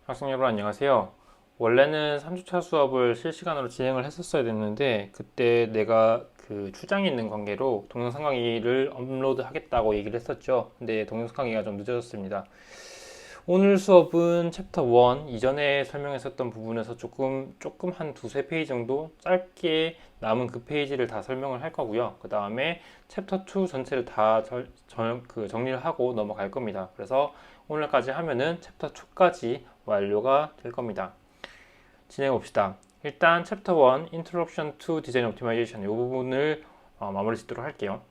학생 여러분 안녕하세요. 원래는 3주차 수업을 실시간으로 진행을 했었어야 됐는데 그때 내가 그 출장이 있는 관계로 동영상 강의를 업로드 하겠다고 얘기를 했었죠. 근데 동영상 강의가 좀 늦어졌습니다. 오늘 수업은 챕터 1 이전에 설명했었던 부분에서 조금 한 두세 페이지 정도 짧게 남은 그 페이지를 다 설명을 할 거고요. 그 다음에 챕터 2 전체를 다 정리를 하고 넘어갈 겁니다. 그래서 오늘까지 하면은 챕터 2까지 완료가 될 겁니다. 진행해 봅시다. 일단 챕터 1 Introduction to Design Optimization 이 부분을 마무리 짓도록 할게요.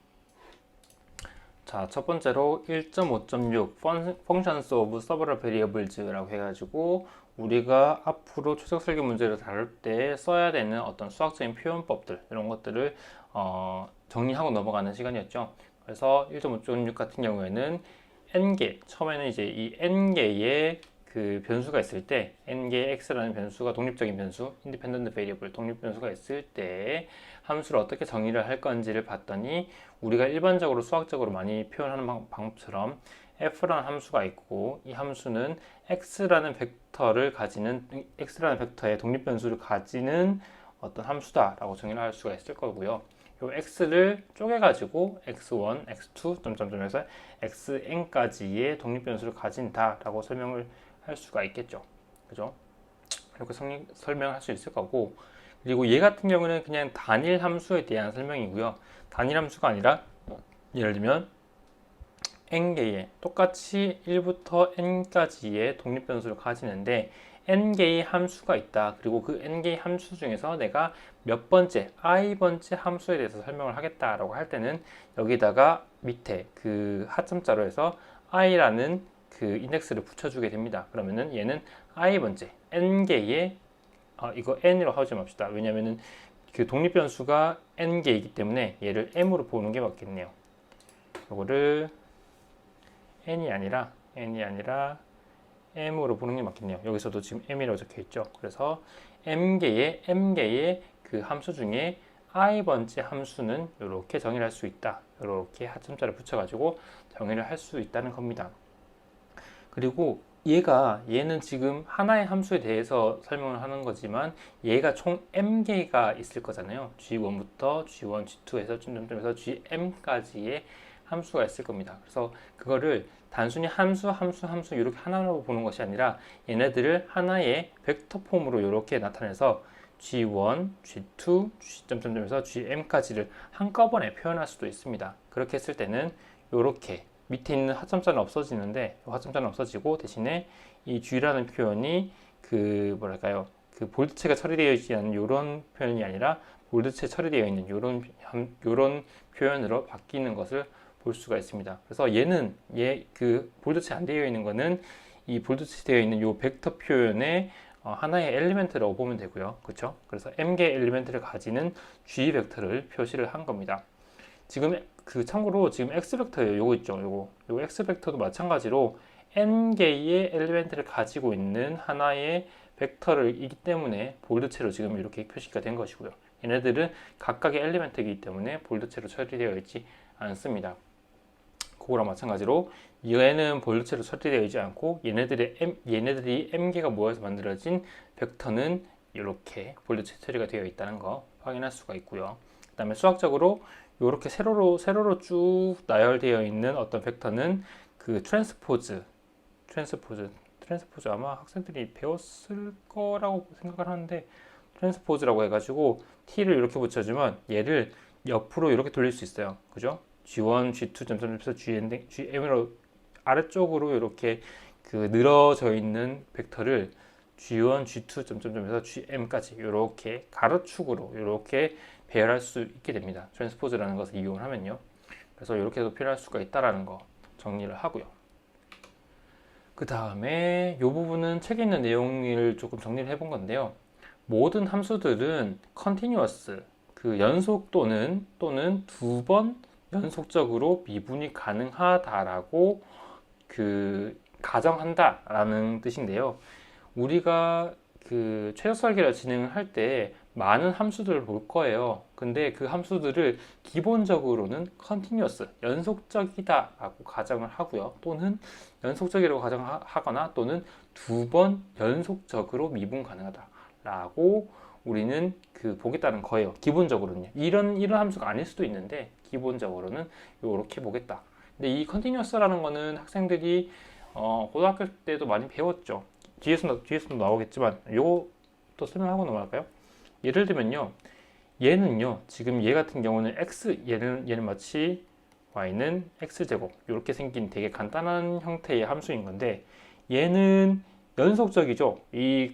자, 첫 번째로 1.5.6 Functions of Several Variables라고 해가지고 우리가 앞으로 초적 설계 문제를 다룰 때 써야 되는 어떤 수학적인 표현법들 이런 것들을 정리하고 넘어가는 시간이었죠. 그래서 1.5.6 같은 경우에는 n개, 처음에는 이제 이 n개의 그 변수가 있을 때 n개의 x라는 변수가 독립적인 변수, independent variable, 독립 변수가 있을 때 함수를 어떻게 정의를 할 건지를 봤더니 우리가 일반적으로 수학적으로 많이 표현하는 방법처럼 f라는 함수가 있고 이 함수는 x라는 벡터를 가지는 x라는 벡터의 독립 변수를 가지는 어떤 함수다라고 정의를 할 수가 있을 거고요. 요 x를 쪼개가지고 x1, x2, 점점점에서 xn까지의 독립 변수를 가진다라고 설명을 할 수가 있겠죠. 그죠? 이렇게 설명할 수 있을 거고, 그리고 얘 같은 경우는 그냥 단일 함수에 대한 설명이고요. 단일 함수가 아니라 예를 들면 n개의 똑같이 1부터 n까지의 독립 변수를 가지는데 n개의 함수가 있다. 그리고 그 n개의 함수 중에서 내가 몇 번째, i번째 함수에 대해서 설명을 하겠다라고 할 때는 여기다가 밑에 그 하점자로 해서 i라는 그 인덱스를 붙여주게 됩니다. 그러면은 얘는 i번째, n개의 이거 n으로 하지 맙시다. 왜냐면은 그 독립 변수가 n개이기 때문에 얘를 m으로 보는 게 맞겠네요. 이거를 n이 아니라 m으로 보는 게 맞겠네요. 여기서도 지금 m이라고 적혀 있죠. 그래서 m개의 그 함수 중에 i번째 함수는 이렇게 정의를 할 수 있다. 이렇게 하점자를 붙여가지고 정의를 할 수 있다는 겁니다. 그리고 얘는 지금 하나의 함수에 대해서 설명을 하는 거지만 얘가 총 m개가 있을 거잖아요. g1부터 g1, g2에서 점점점에서 gm까지의 함수가 있을 겁니다. 그래서 그거를 단순히 함수 이렇게 하나로 보는 것이 아니라 얘네들을 하나의 벡터 폼으로 이렇게 나타내서 g1, g2, g.점에서 gm까지를 한꺼번에 표현할 수도 있습니다. 그렇게 했을 때는 이렇게 밑에 있는 하점자는 없어지는데 하점자는 없어지고 대신에 이 g라는 표현이 그 뭐랄까요 그 볼드체가 처리되어 있지 않은 이런 표현이 아니라 볼드체 처리되어 있는 이런 표현으로 바뀌는 것을 볼 수가 있습니다. 그래서 얘는 그 볼드체 안 되어 있는 거는 이 볼드체 되어 있는 이 벡터 표현의 하나의 엘리멘트라고 보면 되고요. 그렇죠? 그래서 m개 엘리멘트를 가지는 g 벡터를 표시를 한 겁니다. 지금 참고로 지금 x 벡터예요. 요거 있죠. 요거 x 벡터도 마찬가지로 n개의 엘리멘트를 가지고 있는 하나의 벡터이기 때문에 볼드체로 지금 이렇게 표시가 된 것이고요. 얘네들은 각각의 엘리멘트이기 때문에 볼드체로 처리되어 있지 않습니다. 그거랑 마찬가지로 얘는 볼드체로 처리되어 있지 않고 얘네들이 m개가 모여서 만들어진 벡터는 이렇게 볼드체 처리가 되어 있다는 거 확인할 수가 있고요. 그 다음에 수학적으로 이렇게 세로로 쭉 나열되어 있는 어떤 벡터는 그 트랜스포즈 아마 학생들이 배웠을 거라고 생각을 하는데 트랜스포즈라고 해가지고 t를 이렇게 붙여주면 얘를 옆으로 이렇게 돌릴 수 있어요. 그죠? G1, G2 점점점에서 GM으로 아래쪽으로 이렇게 그 늘어져 있는 벡터를 G1, G2 점점점에서 GM까지 이렇게 가로축으로 이렇게 배열할 수 있게 됩니다. 트랜스포즈라는 것을 이용을 하면요. 그래서 이렇게도 표현할 수가 있다라는 거 정리를 하고요. 그 다음에 이 부분은 책에 있는 내용을 조금 정리를 해본 건데요. 모든 함수들은 continuous, 그 연속 또는 두 번 연속적으로 미분이 가능하다라고 그 가정한다라는 뜻인데요. 우리가 그 최적 설계를 진행을 할 때 많은 함수들을 볼 거예요. 근데 그 함수들을 기본적으로는 continuous, 연속적이다 라고 가정을 하고요. 또는 연속적이라고 가정하거나 또는 두 번 연속적으로 미분 가능하다 라고 우리는 보겠다는 거예요. 기본적으로는요. 이런 함수가 아닐 수도 있는데 기본적으로는 이렇게 보겠다. 근데 이 continuous라는 거는 학생들이 고등학교 때도 많이 배웠죠. 뒤에서도 나오겠지만 요것도 설명하고 넘어갈까요? 예를 들면요. 얘는요. 지금 얘 같은 경우는 얘는 마치 y는 x제곱 이렇게 생긴 되게 간단한 형태의 함수인 건데 얘는 연속적이죠. 이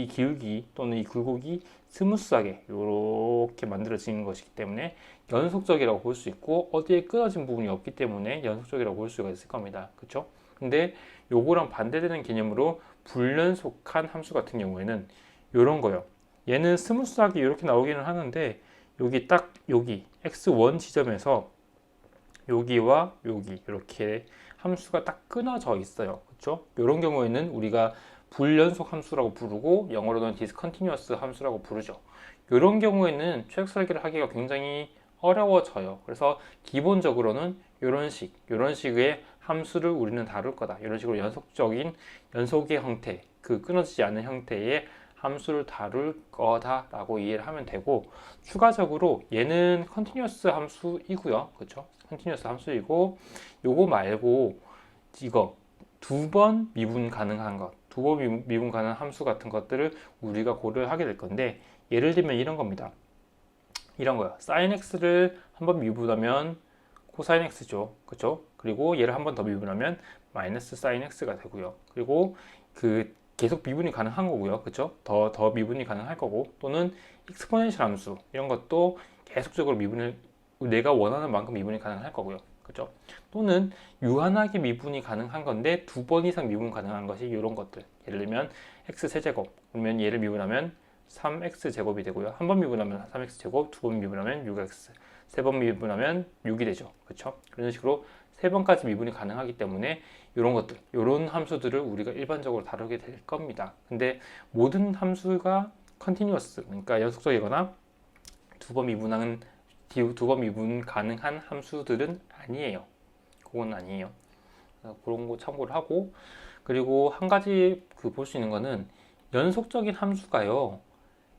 기울기 또는 이 굴곡이 스무스하게 이렇게 만들어지는 것이기 때문에 연속적이라고 볼 수 있고 어디에 끊어진 부분이 없기 때문에 연속적이라고 볼 수가 있을 겁니다. 그렇죠? 근데 요거랑 반대되는 개념으로 불연속한 함수 같은 경우에는 이런 거요. 얘는 스무스하게 이렇게 나오기는 하는데 여기 x1 지점에서 여기와 여기 이렇게 함수가 딱 끊어져 있어요. 그렇죠? 이런 경우에는 우리가 불연속 함수라고 부르고 영어로는 discontinuous 함수라고 부르죠. 이런 경우에는 최적 설계를 하기가 굉장히 어려워져요. 그래서 기본적으로는 이런 식의 함수를 우리는 다룰 거다. 이런 식으로 연속의 형태, 끊어지지 않는 형태의 함수를 다룰 거다라고 이해를 하면 되고, 추가적으로 얘는 continuous 함수이고요. 그렇죠? continuous 함수이고, 요거 말고 이거 두 번 미분 가능한 것, 두 번 미분 가능한 함수 같은 것들을 우리가 고려를 하게 될 건데, 예를 들면 이런 겁니다. 이런 거야. sin x를 한 번 미분하면 cosine x죠. 그렇죠? 그리고 얘를 한 번 더 미분하면 마이너스 sin x가 되고요. 그리고 계속 미분이 가능한 거고요. 그렇죠? 더 미분이 가능할 거고, 또는 익스포넨셜 함수 이런 것도 계속적으로 내가 원하는 만큼 미분이 가능할 거고요. 그렇죠? 또는 유한하게 미분이 가능한 건데 두 번 이상 미분 가능한 것이 이런 것들. 예를 들면 x 세제곱, 그러면 얘를 미분하면 3x 제곱이 되고요. 한 번 미분하면 3x 제곱, 두 번 미분하면 6x, 세 번 미분하면 6이 되죠. 그렇죠? 그런 식으로 세 번까지 미분이 가능하기 때문에 이런 것들, 이런 함수들을 우리가 일반적으로 다루게 될 겁니다. 근데 모든 함수가 continuous, 그러니까 연속적이거나 두 번 미분 가능한 함수들은 아니에요. 그건 아니에요. 그런 거 참고를 하고, 그리고 한 가지 볼 수 있는 거는 연속적인 함수가요,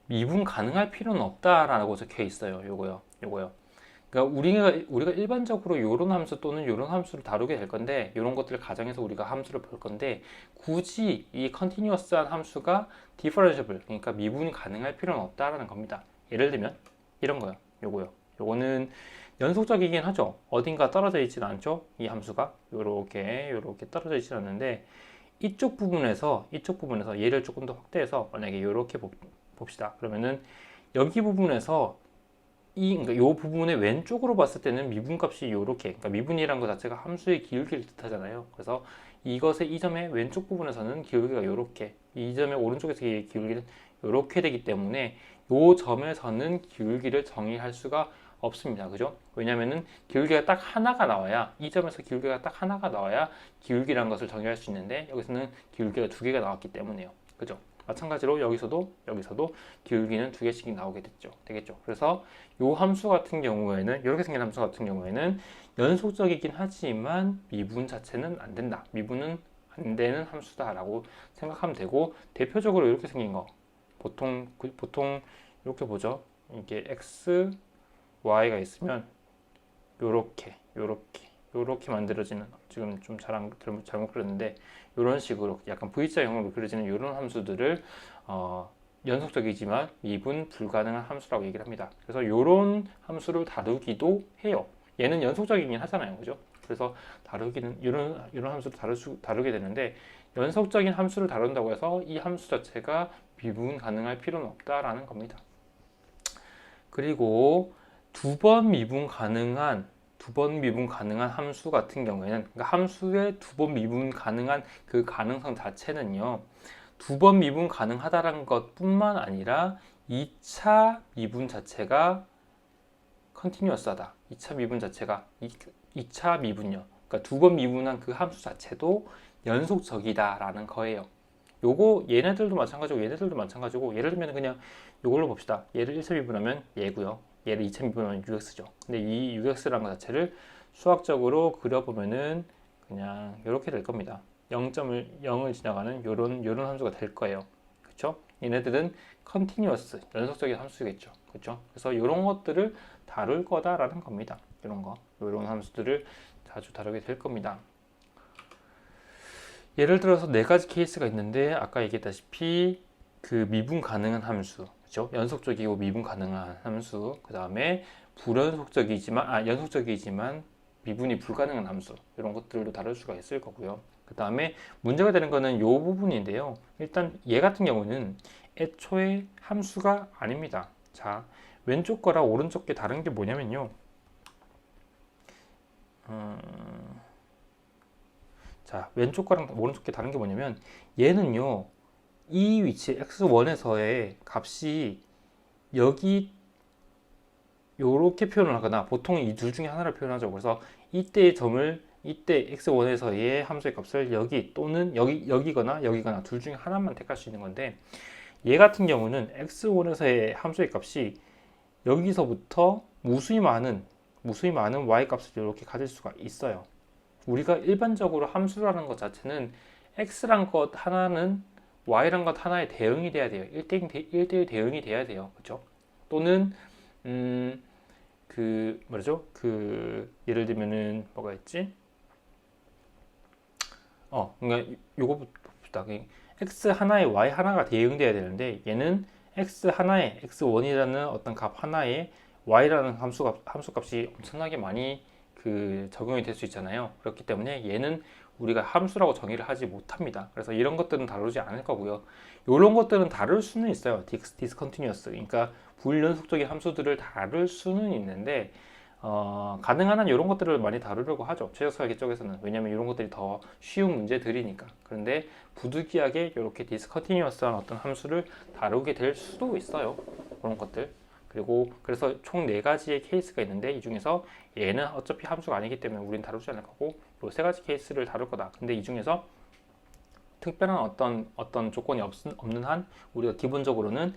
미분 가능할 필요는 없다라고 적혀 있어요. 요거요. 그러니까 우리가 일반적으로 이런 함수 또는 이런 함수를 다루게 될 건데, 이런 것들을 가정해서 우리가 함수를 볼 건데, 굳이 이 continuous한 함수가 differentiable, 그러니까 미분이 가능할 필요는 없다라는 겁니다. 예를 들면 이런 거요. 요거는 연속적이긴 하죠. 어딘가 떨어져 있지는 않죠. 이 함수가 요렇게 떨어져 있지는 않는데, 이쪽 부분에서 얘를 조금 더 확대해서 만약에 이렇게 봅시다. 그러면은 여기 부분에서 그러니까 이 부분의 왼쪽으로 봤을 때는 미분값이 이렇게, 그러니까 미분이란 것 자체가 함수의 기울기를 뜻하잖아요. 그래서 이 점의 왼쪽 부분에서는 기울기가 이렇게, 이 점의 오른쪽에서 기울기는 이렇게 되기 때문에 이 점에서는 기울기를 정의할 수가 없습니다. 그죠? 왜냐면은 기울기가 딱 하나가 나와야, 이 점에서 기울기가 딱 하나가 나와야 기울기라는 것을 정의할 수 있는데, 여기서는 기울기가 두 개가 나왔기 때문에요. 그죠? 마찬가지로 여기서도 기울기는 두 개씩 나오게 되겠죠. 그래서 이 함수 같은 경우에는, 이렇게 생긴 함수 같은 경우에는 연속적이긴 하지만 미분 자체는 안 된다. 미분은 안 되는 함수다라고 생각하면 되고, 대표적으로 이렇게 생긴 거 보통 이렇게 보죠. 이게 x, y가 있으면 요렇게 만들어지는, 지금 좀 잘못 그렸는데 이런 식으로 약간 V자형으로 그려지는 이런 함수들을 연속적이지만 미분 불가능한 함수라고 얘기를 합니다. 그래서 이런 함수를 다루기도 해요. 얘는 연속적이긴 하잖아요. 그죠? 그래서 이런 함수를 다루게 되는데, 연속적인 함수를 다룬다고 해서 이 함수 자체가 미분 가능할 필요는 없다라는 겁니다. 그리고 두 번 미분 가능한 함수 같은 경우에는, 그러니까 함수의 두 번 미분 가능한 그 가능성 자체는요, 두 번 미분 가능하다는 것뿐만 아니라 2차 미분 자체가 컨티뉴어스하다. 2차 미분요. 그러니까 두 번 미분한 그 함수 자체도 연속적이다라는 거예요. 요거 얘네들도 마찬가지고 얘네들도 마찬가지고 예를 들면 그냥 요걸로 봅시다. 얘를 1차미분하면 얘고요. 얘를 2차미분하면 UX죠. 근데 이 UX라는 것 자체를 수학적으로 그려보면은 그냥 이렇게 될 겁니다. 0을 지나가는 요런 함수가 될 거예요. 그렇죠? 얘네들은 continuous 연속적인 함수겠죠. 그렇죠? 그래서 이런 것들을 다룰 거다라는 겁니다. 이런 함수들을 자주 다루게 될 겁니다. 예를 들어서 네 가지 케이스가 있는데 아까 얘기했다시피 그 미분 가능한 함수, 그렇죠? 연속적이고 미분 가능한 함수, 그 다음에 연속적이지만 미분이 불가능한 함수, 이런 것들도 다룰 수가 있을 거고요. 그 다음에 문제가 되는 거는 이 부분인데요. 일단 얘 같은 경우는 애초에 함수가 아닙니다. 자, 왼쪽 거랑 오른쪽 게 다른 게 뭐냐면요. 자, 왼쪽 거랑 오른쪽 게 다른 게 뭐냐면 얘는요. 이 위치 x1에서의 값이 여기 요렇게 표현을 하거나 보통 이 둘 중에 하나를 표현하죠. 그래서 이때 x1에서의 함수의 값을 여기 또는 여기거나 둘 중에 하나만 택할 수 있는 건데 얘 같은 경우는 x1에서의 함수의 값이 여기서부터 무수히 많은 y 값을 이렇게 가질 수가 있어요. 우리가 일반적으로 함수라는 것 자체는 x란 것 하나는 y란 것 하나에 대응이 돼야 돼요. 1대1 대응이 돼야 돼요. 그렇죠? 또는 예를 들면은 뭐가 있지? 그러니까 요거 봅시다. x 하나에 y 하나가 대응돼야 되는데 얘는 x 하나에 x1이라는 어떤 값 하나에 y라는 함수값이 엄청나게 많이 적용이 될 수 있잖아요. 그렇기 때문에 얘는 우리가 함수라고 정의를 하지 못합니다. 그래서 이런 것들은 다루지 않을 거고요. 이런 것들은 다룰 수는 있어요. discontinuous, 그러니까 불연속적인 함수들을 다룰 수는 있는데 가능한 한 이런 것들을 많이 다루려고 하죠. 최적설계 쪽에서는. 왜냐하면 이런 것들이 더 쉬운 문제들이니까. 그런데 부득이하게 이렇게 discontinuous한 어떤 함수를 다루게 될 수도 있어요. 그런 것들. 그리고 그래서 총 4가지의 케이스가 있는데 이 중에서 얘는 어차피 함수가 아니기 때문에 우린 다루지 않을 거고 이 3가지 케이스를 다룰 거다. 근데 이 중에서 특별한 어떤 조건이 없는 한 우리가 기본적으로는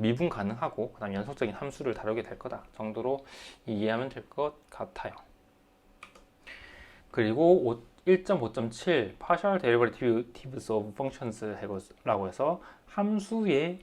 미분 가능하고 그다음 연속적인 함수를 다루게 될 거다 정도로 이해하면 될 것 같아요. 그리고 1.5.7 Partial Derivatives of Functions 라고 해서 함수의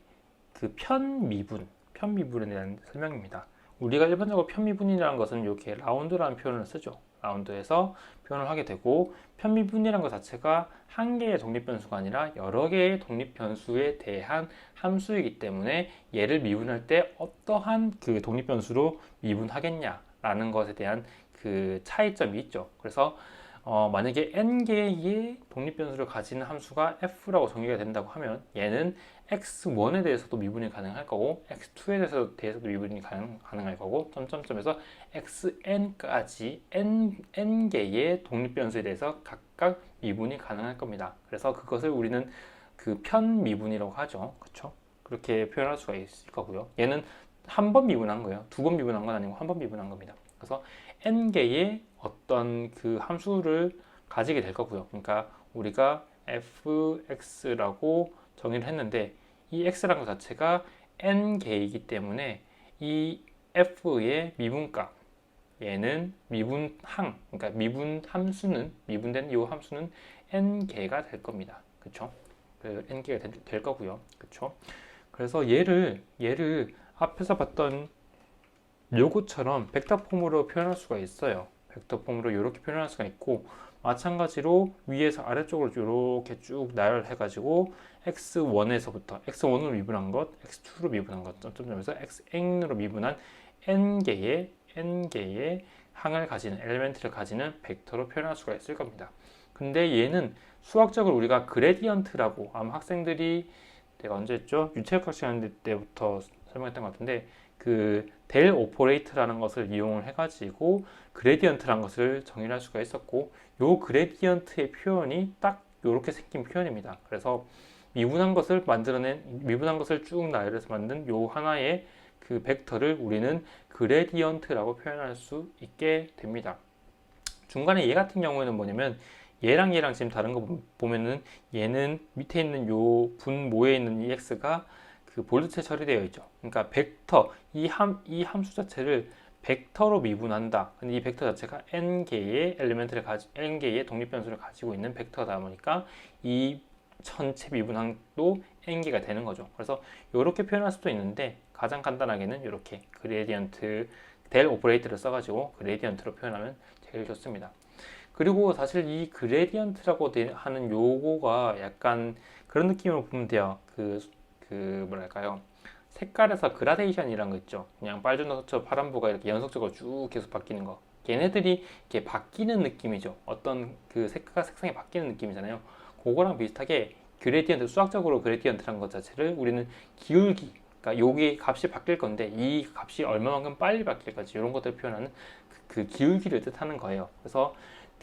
편미분에 대한 설명입니다. 우리가 일반적으로 편미분이라는 것은 이렇게 라운드라는 표현을 쓰죠. 라운드에서 표현을 하게 되고 편미분이라는 것 자체가 한 개의 독립변수가 아니라 여러 개의 독립변수에 대한 함수이기 때문에 얘를 미분할 때 어떠한 독립변수로 미분하겠냐라는 것에 대한 차이점이 있죠. 그래서 만약에 n개의 독립변수를 가지는 함수가 f라고 정의가 된다고 하면 얘는 x1에 대해서도 미분이 가능할 거고 x2에 대해서도 미분이 가능할 거고 점점점에서 xn까지 n개의 독립변수에 대해서 각각 미분이 가능할 겁니다. 그래서 그것을 우리는 편미분이라고 하죠. 그렇죠? 그렇게 표현할 수가 있을 거고요. 얘는 한 번 미분한 거예요. 2번 미분한 건 아니고 한 번 미분한 겁니다. 그래서 n개의 어떤 함수를 가지게 될 거고요. 그러니까 우리가 fx라고 정의를 했는데 이 x라는 것 자체가 n개이기 때문에 이 f의 미분값 얘는 미분항, 그러니까 미분된 이 함수는 n개가 될 겁니다. 그렇죠? n개가 될 거고요. 그렇죠? 그래서 얘를 앞에서 봤던 요거처럼 벡터 폼으로 표현할 수가 있어요. 벡터 폼으로 이렇게 표현할 수가 있고 마찬가지로 위에서 아래쪽으로 이렇게 쭉 나열해 가지고 x1으로 미분한 것, x2로 미분한 것, 점점점에서 xn으로 미분한 n개의 항을 가지는 엘리멘트를 가지는 벡터로 표현할 수가 있을 겁니다. 근데 얘는 수학적으로 우리가 그레디언트라고 아마 학생들이 내가 언제 했죠? 유체역학 시간 때부터 설명했던 것 같은데 델 오퍼레이트라는 것을 이용을 해가지고 그레디언트라는 것을 정의를 할 수가 있었고 요 그레디언트의 표현이 딱 이렇게 생긴 표현입니다. 그래서 미분한 것을 쭉 나열해서 만든 요 하나의 벡터를 우리는 그레디언트라고 표현할 수 있게 됩니다. 중간에 얘 같은 경우에는 뭐냐면 얘랑 지금 다른 거 보면은 얘는 밑에 있는 요 분모에 있는 이 x가 그 볼트체 처리되어 있죠. 그러니까 벡터 이 함수 자체를 벡터로 미분한다. 근데 이 벡터 자체가 n개의 n개의 독립 변수를 가지고 있는 벡터다 보니까 이 전체 미분항도 n개가 되는 거죠. 그래서 이렇게 표현할 수도 있는데 가장 간단하게는 이렇게 그레디언트 델 오퍼레이터를 써가지고 그레디언트로 표현하면 제일 좋습니다. 그리고 사실 이 그레디언트라고 하는 요거가 약간 그런 느낌으로 보면 돼요. 그 뭐랄까요? 색깔에서 그라데이션이란 거 있죠. 그냥 빨주노초 파란부가 이렇게 연속적으로 쭉 계속 바뀌는 거. 걔네들이 이렇게 바뀌는 느낌이죠. 어떤 그 색상이 바뀌는 느낌이잖아요. 그거랑 비슷하게 그레디언트, 수학적으로 그레디언트라는 것 자체를 우리는 기울기, 그러니까 여기 값이 바뀔 건데 이 값이 얼마만큼 빨리 바뀔까지 이런 것들을 표현하는 그 기울기를 뜻하는 거예요. 그래서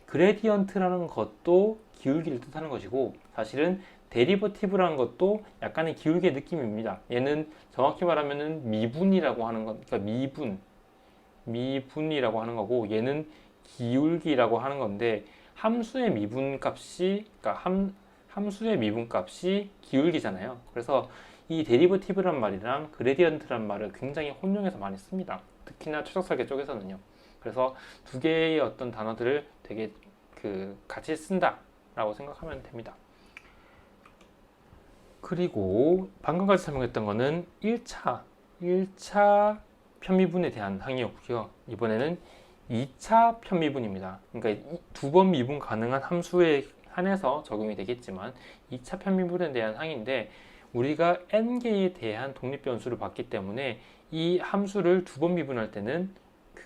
그레디언트라는 것도 기울기를 뜻하는 것이고 사실은 데리버티브라는 것도 약간의 기울기의 느낌입니다. 얘는 정확히 말하면은 미분이라고 하는 건, 그러니까 미분이라고 하는 거고 얘는 기울기라고 하는 건데 함수의 미분값이, 그러니까 함수의 미분값이 기울기잖아요. 그래서 이 데리버티브란 말이랑 그레디언트란 말을 굉장히 혼용해서 많이 씁니다. 특히나 최적 설계 쪽에서는요. 그래서 두 개의 어떤 단어들을 되게 같이 쓴다라고 생각하면 됩니다. 그리고 방금까지 설명했던 거는 1차 편미분에 대한 항이었고요. 이번에는 2차 편미분입니다. 그러니까 두 번 미분 가능한 함수에 한해서 적용이 되겠지만 2차 편미분에 대한 항인데 우리가 n개에 대한 독립변수를 봤기 때문에 이 함수를 두 번 미분할 때는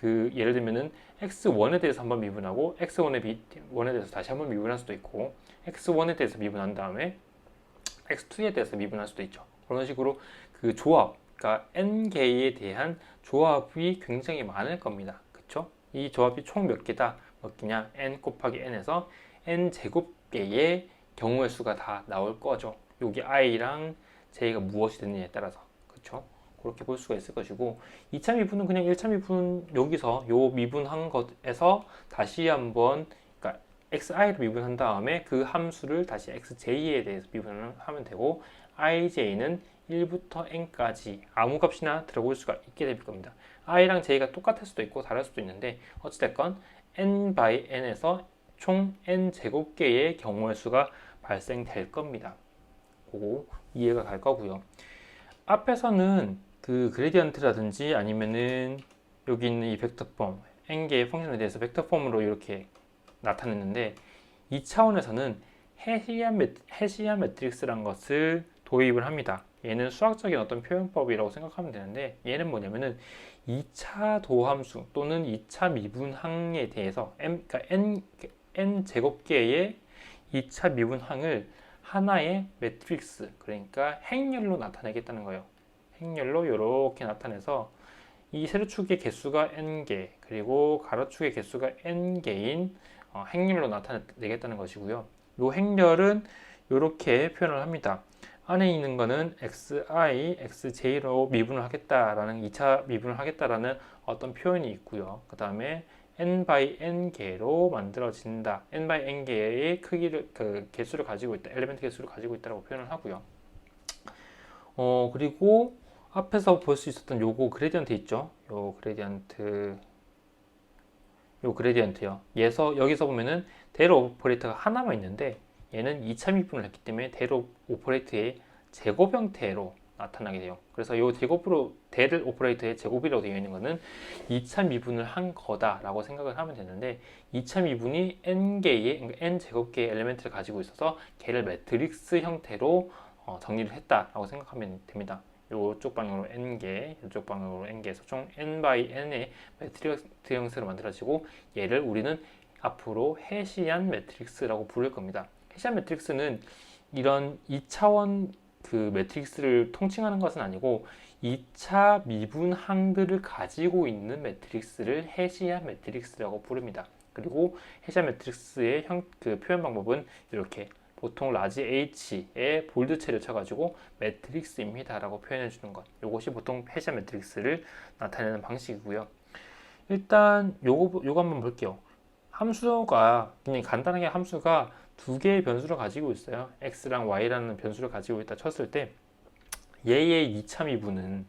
예를 들면은 x1에 대해서 한번 미분하고 x1에 대해서 다시 한번 미분할 수도 있고 x1에 대해서 미분한 다음에 x2에 대해서 미분할 수도 있죠. 그런 식으로 그 조합, 그러니까 n개에 대한 조합이 굉장히 많을 겁니다. 그쵸? 이 조합이 총 몇 개다? 몇 개냐? n 곱하기 n에서 n 제곱개의 경우의 수가 다 나올 거죠. 여기 i랑 j가 무엇이 되느냐에 따라서. 그쵸? 그렇게 볼 수가 있을 것이고 2차 미분은 그냥 1차 미분 여기서 요 미분한 것에서 다시 한번 그러니까 xi로 미분한 다음에 그 함수를 다시 xj에 대해서 미분을 하면 되고 ij는 1부터 n까지 아무 값이나 들어볼 수가 있게 될 겁니다. i랑 j가 똑같을 수도 있고 다를 수도 있는데 어찌됐건 n by n에서 총 n 제곱개의 경우의 수가 발생될 겁니다. 그거 이해가 갈 거고요. 앞에서는 그 그레디언트라든지 아니면은 여기 있는 이 벡터 폼 n개의 펑션에 대해서 벡터 폼으로 이렇게 나타냈는데 이 차원에서는 헤시안 매트릭스란 것을 도입을 합니다. 얘는 수학적인 어떤 표현법이라고 생각하면 되는데 얘는 뭐냐면은 2차 도함수 또는 2차 미분항에 대해서 그러니까 n 제곱개의 2차 미분항을 하나의 매트릭스, 그러니까 행렬로 나타내겠다는 거예요. 행렬로 이렇게 나타내서 이 세로축의 개수가 n개 그리고 가로축의 개수가 n개인 행렬로 나타내겠다는 것이고요. 이 행렬은 이렇게 표현을 합니다. 안에 있는 거는 xi, xj로 미분을 하겠다라는 2차 미분을 하겠다라는 어떤 표현이 있고요. 그 다음에 n by n개로 만들어진다. n by n개의 크기를 개수를 가지고 있다. 엘리멘트 개수를 가지고 있다고 표현을 하고요. 그리고 앞에서 볼 수 있었던 요거 그레디언트 있죠? 요 그레디언트요. 여기서 보면은 델 오퍼레이터가 하나만 있는데 얘는 2차 미분을 했기 때문에 델 오퍼레이터의 제곱 형태로 나타나게 돼요. 그래서 이 델 오퍼레이터의 제곱이라고 되어 있는 거는 2차 미분을 한 거다라고 생각을 하면 되는데 2차 미분이 n개의 n 제곱개의 엘리멘트를 가지고 있어서 걔를 매트릭스 형태로 정리를 했다라고 생각하면 됩니다. 이쪽 방향으로 n개, 이쪽 방향으로 n개에서 총 n by n의 매트릭스 형태로 만들어지고 얘를 우리는 앞으로 헤시안 매트릭스라고 부를 겁니다. 헤시안 매트릭스는 이런 2차원 그 매트릭스를 통칭하는 것은 아니고 2차 미분항들을 가지고 있는 매트릭스를 헤시안 매트릭스라고 부릅니다. 그리고 헤시안 매트릭스의 표현 방법은 이렇게 보통 라지 H에 볼드체를 쳐가지고 매트릭스입니다 라고 표현해 주는 것, 이것이 보통 헤시안 매트릭스를 나타내는 방식이고요. 일단 요거 한번 볼게요. 함수가 그냥 간단하게 함수가 두 개의 변수를 가지고 있어요. x랑 y라는 변수를 가지고 있다 쳤을 때 얘의 이차 미분은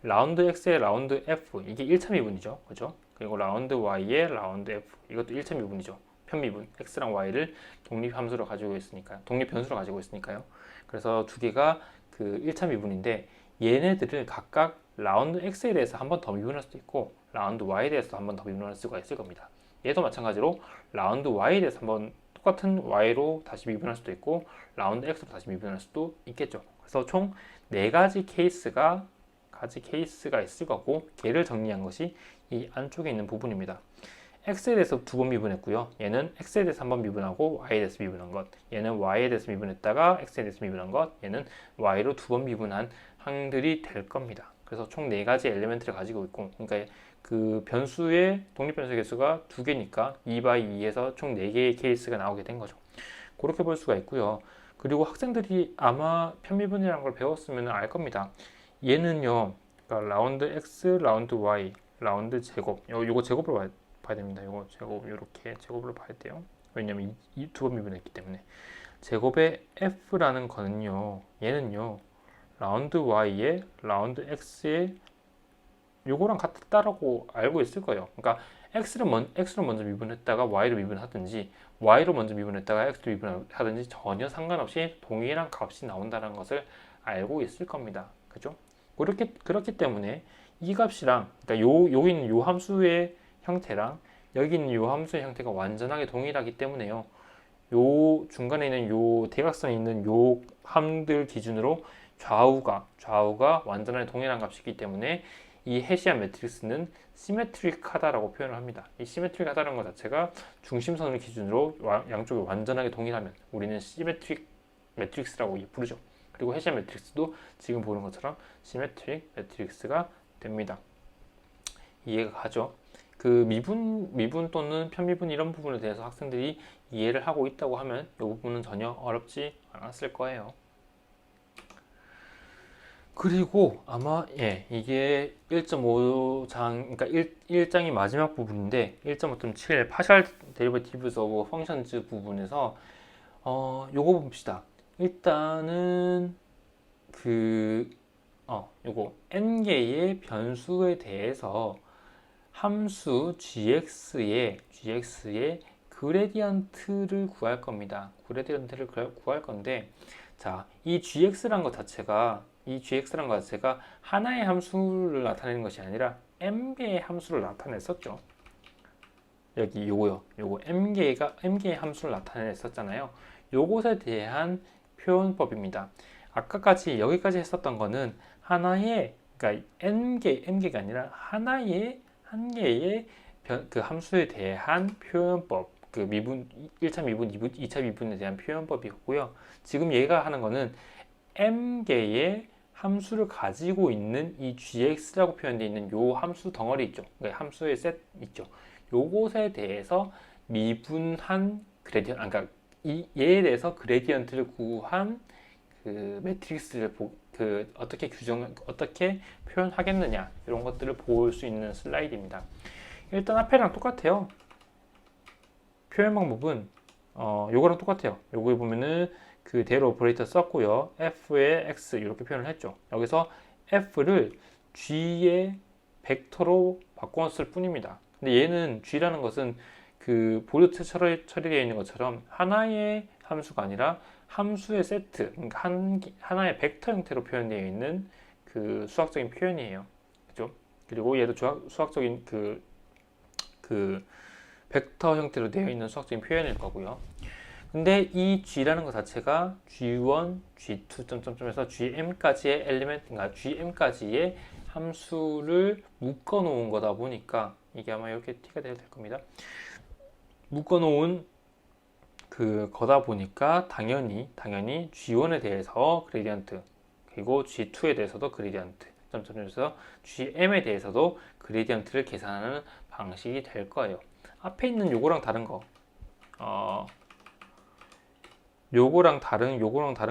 라운드 x의 라운드 f 이게 1차 미분이죠. 그죠? 그리고 라운드 y의 라운드 f 이것도 1차 미분이죠. 편미분 x랑 y를 독립함수로 가지고 있으니까 독립 변수로 가지고 있으니까요. 그래서 두 개가 그 1차 미분인데 얘네들을 각각 라운드 x에 대해서 한 번 더 미분할 수도 있고 라운드 y에 대해서 한 번 더 미분할 수가 있을 겁니다. 얘도 마찬가지로 라운드 y에 대해서 한번 똑같은 y로 다시 미분할 수도 있고 라운드 x로 다시 미분할 수도 있겠죠. 그래서 총 4가지 케이스가 있을 거고 걔를 정리한 것이 이 안쪽에 있는 부분입니다. x에 대해서 2번 미분했고요. 얘는 x에 대해서 한번 미분하고 y에 대해서 미분한 것. 얘는 y에 대해서 미분했다가 x에 대해서 미분한 것. 얘는 y로 2번 미분한 항들이 될 겁니다. 그래서 총 4가지 엘리멘트를 가지고 있고 그러니까 그 변수의 독립변수 개수가 2개니까 2×2에서 총 4개의 케이스가 나오게 된 거죠. 그렇게 볼 수가 있고요. 그리고 학생들이 아마 편미분이라는 걸 배웠으면 알 겁니다. 얘는요, 그러니까 라운드 x, 라운드 y, 라운드 제곱, 요거 제곱으로 봐야 됩니다. 요거 제곱, 요렇게 제곱으로 봐야 돼요. 왜냐면 이 두 번 미분했기 때문에. 제곱의 f라는 거는요, 얘는요, 라운드 y에 라운드 x에 요거랑 같다라고 알고 있을 거예요. 그러니까 x로 먼저 미분했다가 y로 미분하든지 y로 먼저 미분했다가 x로 미분하든지 전혀 상관없이 동일한 값이 나온다는 것을 알고 있을 겁니다. 그죠? 그렇기 때문에 이 값이랑 그러니까 여기 있는 요 함수의 형태랑 여기 있는 요 함수의 형태가 완전하게 동일하기 때문에요. 요 중간에 있는 요 대각선에 있는 요 함들 기준으로 좌우가 완전하게 동일한 값이기 때문에 이 헤시안 매트릭스는 시메트릭하다라고 표현을 합니다. 이 시메트릭하다는 것 자체가 중심선을 기준으로 양쪽이 완전하게 동일하면 우리는 시메트릭 매트릭스라고 부르죠. 그리고 헤시안 매트릭스도 지금 보는 것처럼 시메트릭 매트릭스가 됩니다. 이해가 가죠? 그 미분 또는 편미분 이런 부분에 대해서 학생들이 이해를 하고 있다고 하면 이 부분은 전혀 어렵지 않았을 거예요. 그리고 아마 이게 1.5장 그러니까 1장이 마지막 부분인데 1.5.7 파셜 데리베티브스 오브 펑션즈 부분에서 요거 봅시다. 일단은 요거 n개의 변수에 대해서 함수 gx의 그레디언트를 구할 겁니다. 그레디언트를 구할 건데 자, 이 gx란 것 자체가 하나의 함수를 나타내는 것이 아니라 m개의 함수를 나타냈었죠. 여기 요거 m개의 함수를 나타냈었잖아요. 요것에 대한 표현법입니다. 아까까지 여기까지 했었던 거는 하나의 그러니까 m개가 아니라 한 개의 그 함수에 대한 표현법, 그 미분 1차 미분, 2차 미분에 대한 표현법이었고요. 지금 얘가 하는 거는 m개의 함수를 가지고 있는 이 gx라고 표현되어 있는 요 함수 덩어리 있죠. 그러니까 함수의 셋 있죠. 요것에 대해서 미분한 그레디언트, 그러니까 얘에 대해서 그레디언트를 구한 그 매트릭스를 어떻게 표현하겠느냐 이런 것들을 볼 수 있는 슬라이드입니다. 일단 앞에랑 똑같아요. 표현 방법은 요거랑 똑같아요. 요거에 보면은 그 대로 오퍼레이터 썼고요. f의 x 이렇게 표현을 했죠. 여기서 f를 g의 벡터로 바꿨을 뿐입니다. 근데 얘는 g라는 것은 그 보드 처리되어 있는 것처럼 하나의 함수가 아니라 함수의 세트, 그러니까 하나의 벡터 형태로 표현되어 있는 그 수학적인 표현이에요. 그죠? 그리고 얘도 수학적인 그 벡터 형태로 되어 있는 수학적인 표현일 거고요. 근데 이 g라는 것 자체가 g1, g2 점점점에서 gm까지의 엘리멘트, 그러니까 gm까지의 함수를 묶어 놓은 거다 보니까 이게 아마 이렇게 티가 될 겁니다. 묶어 놓은 그 거다 보니까 당연히 G1에 대해서 그레디언트 그리고 G2에 대해서도 그레디언트 점점점에서 GM에 대해서도 그레디언트를 계산하는 방식이 될 거예요. 앞에 있는 요거랑 다른 거 요거랑 다른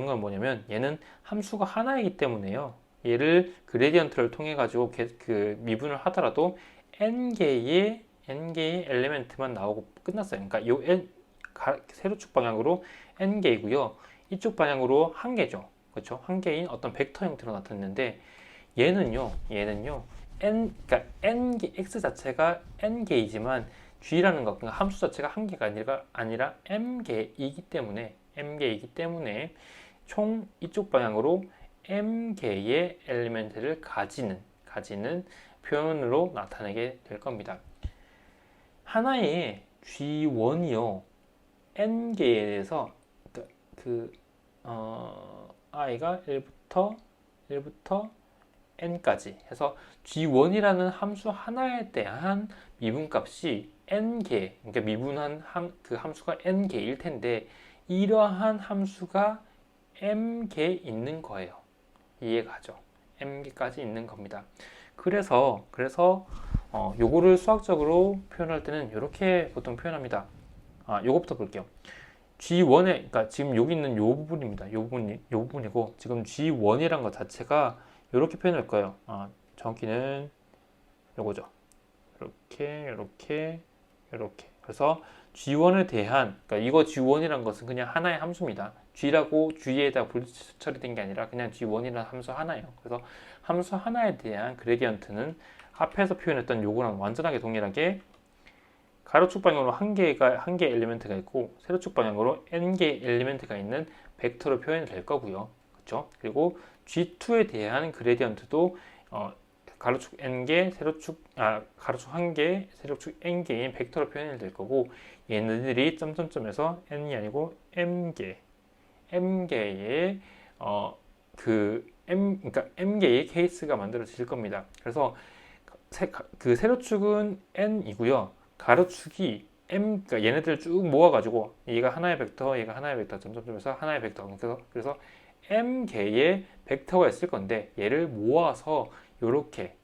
건 뭐냐면 얘는 함수가 하나이기 때문에요. 얘를 그레디언트를 통해 가지고 그 미분을 하더라도 n개의 n개의 엘리멘트만 나오고 끝났어요. 그러니까 요 세로축 방향으로 n개이고요. 이쪽 방향으로 한 개죠. 그렇죠? 한 개인 어떤 벡터 형태로 나타냈는데 얘는요. 그러니까 x 자체가 n개이지만 g라는 것, 그러니까 함수 자체가 한 개가 아니라 m개이기 때문에 총 이쪽 방향으로 m개의 엘리멘트를 가지는 표현으로 나타내게 될 겁니다. 하나의 G1이요. n개에 대해서 i가 1부터 n까지 해서 G1이라는 함수 하나에 대한 미분값이 n개, 그러니까 미분한 그 함수가 n개일 텐데 이러한 함수가 m개 있는 거예요. 이해가죠? m개까지 있는 겁니다. 그래서 요거를 수학적으로 표현할 때는 이렇게 보통 표현합니다. 요거부터 볼게요. G1에, 그러니까 지금 여기 있는 요 부분입니다. 요 부분이고 지금 G1이란 것 자체가 이렇게 표현할 거예요. 정확히는 요거죠. 이렇게. 그래서 G1에 대한, 그러니까 이거 G1이란 것은 그냥 하나의 함수입니다. G에다 분리 처리된 게 아니라 그냥 G1이라는 함수 하나예요. 그래서 함수 하나에 대한 그레디언트는 앞에서 표현했던 요거랑 완전하게 동일하게 가로축 방향으로 한 개 엘리멘트가 있고 세로축 방향으로 n개 엘리멘트가 있는 벡터로 표현이 될 거고요. 그렇죠? 그리고 G2에 대한 그레디언트도 가로축 n개, 가로축 한 개, 세로축 n개인 벡터로 표현이 될 거고 얘네들이 점점점에서 n이 아니고 m개의 그러니까 m개의 케이스가 만들어질 겁니다. 그래서 그 세로축은 n이고요. 가로축이 그러니까 얘네들 쭉 모아가지고 얘가 하나의 벡터, 점점점에서 하나의 벡터. 그래서 m개의 벡터가 있을 건데 얘를 모아서 요렇게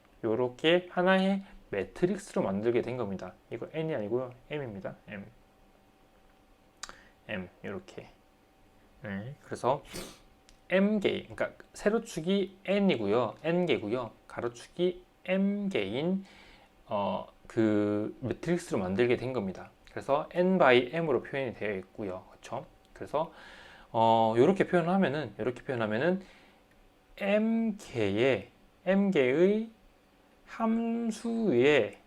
하나의 매트릭스로 만들게 된 겁니다. 이거 n이 아니고요, m입니다. m 요렇게. 네, 그래서 m개, 그러니까 세로축이 n개고요, 가로축이 m개인 그 매트릭스로 만들게 된 겁니다. 그래서 n by m으로 표현이 되어 있고요. 그렇죠? 그래서 이렇게 표현하면은 m개의 함수에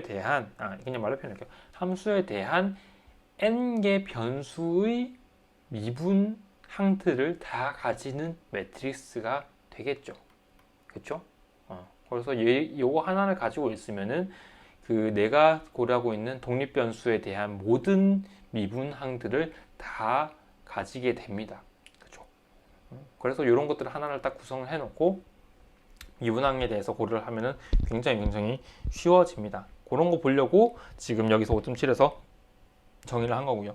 대한 그냥 말로 표현할게요. 함수에 대한 n개 변수의 미분 항들을 다 가지는 매트릭스가 되겠죠. 그렇죠? 그래서 요거 하나를 가지고 있으면은 그 내가 고려하고 있는 독립변수에 대한 모든 미분항들을 다 가지게 됩니다. 그렇죠? 그래서 이런 것들을 하나를 딱 구성을 해놓고 미분항에 대해서 고려를 하면은 굉장히 쉬워집니다. 그런 거 보려고 지금 여기서 5.7에서 정의를 한 거고요.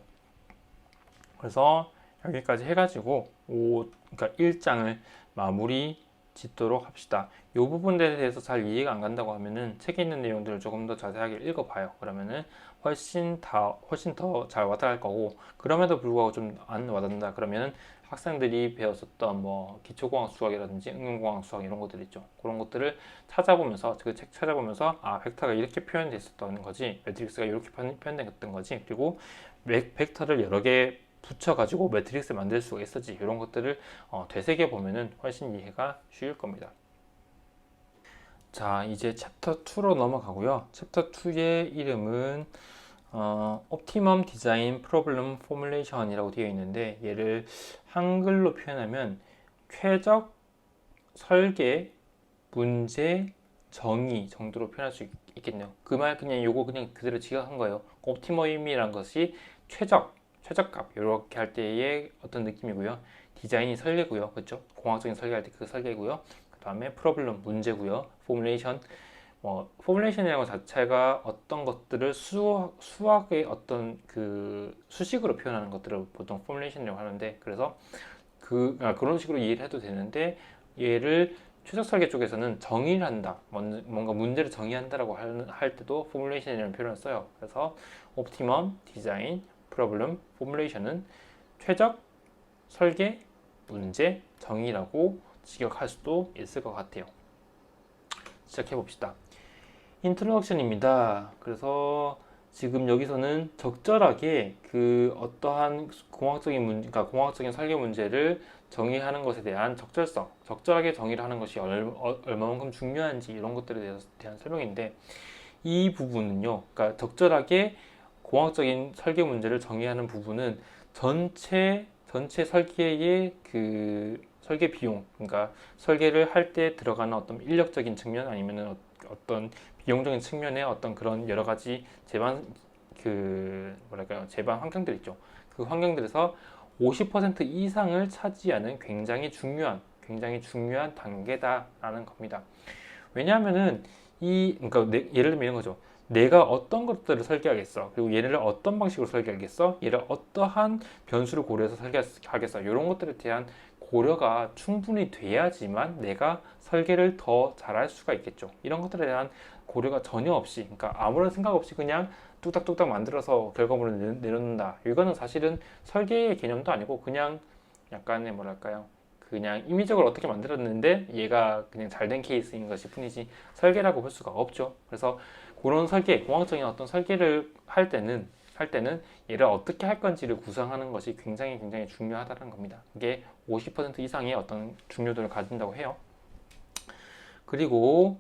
그래서 여기까지 해가지고 그러니까 1장을 마무리 짓도록 합시다. 이 부분에 대해서 잘 이해가 안 간다고 하면은 책에 있는 내용들을 조금 더 자세하게 읽어봐요. 그러면은 훨씬 더 잘 와닿을 거고, 그럼에도 불구하고 좀 안 와닿는다 그러면은 학생들이 배웠었던 뭐 기초공학 수학이라든지 응용공학 수학 이런 것들 있죠. 그런 것들을 찾아보면서 그 책 찾아보면서 벡터가 이렇게 표현됐었던 거지, 매트릭스가 이렇게 표현됐던 거지, 그리고 벡터를 여러 개 붙여가지고 매트릭스 만들 수가 있었지, 이런 것들을 되새겨 보면은 훨씬 이해가 쉬울 겁니다. 자, 이제 챕터 2로 넘어가고요. 챕터 2의 이름은 Optimum Design Problem Formulation이라고 되어 있는데, 얘를 한글로 표현하면 최적 설계 문제 정의 정도로 표현할 수 있겠네요. 그 말 요거 그냥 그대로 지각한 거예요. 옵티머임이란 것이 최적값 이렇게 할 때의 어떤 느낌이고요. 디자인이 설계고요. 그렇죠? 공학적인 설계할 때 그 설계고요. 그 다음에 프로블럼 문제고요. 포뮬레이션, 포뮬레이션이라는 것 자체가 어떤 것들을 수학의 어떤 그 수식으로 표현하는 것들을 보통 포뮬레이션이라고 하는데, 그래서 그런 식으로 이해를 해도 되는데, 얘를 최적 설계 쪽에서는 정의를 한다, 뭔가 문제를 정의한다라고 할 때도 포뮬레이션이라는 표현을 써요. 그래서 옵티멈, 디자인, 프로블럼, 포뮬레이션은 최적 설계, 문제, 정의라고 직역할 수도 있을 것 같아요. 시작해 봅시다. 인트로덕션입니다. 그래서 지금 여기서는 적절하게 그 어떠한 공학적인 문제, 그러니까 공학적인 설계 문제를 정의하는 것에 대한 적절성, 적절하게 정의를 하는 것이 얼마만큼 중요한지 이런 것들에 대한 설명인데 이 부분은요, 그러니까 적절하게 공학적인 설계 문제를 정의하는 부분은 전체 설계의 그 설계 비용, 그러니까 설계를 할 때 들어가는 어떤 인력적인 측면 아니면은 어떤 비용적인 측면의 어떤 그런 여러 가지 제반 그 뭐랄까요 제반 환경들 있죠. 그 환경들에서 50% 이상을 차지하는 굉장히 중요한 단계다라는 겁니다. 왜냐하면은 그러니까 예를 들면 이런 거죠. 내가 어떤 것들을 설계하겠어. 그리고 얘를 어떤 방식으로 설계하겠어. 얘를 어떠한 변수를 고려해서 설계하겠어. 이런 것들에 대한 고려가 충분히 돼야지만 내가 설계를 더 잘할 수가 있겠죠. 이런 것들에 대한 고려가 전혀 없이, 그러니까 아무런 생각 없이 그냥 뚝딱뚝딱 만들어서 결과물을 내놓는다. 이거는 사실은 설계의 개념도 아니고 그냥 약간의 뭐랄까요. 그냥 임의적으로 어떻게 만들었는데 얘가 그냥 잘 된 케이스인 것일 뿐이지 설계라고 볼 수가 없죠. 그래서 그런 공학적인 어떤 설계를 할 때는 얘를 어떻게 할 건지를 구상하는 것이 굉장히 중요하다는 겁니다. 이게 50% 이상의 어떤 중요도를 가진다고 해요. 그리고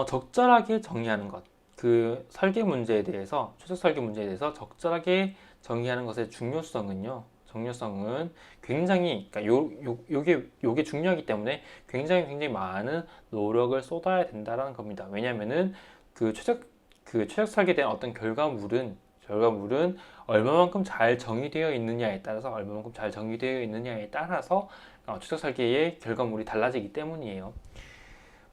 적절하게 정의하는 것. 그 최적 설계 문제에 대해서 적절하게 정의하는 것의 중요성은 그러니까 요게 중요하기 때문에 굉장히 많은 노력을 쏟아야 된다는 겁니다. 왜냐면은 그 최적 설계에 대한 어떤 결과물은 얼마만큼 잘 정의되어 있느냐에 따라서 최적 설계의 결과물이 달라지기 때문이에요.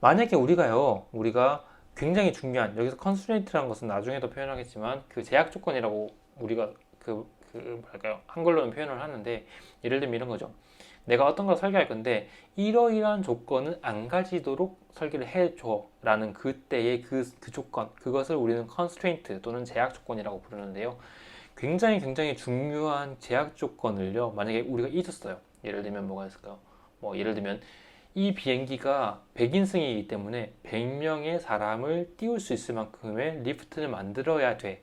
만약에 우리가 굉장히 중요한, 여기서 컨스트레인트라는 것은 나중에도 표현하겠지만 그 제약 조건이라고 우리가 뭐랄까요, 한글로는 표현을 하는데, 예를 들면 이런 거죠. 내가 어떤 걸 설계할 건데 이러이러한 조건은 안 가지도록 설계를 해줘 라는 그때의 그 조건, 그것을 우리는 컨스트레인트 또는 제약 조건이라고 부르는데요. 굉장히 중요한 제약 조건을요, 만약에 우리가 잊었어요. 예를 들면 뭐가 있을까요? 뭐 예를 들면 이 비행기가 100인승이기 때문에 100명의 사람을 띄울 수 있을 만큼의 리프트를 만들어줘야 돼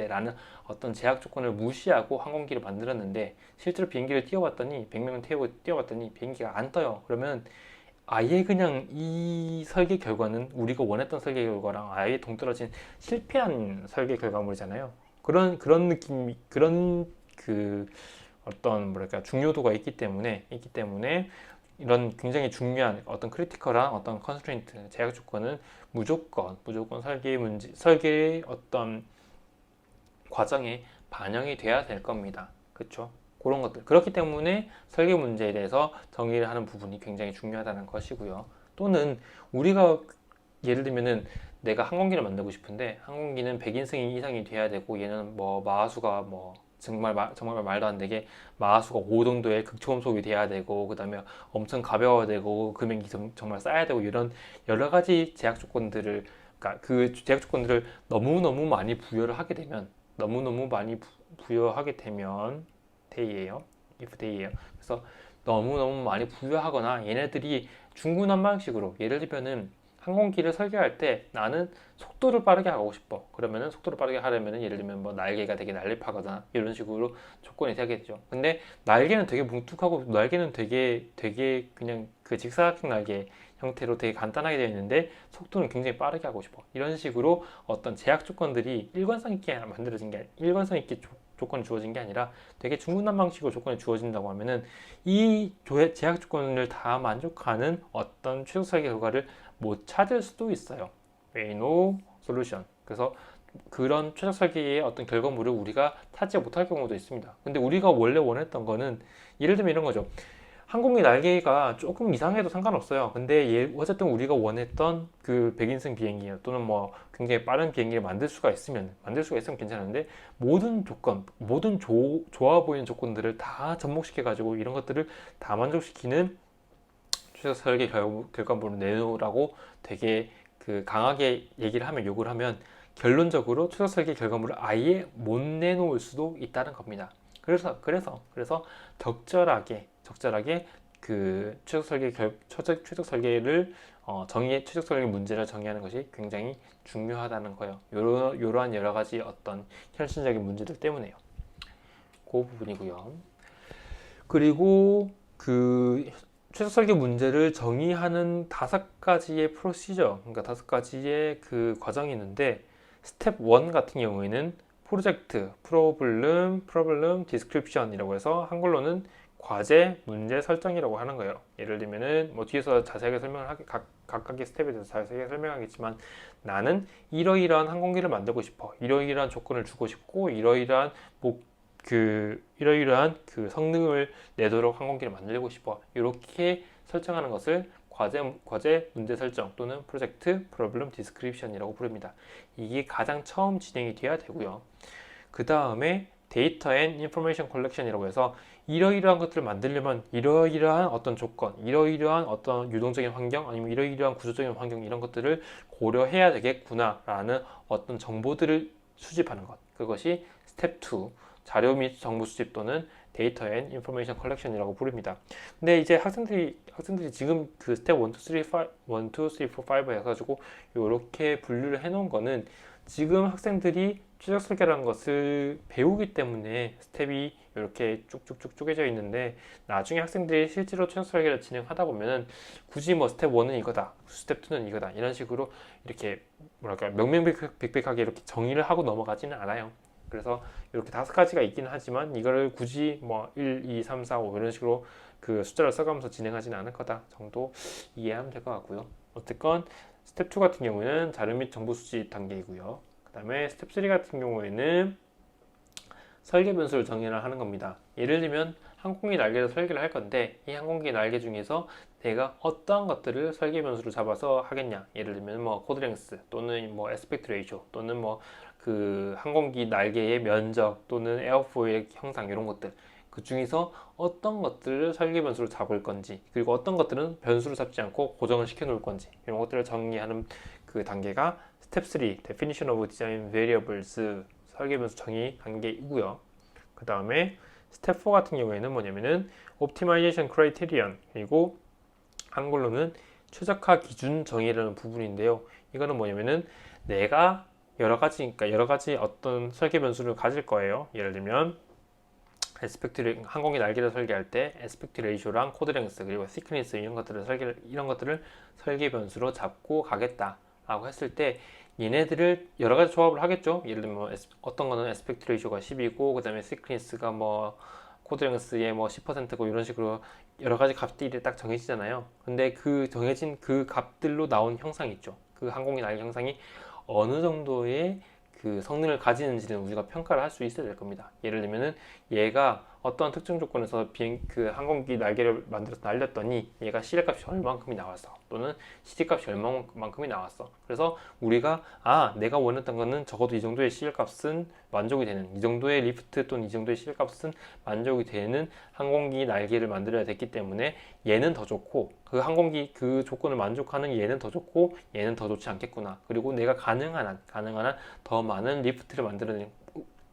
라는 어떤 제약 조건을 무시하고 항공기를 만들었는데, 실제로 비행기를 띄워봤더니 100명을 띄워봤더니 비행기가 안 떠요. 그러면 아예 그냥 이 설계 결과는 우리가 원했던 설계 결과랑 아예 동떨어진 실패한 설계 결과물이잖아요. 그런 그 어떤 뭐랄까 중요도가 있기 때문에 이런 굉장히 중요한 어떤 크리티컬한 어떤 컨스트레인트 제약 조건은 무조건 설계의 어떤 과정에 반영이 돼야 될 겁니다. 그렇죠? 그런 것들. 그렇기 때문에 설계 문제에 대해서 정의를 하는 부분이 굉장히 중요하다는 것이고요. 또는 우리가 예를 들면은 내가 항공기를 만들고 싶은데 항공기는 100인승 이상이 돼야 되고 얘는 뭐 마하수가 뭐 정말 말도 안 되게 마하수가 5 정도의 극초음속이 돼야 되고, 그 다음에 엄청 가벼워야 되고, 금액이 정말 싸야 되고, 이런 여러 가지 제약 조건들을, 그러니까 그 제약 조건들을 너무너무 많이 부여하게 되면 데이예요. if 데이예요. 그래서 너무너무 많이 부여하거나 얘네들이 중구난방식으로, 예를 들면은 항공기를 설계할 때 나는 속도를 빠르게 하고 싶어. 그러면은 속도를 빠르게 하려면은 예를 들면 뭐 날개가 되게 날렵하거나 이런 식으로 조건이 되겠죠. 근데 날개는 되게 뭉툭하고 날개는 되게 그냥 그 직사각형 날개 형태로 되게 간단하게 되어 있는데 속도는 굉장히 빠르게 하고 싶어. 이런 식으로 어떤 제약 조건들이 일관성 있게 조건이 주어진 게 아니라 되게 중구난방식으로 조건이 주어진다고 하면은 이 제약 조건을 다 만족하는 어떤 최적 설계 결과를 못 찾을 수도 있어요. Way no solution. 그래서 그런 최적 설계의 어떤 결과물을 우리가 찾지 못할 경우도 있습니다. 근데 우리가 원래 원했던 거는, 예를 들면 이런 거죠. 항공기 날개가 조금 이상해도 상관없어요. 근데 어쨌든 우리가 원했던 그 100인승 비행기 또는 뭐 굉장히 빠른 비행기를 만들 수가 있으면 괜찮은데, 모든 좋아 보이는 조건들을 다 접목시켜 가지고 이런 것들을 다 만족시키는 최적 설계 결과물을 내놓으라고 되게 그 강하게 욕을 하면 결론적으로 최적 설계 결과물을 아예 못 내놓을 수도 있다는 겁니다. 그래서 적절하게 최적 설계를 최적 설계 문제를 정의하는 것이 굉장히 중요하다는 거예요. 요러한 여러 가지 어떤 현실적인 문제들 때문에요. 그 부분이고요. 그리고 그 최적 설계 문제를 정의하는 5가지의 프로시저, 그러니까 5가지의 그 과정이 있는데, 스텝 1 같은 경우에는 프로젝트, 프로블럼, 디스크립션이라고 해서 한글로는 과제, 문제 설정이라고 하는 거예요. 예를 들면은 뭐 뒤에서 자세하게 설명을 각각의 스텝에 대해서 자세하게 설명하겠지만, 나는 이러이러한 항공기를 만들고 싶어. 이러이러한 조건을 주고 싶고, 이러이러한 그 성능을 내도록 항공기를 만들고 싶어. 이렇게 설정하는 것을 과제, 문제 설정 또는 프로젝트, 프로블럼, 디스크립션이라고 부릅니다. 이게 가장 처음 진행이 돼야 되고요. 그 다음에 데이터 앤 인포메이션 컬렉션이라고 해서 이러이러한 것들을 만들려면 이러이러한 어떤 조건, 이러이러한 어떤 유동적인 환경, 아니면 이러이러한 구조적인 환경, 이런 것들을 고려해야 되겠구나라는 어떤 정보들을 수집하는 것. 그것이 스텝 2, 자료 및 정보 수집 또는 데이터 앤 인포메이션 컬렉션이라고 부릅니다. 근데 이제 학생들이 지금 그 스텝 1, 2, 3, 4, 5 해가지고 이렇게 분류를 해놓은 거는 지금 학생들이 최적 설계라는 것을 배우기 때문에 스텝이 이렇게 쭉쭉쭉 쪼개져 있는데, 나중에 학생들이 실제로 최적 설계를 진행하다 보면은 굳이 뭐 스텝 1은 이거다, 스텝 2는 이거다, 이런 식으로 이렇게 뭐랄까 명명백백하게 이렇게 정의를 하고 넘어가지는 않아요. 그래서 이렇게 5가지가 있긴 하지만 이거를 굳이 뭐 1, 2, 3, 4, 5 이런 식으로 그 숫자를 써가면서 진행하지는 않을 거다 정도 이해하면 될 것 같고요. 어쨌건 스텝 2 같은 경우에는 자료 및 정보 수집 단계이고요. 그 다음에 스텝 3 같은 경우에는 설계 변수를 정의를 하는 겁니다. 예를 들면 항공기 날개를 설계를 할 건데, 이 항공기 날개 중에서 내가 어떠한 것들을 설계 변수로 잡아서 하겠냐. 예를 들면 뭐 코드랭스 또는 뭐 에스펙트 레이쇼 또는 뭐 그 항공기 날개의 면적 또는 에어포일 형상, 이런 것들, 그 중에서 어떤 것들을 설계 변수로 잡을 건지, 그리고 어떤 것들은 변수로 잡지 않고 고정을 시켜 놓을 건지, 이런 것들을 정의하는 그 단계가 스텝 3, Definition of Design Variables, 설계 변수 정의 단계이고요. 그 다음에 스텝 4 같은 경우에는 뭐냐면은 Optimization Criterion, 그리고 한글로는 최적화 기준 정의라는 부분인데요. 이거는 뭐냐면은 내가 여러 가지 어떤 설계 변수를 가질 거예요. 예를 들면 항공기 날개를 설계할 때 에스펙트 레이쇼랑 코드랭스 그리고 시크니스, 이런 것들을 설계 변수로 잡고 가겠다라고 했을 때, 얘네들을 여러 가지 조합을 하겠죠. 예를 들면 어떤 거는 에스펙트 레이쇼가 10이고, 그 다음에 시크니스가 뭐 코드랭스의 뭐 10%고, 이런 식으로 여러 가지 값들이 딱 정해지잖아요. 근데 그 정해진 그 값들로 나온 형상이 있죠. 그 항공기 날개 형상이 어느 정도의 그 성능을 가지는지는 우리가 평가를 할 수 있어야 될 겁니다. 예를 들면은 얘가 어떤 특정 조건에서 그 항공기 날개를 만들어서 날렸더니 얘가 CL 값이 얼마만큼이 나왔어, 또는 CD 값이 얼마만큼이 나왔어. 그래서 우리가 내가 원했던 거는 적어도 이 정도의 CL 값은 만족이 되는, 이 정도의 리프트 또는 이 정도의 CL 값은 만족이 되는 항공기 날개를 만들어야 됐기 때문에 얘는 더 좋고, 그 조건을 만족하는 얘는 더 좋고 얘는 더 좋지 않겠구나. 그리고 내가 가능한 한 더 많은 리프트를 만들어내는,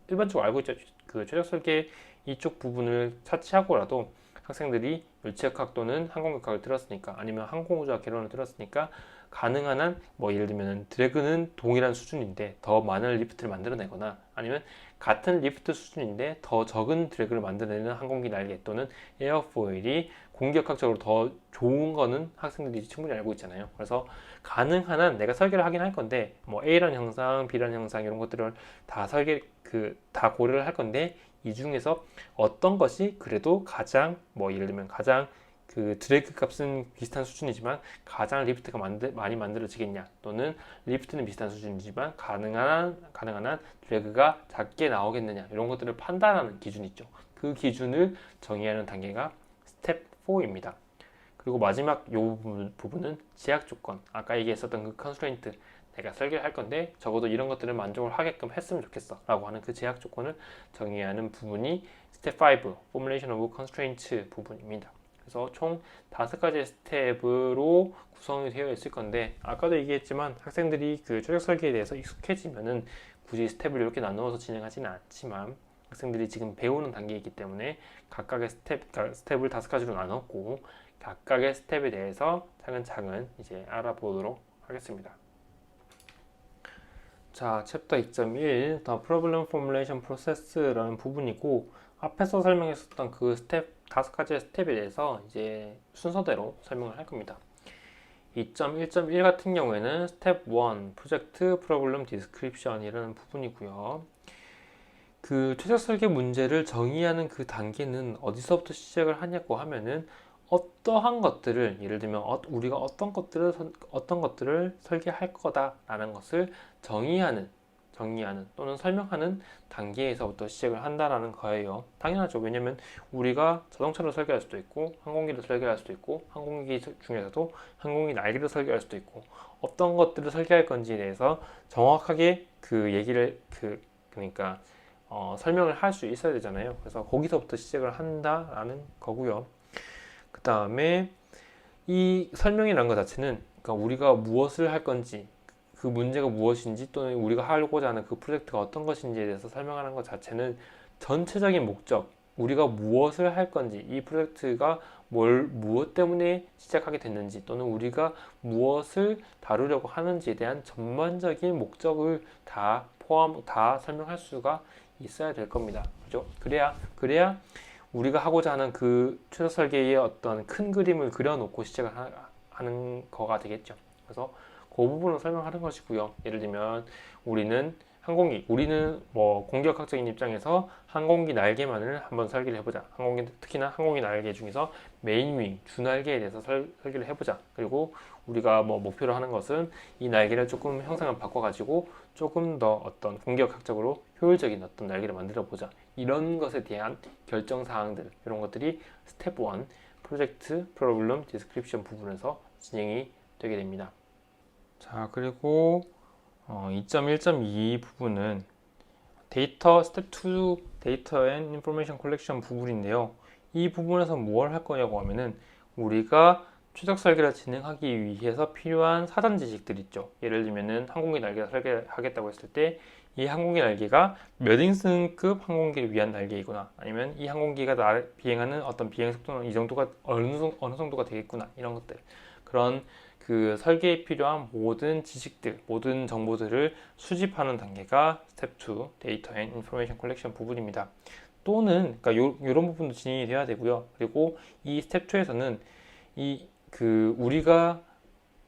일반적으로 알고 있죠. 그 최적 설계 이쪽 부분을 차치하고라도 학생들이 물체역학 또는 항공역학을 들었으니까, 아니면 항공우주학 개론을 들었으니까, 가능한 한 뭐 예를 들면 드래그는 동일한 수준인데 더 많은 리프트를 만들어내거나, 아니면 같은 리프트 수준인데 더 적은 드래그를 만들어내는 항공기 날개 또는 에어포일이 공기역학적으로 더 좋은 거는 학생들이 충분히 알고 있잖아요. 그래서 가능한 한 내가 설계를 하긴 할 건데, 뭐 A라는 형상, B라는 형상, 이런 것들을 다 고려를 할 건데, 이 중에서 어떤 것이 그래도 가장 뭐 예를 들면 가장 그 드래그 값은 비슷한 수준이지만 가장 리프트가 많이 만들어지겠냐, 또는 리프트는 비슷한 수준이지만 가능한 한 드래그가 작게 나오겠느냐, 이런 것들을 판단하는 기준이 있죠. 그 기준을 정의하는 단계가 스텝 4입니다. 그리고 마지막 요 부분은 제약 조건, 아까 얘기했었던 그 컨스트레인트, 내가 설계를 할 건데 적어도 이런 것들을 만족을 하게끔 했으면 좋겠어 라고 하는 그 제약 조건을 정의하는 부분이 스텝 5, Formulation of Constraints 부분입니다. 그래서 총 5가지 스텝으로 구성이 되어 있을 건데, 아까도 얘기했지만 학생들이 그 최적 설계에 대해서 익숙해지면은 굳이 스텝을 이렇게 나누어서 진행하지는 않지만, 학생들이 지금 배우는 단계이기 때문에 각각의 스텝을 5가지로 나눴고 각각의 스텝에 대해서 차근차근 이제 알아보도록 하겠습니다. 자, 챕터 2.1 The Problem Formulation Process라는 부분이고 앞에서 설명했었던 그 스텝 5가지의 스텝에 대해서 이제 순서대로 설명을 할 겁니다. 2.1.1 같은 경우에는 스텝 1 프로젝트 프로블럼 디스크립션이라는 부분이고요. 그 최적 설계 문제를 정의하는 그 단계는 어디서부터 시작을 하냐고 하면은 어떠한 것들을 예를 들면 우리가 어떤 것들을 설계할 거다라는 것을 정의하는 또는 설명하는 단계에서부터 시작을 한다라는 거예요. 당연하죠. 왜냐면 우리가 자동차를 설계할 수도 있고 항공기를 설계할 수도 있고 항공기 중에서도 항공기 날개를 설계할 수도 있고 어떤 것들을 설계할 건지에 대해서 정확하게 그 얘기를 그러니까 설명을 할 수 있어야 되잖아요. 그래서 거기서부터 시작을 한다라는 거고요. 그 다음에 이 설명이라는 것 자체는 그러니까 우리가 무엇을 할 건지 그 문제가 무엇인지 또는 우리가 하고자 하는 그 프로젝트가 어떤 것인지에 대해서 설명하는 것 자체는 전체적인 목적, 우리가 무엇을 할 건지, 이 프로젝트가 무엇 때문에 시작하게 됐는지 또는 우리가 무엇을 다루려고 하는지에 대한 전반적인 목적을 다 설명할 수가 있어야 될 겁니다. 그죠? 그래야 우리가 하고자 하는 그 최적 설계의 어떤 큰 그림을 그려놓고 시작을 하는 거가 되겠죠. 그래서 그 부분을 설명하는 것이고요. 예를 들면 우리는 뭐 공격학적인 입장에서 항공기 날개만을 한번 설계를 해보자. 특히나 항공기 날개 중에서 메인 윙, 주날개에 대해서 설계를 해보자. 그리고 우리가 뭐 목표로 하는 것은 이 날개를 조금 형상을 바꿔가지고 조금 더 어떤 공격학적으로 효율적인 어떤 날개를 만들어 보자. 이런 것에 대한 결정 사항들, 이런 것들이 스텝 1 프로젝트 프로블럼 디스크립션 부분에서 진행이 되게 됩니다. 자, 그리고 2.1.2 부분은 스텝 2 데이터 앤 인포메이션 컬렉션 부분인데요. 이 부분에서 뭘 할 거냐고 하면은 우리가 최적 설계를 진행하기 위해서 필요한 사전 지식들 있죠. 예를 들면은 항공기 날개를 설계하겠다고 했을 때 이 항공기 날개가 몇 인승급 항공기를 위한 날개이구나, 아니면 이 항공기가 비행하는 어떤 비행 속도는 이 정도가 어느 정도가 되겠구나, 이런 것들, 그런 그 설계에 필요한 모든 지식들, 모든 정보들을 수집하는 단계가 스텝 2 데이터 앤 인포메이션 컬렉션 부분입니다. 또는 그러니까 이런 부분도 진행이 돼야 되고요. 그리고 이 스텝 2에서는 우리가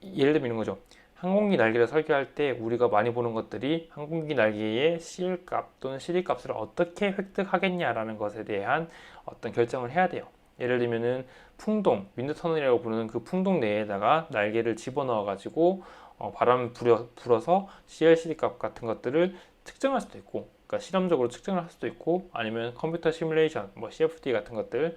예를 들면 이런 거죠. 항공기 날개를 설계할 때 우리가 많이 보는 것들이 항공기 날개의 CL값 또는 CD값을 어떻게 획득하겠냐라는 것에 대한 어떤 결정을 해야 돼요. 예를 들면은 풍동, 윈드 터널이라고 부르는 그 풍동 내에다가 날개를 집어넣어 가지고 바람을 불어서 CLCD 값 같은 것들을 측정할 수도 있고, 그러니까 실험적으로 측정을 할 수도 있고, 아니면 컴퓨터 시뮬레이션, 뭐 CFD 같은 것들을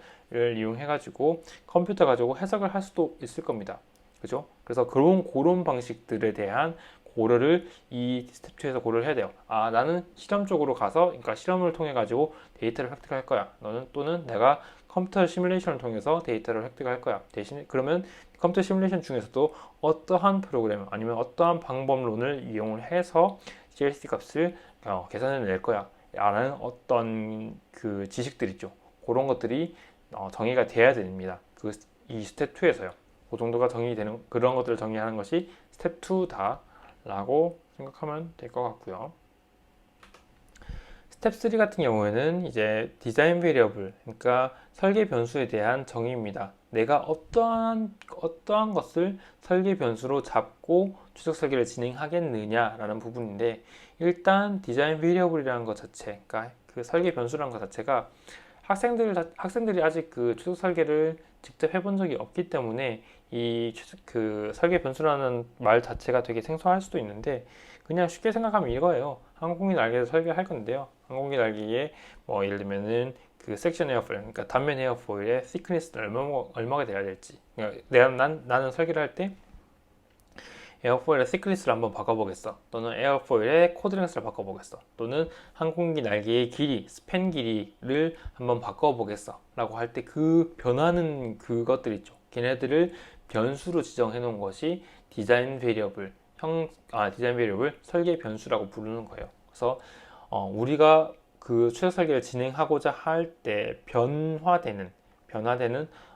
이용해 가지고 컴퓨터 가지고 해석을 할 수도 있을 겁니다. 그죠? 그래서 그런 방식들에 대한 고려를 이 스텝 2에서 고려를 해야 돼요. 나는 실험적으로 가서, 그러니까 실험을 통해 가지고 데이터를 획득할 거야. 또는 내가 컴퓨터 시뮬레이션을 통해서 데이터를 획득할 거야. 대신 그러면 컴퓨터 시뮬레이션 중에서도 어떠한 프로그램 아니면 어떠한 방법론을 이용을 해서 CLC 값을 계산해 낼 거야 라는 어떤 그 지식들 있죠. 그런 것들이 정의가 돼야 됩니다. 이 스텝 2에서요. 그 정도가 정의되는, 그런 것들을 정의하는 것이 스텝 2다 라고 생각하면 될 것 같고요. 스텝 3 같은 경우에는 이제 디자인 베리어블, 그러니까 설계 변수에 대한 정의입니다. 내가 어떠한 것을 설계 변수로 잡고 추적 설계를 진행하겠느냐라는 부분인데, 일단 디자인 베리어블이라는 것 자체, 그러니까 그 설계 변수라는 것 자체가 학생들이 아직 그 추적 설계를 직접 해본 적이 없기 때문에 그 설계 변수라는 말 자체가 되게 생소할 수도 있는데, 그냥 쉽게 생각하면 이거예요. 항공기 날개를 설계할 건데요. 항공기 날개에 뭐 예를 들면은 그 섹션 에어포일, 그러니까 단면 에어포일의 thickness는 얼마가 돼야 될지, 그러니까 나는 설계를 할 때 에어포일의 thickness를 한번 바꿔보겠어, 또는 에어포일의 코드 랭스를 바꿔보겠어, 또는 항공기 날개의 길이, 스팬 길이를 한번 바꿔보겠어 라고 할 때 그 변하는 그것들 있죠. 걔네들을 변수로 지정해 놓은 것이 디자인 베리어블 설계 변수라고 부르는 거예요. 그래서 우리가 그 추적 설계를 진행하고자 할 때 변화되는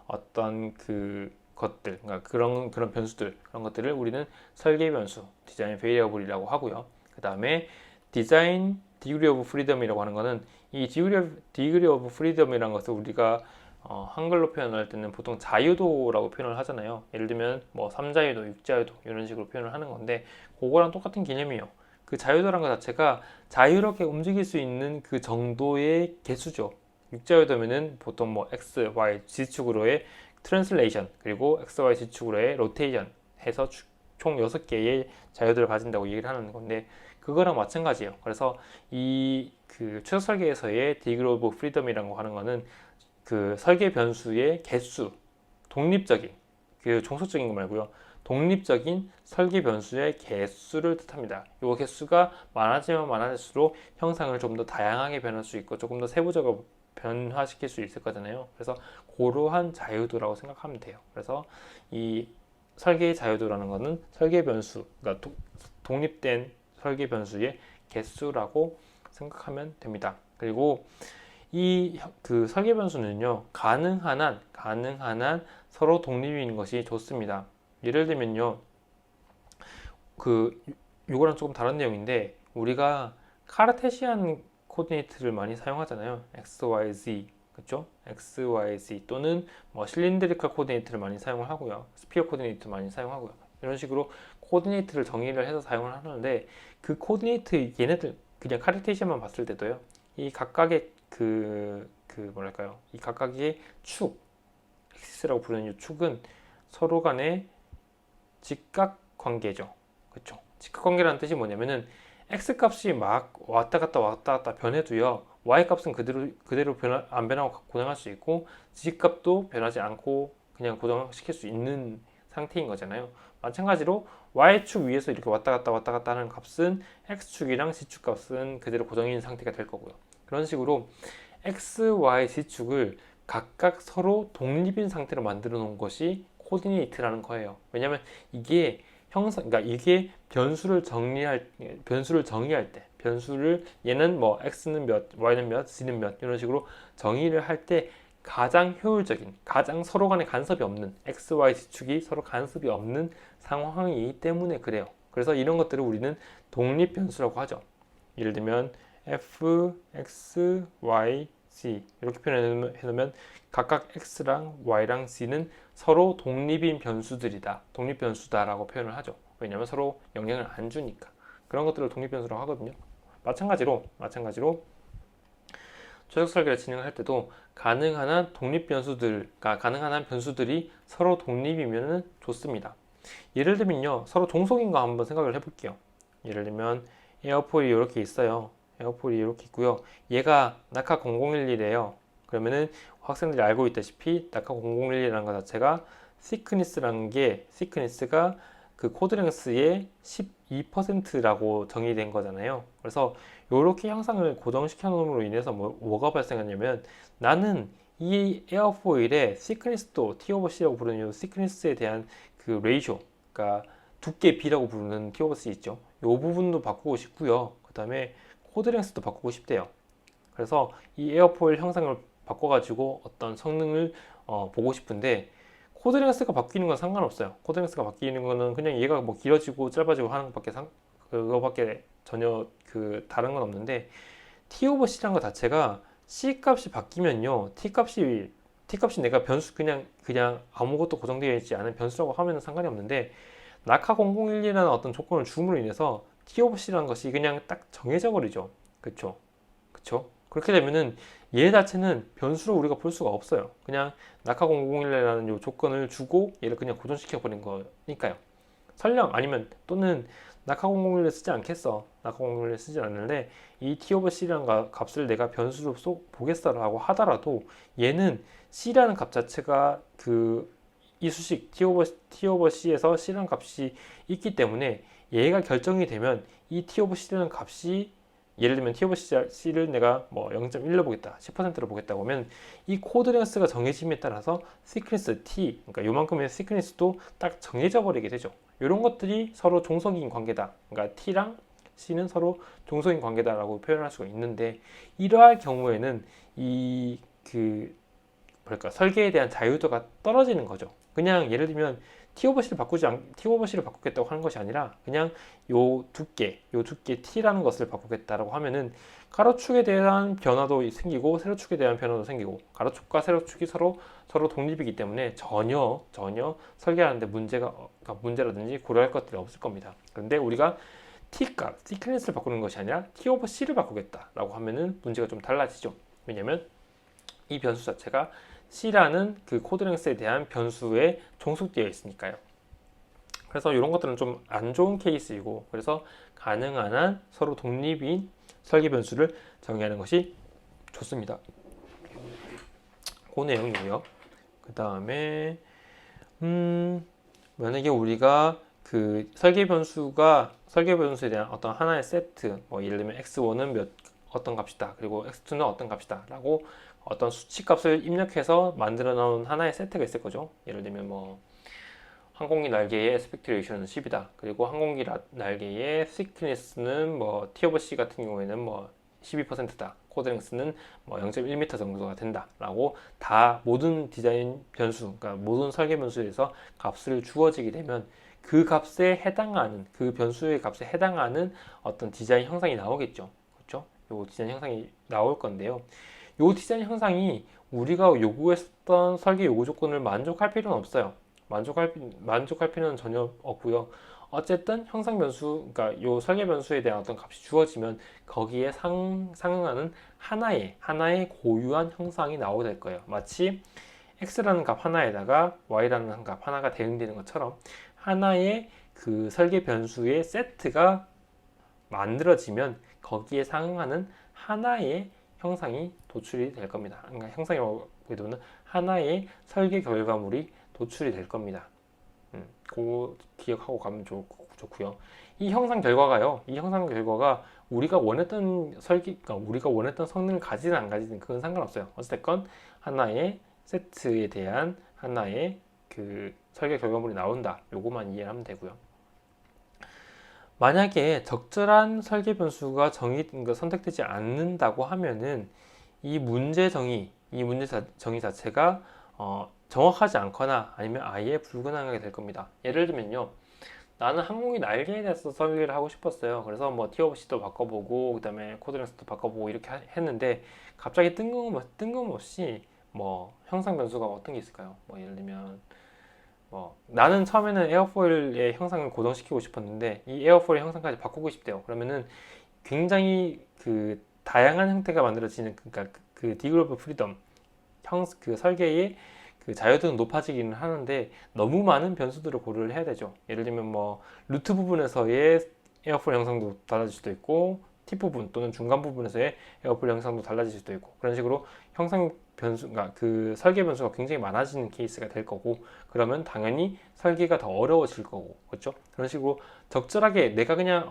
어떤 그 것들, 그러니까 그런 변수들, 그런 것들을 우리는 설계 변수, 디자인 베리어블이라고 하고요. 그 다음에 디자인 디그리 오브 프리덤이라고 하는 거는 이 디그리 오브 프리덤이라는 것을 우리가 한글로 표현할 때는 보통 자유도라고 표현을 하잖아요. 예를 들면 뭐 3자유도, 6자유도 이런 식으로 표현을 하는 건데 그거랑 똑같은 개념이에요. 그 자유도라는 것 자체가 자유롭게 움직일 수 있는 그 정도의 개수죠. 6자유도면은 보통 뭐 x, y, z축으로의 트랜슬레이션 그리고 x, y, z축으로의 로테이션 해서 총 6개의 자유도를 가진다고 얘기를 하는 건데 그거랑 마찬가지예요. 그래서 이 그 최소 설계에서의 디그리 오브 프리덤이라고 하는 거는 그 설계 변수의 개수, 독립적인 그 종속적인 거 말고요. 독립적인 설계 변수의 개수를 뜻합니다. 이 개수가 많아지면 많아질수록 형상을 좀 더 다양하게 변할 수 있고 조금 더 세부적으로 변화시킬 수 있을 거잖아요. 그래서 그러한 자유도라고 생각하면 돼요. 그래서 이 설계의 자유도라는 것은 설계 변수, 그러니까 독립된 설계 변수의 개수라고 생각하면 됩니다. 그리고 이 그 설계 변수는요, 가능한 한 서로 독립인 것이 좋습니다. 예를 들면요, 요거랑 조금 다른 내용인데, 우리가 카르테시안 코디네이트를 많이 사용하잖아요. x, y, z. 그쵸? x, y, z 또는 뭐 실린드리컬 코디네이트를 많이 사용을 하고요. 스피어 코디네이트 많이 사용하고요. 이런 식으로 코디네이트를 정의를 해서 사용을 하는데 그 코디네이트 얘네들 그냥 카르테시안만 봤을 때도요. 이 각각의 뭐랄까요? 이 각각의 축, 엑시스라고 부르는 이 축은 서로 간의 직각 관계죠. 그쵸? 직각 관계라는 뜻이 뭐냐면은 x 값이 막 왔다 갔다 변해도요. y 값은 그대로 안 변하고 고정할 수 있고 z 값도 변하지 않고 그냥 고정시킬 수 있는 상태인 거잖아요. 마찬가지로 y축 위에서 이렇게 왔다 갔다 하는 값은 x축이랑 z축 값은 그대로 고정인 상태가 될 거고요. 그런 식으로 x, y, z축을 각각 서로 독립인 상태로 만들어 놓은 것이 코디네이트라는 거예요. 왜냐하면 이게 그러니까 이게 변수를 정의할 때, 얘는 뭐 x는 몇, y는 몇, z는 몇 이런 식으로 정의를 할 때 가장 효율적인, 가장 서로 간에 간섭이 없는 x, y, z축이 서로 간섭이 없는 상황이기 때문에 그래요. 그래서 이런 것들을 우리는 독립 변수라고 하죠. 예를 들면 f, x, y, z 이렇게 표현해 놓으면 각각 x랑 y랑 z는 서로 독립인 변수들이다. 독립 변수다라고 표현을 하죠. 왜냐하면 서로 영향을 안 주니까. 그런 것들을 독립 변수라고 하거든요. 마찬가지로 최적 설계를 진행할 때도 가능한 한 독립 변수들과 가능한 한 변수들이 서로 독립이면 좋습니다. 예를 들면요, 서로 종속인 거 한번 생각을 해볼게요. 예를 들면 에어폴이 이렇게 있어요. 에어폴이 이렇게 있고요. 얘가 낙하 0011이에요. 그러면은 학생들이 알고 있다시피 낙하 0011이라는 것 자체가 시크니스가 그 코드랭스의 12%라고 정의된 거잖아요. 그래서 이렇게 형상을 고정시켜 놓음으로 인해서 뭐가 발생하냐면 나는 이 에어포일의 시크니스도 T 오버 C라고 부르는 이 시크니스에 대한 그 레이쇼, 그러니까 두께 B라고 부르는 T 오버 C 있죠. 이 부분도 바꾸고 싶고요. 그 다음에 코드랭스도 바꾸고 싶대요. 그래서 이 에어포일 형상을 바꿔가지고 어떤 성능을 보고 싶은데 코드랭스가 바뀌는 건 상관없어요. 코드랭스가 바뀌는 거는 그냥 얘가 뭐 길어지고 짧아지고 하는 그거밖에 전혀 다른 건 없는데 T 오버 C라는 것 자체가 C 값이 바뀌면요. T 값이 내가 변수 그냥 아무것도 고정되어 있지 않은 변수라고 하면 상관이 없는데 낙하 0011이라는 어떤 조건을 줌으로 인해서 T 오버 C라는 것이 그냥 딱 정해져 버리죠. 그쵸? 그렇게 되면은 얘 자체는 변수로 우리가 볼 수가 없어요. 그냥 낙하 0011이라는 요 조건을 주고 얘를 그냥 고정시켜 버린 거니까요. 설령 아니면 또는 낙하 0011을 쓰지 않겠어. 낙하 0011을 쓰지 않는데 이 T 오버 C라는 값을 내가 변수로 보겠어라고 하더라도 얘는 C라는 값 자체가 이 수식 T 오버 C에서 C라는 값이 있기 때문에 얘가 결정이 되면 이 T 오버 C라는 값이 예를 들면 T 오버 C를 내가 뭐 0.1로 보겠다, 10%로 보겠다고 하면 이 코드랭스가 정해짐에 따라서 시크니스 T, 그러니까 요만큼의 시크니스도 딱 정해져 버리게 되죠. 이런 것들이 서로 종속인 관계다. 그러니까 T랑 C는 서로 동서인 관계다라고 표현할 수가 있는데, 이러할 경우에는 이 뭐랄까 설계에 대한 자유도가 떨어지는 거죠. 그냥 예를 들면 T 오버 C를 바꾸겠다고 하는 것이 아니라 그냥 요 두께 T라는 것을 바꾸겠다라고 하면은 가로축에 대한 변화도 생기고 세로축에 대한 변화도 생기고, 가로축과 세로축이 서로 독립이기 때문에 전혀 설계하는데 그러니까 문제라든지 고려할 것들이 없을 겁니다. 그런데 우리가 T값, 시크니스를 바꾸는 것이 아니라 T 오버 C를 바꾸겠다라고 하면은 문제가 좀 달라지죠. 왜냐면 이 변수 자체가 C라는 그 코드랭스에 대한 변수에 종속되어 있으니까요. 그래서 이런 것들은 좀 안 좋은 케이스이고, 그래서 가능한 한 서로 독립인 설계 변수를 정의하는 것이 좋습니다. 그 내용이고요. 그 다음에 만약에 우리가 그 설계 변수에 대한 어떤 하나의 세트, 뭐 예를 들면 x1은 어떤 값이다, 그리고 x2는 어떤 값이다 라고 어떤 수치 값을 입력해서 만들어 놓은 하나의 세트가 있을 거죠. 예를 들면 뭐 항공기 날개의 에스펙트 레이쇼는 10이다. 그리고 항공기 날개의 thickness는 뭐 T 오버 C 같은 경우에는 뭐 12%다. 코드랭스는 뭐 0.1m 정도가 된다. 라고 다 모든 디자인 변수, 그러니까 모든 설계 변수에서 값을 주어지게 되면 그 값에 해당하는, 그 변수의 값에 해당하는 어떤 디자인 형상이 나오겠죠. 그렇죠? 요 디자인 형상이 나올 건데요. 요 디자인 형상이 우리가 요구했던 설계 요구 조건을 만족할 필요는 없어요. 만족할 필요는 전혀 없고요. 어쨌든 형상 변수, 그러니까 요 설계 변수에 대한 어떤 값이 주어지면 거기에 상응하는 하나의 고유한 형상이 나오게 될 거예요. 마치 x라는 값 하나에다가 y라는 값 하나가 대응되는 것처럼 하나의 그 설계 변수의 세트가 만들어지면 거기에 상응하는 하나의 형상이 도출이 될 겁니다. 그러니까 형상이라고 보기보다는 하나의 설계 결과물이 도출이 될 겁니다. 그거 기억하고 가면 좋고요. 이 형상 결과가 우리가 원했던 그러니까 우리가 원했던 성능을 가지든 안 가지든 그건 상관없어요. 어쨌든 하나의 세트에 대한 하나의 그 설계 결과물이 나온다. 요거만 이해하면 되고요. 만약에 적절한 설계 변수가 선택되지 않는다고 하면은 이 문제 정의 자체가 정확하지 않거나 아니면 아예 불가능하게 될 겁니다. 예를 들면요, 나는 항공기 날개에 대해서 설계를 하고 싶었어요. 그래서 뭐 T 오버 C도 바꿔보고 그 다음에 코드랭스도 바꿔보고 이렇게 했는데, 갑자기 뜬금없이 뭐 형상 변수가 어떤 게 있을까요? 뭐 예를 들면 뭐 나는 처음에는 에어포일의 형상을 고정시키고 싶었는데 이 에어포일 형상까지 바꾸고 싶대요. 그러면은 굉장히 그 다양한 형태가 만들어지는, 그러니까 그 디그리 오브 프리덤 그 설계의 그 자유도는 높아지기는 하는데 너무 많은 변수들을 고려를 해야 되죠. 예를 들면 뭐 루트 부분에서의 에어포일 형상도 달라질 수도 있고, 팁 부분 또는 중간 부분에서의 에어포일 형상도 달라질 수도 있고, 그런 식으로 형상 변수가 그 설계 변수가 굉장히 많아지는 케이스가 될 거고, 그러면 당연히 설계가 더 어려워질 거고, 그렇죠? 그런 식으로 적절하게 내가 그냥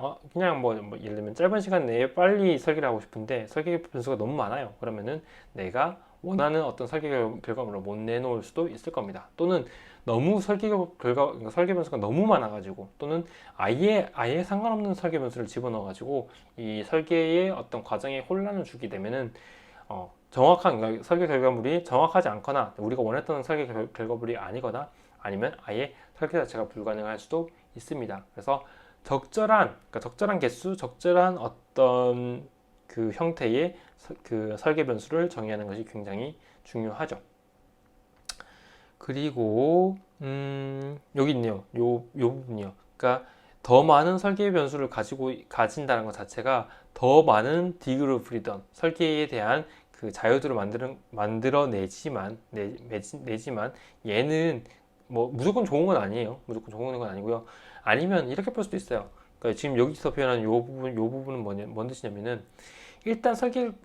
뭐 예를 들면 짧은 시간 내에 빨리 설계를 하고 싶은데 설계 변수가 너무 많아요. 그러면은 내가 원하는 어떤 설계 결과물을 못 내놓을 수도 있을 겁니다. 또는 너무 설계 변수가 너무 많아가지고, 또는 아예 상관없는 설계 변수를 집어넣어가지고 이 설계의 어떤 과정에 혼란을 주게 되면은 그러니까 설계 결과물이 정확하지 않거나 우리가 원했던 설계 결과물이 아니거나 아니면 아예 설계 자체가 불가능할 수도 있습니다. 그래서 적절한 개수, 적절한 어떤 그 형태의 그 설계 변수를 정의하는 것이 굉장히 중요하죠. 그리고 여기 있네요. 요 부분이요. 그러니까 더 많은 설계 변수를 가진다는 것 자체가 더 많은 디그리 오브 프리덤, 설계에 대한 그 자유도를 만들어내지만 얘는 뭐 무조건 좋은 건 아니에요. 무조건 좋은 건 아니고요. 아니면 이렇게 볼 수도 있어요. 그러니까 지금 여기서 표현한 요 부분은 뭔 뜻이냐면은, 일단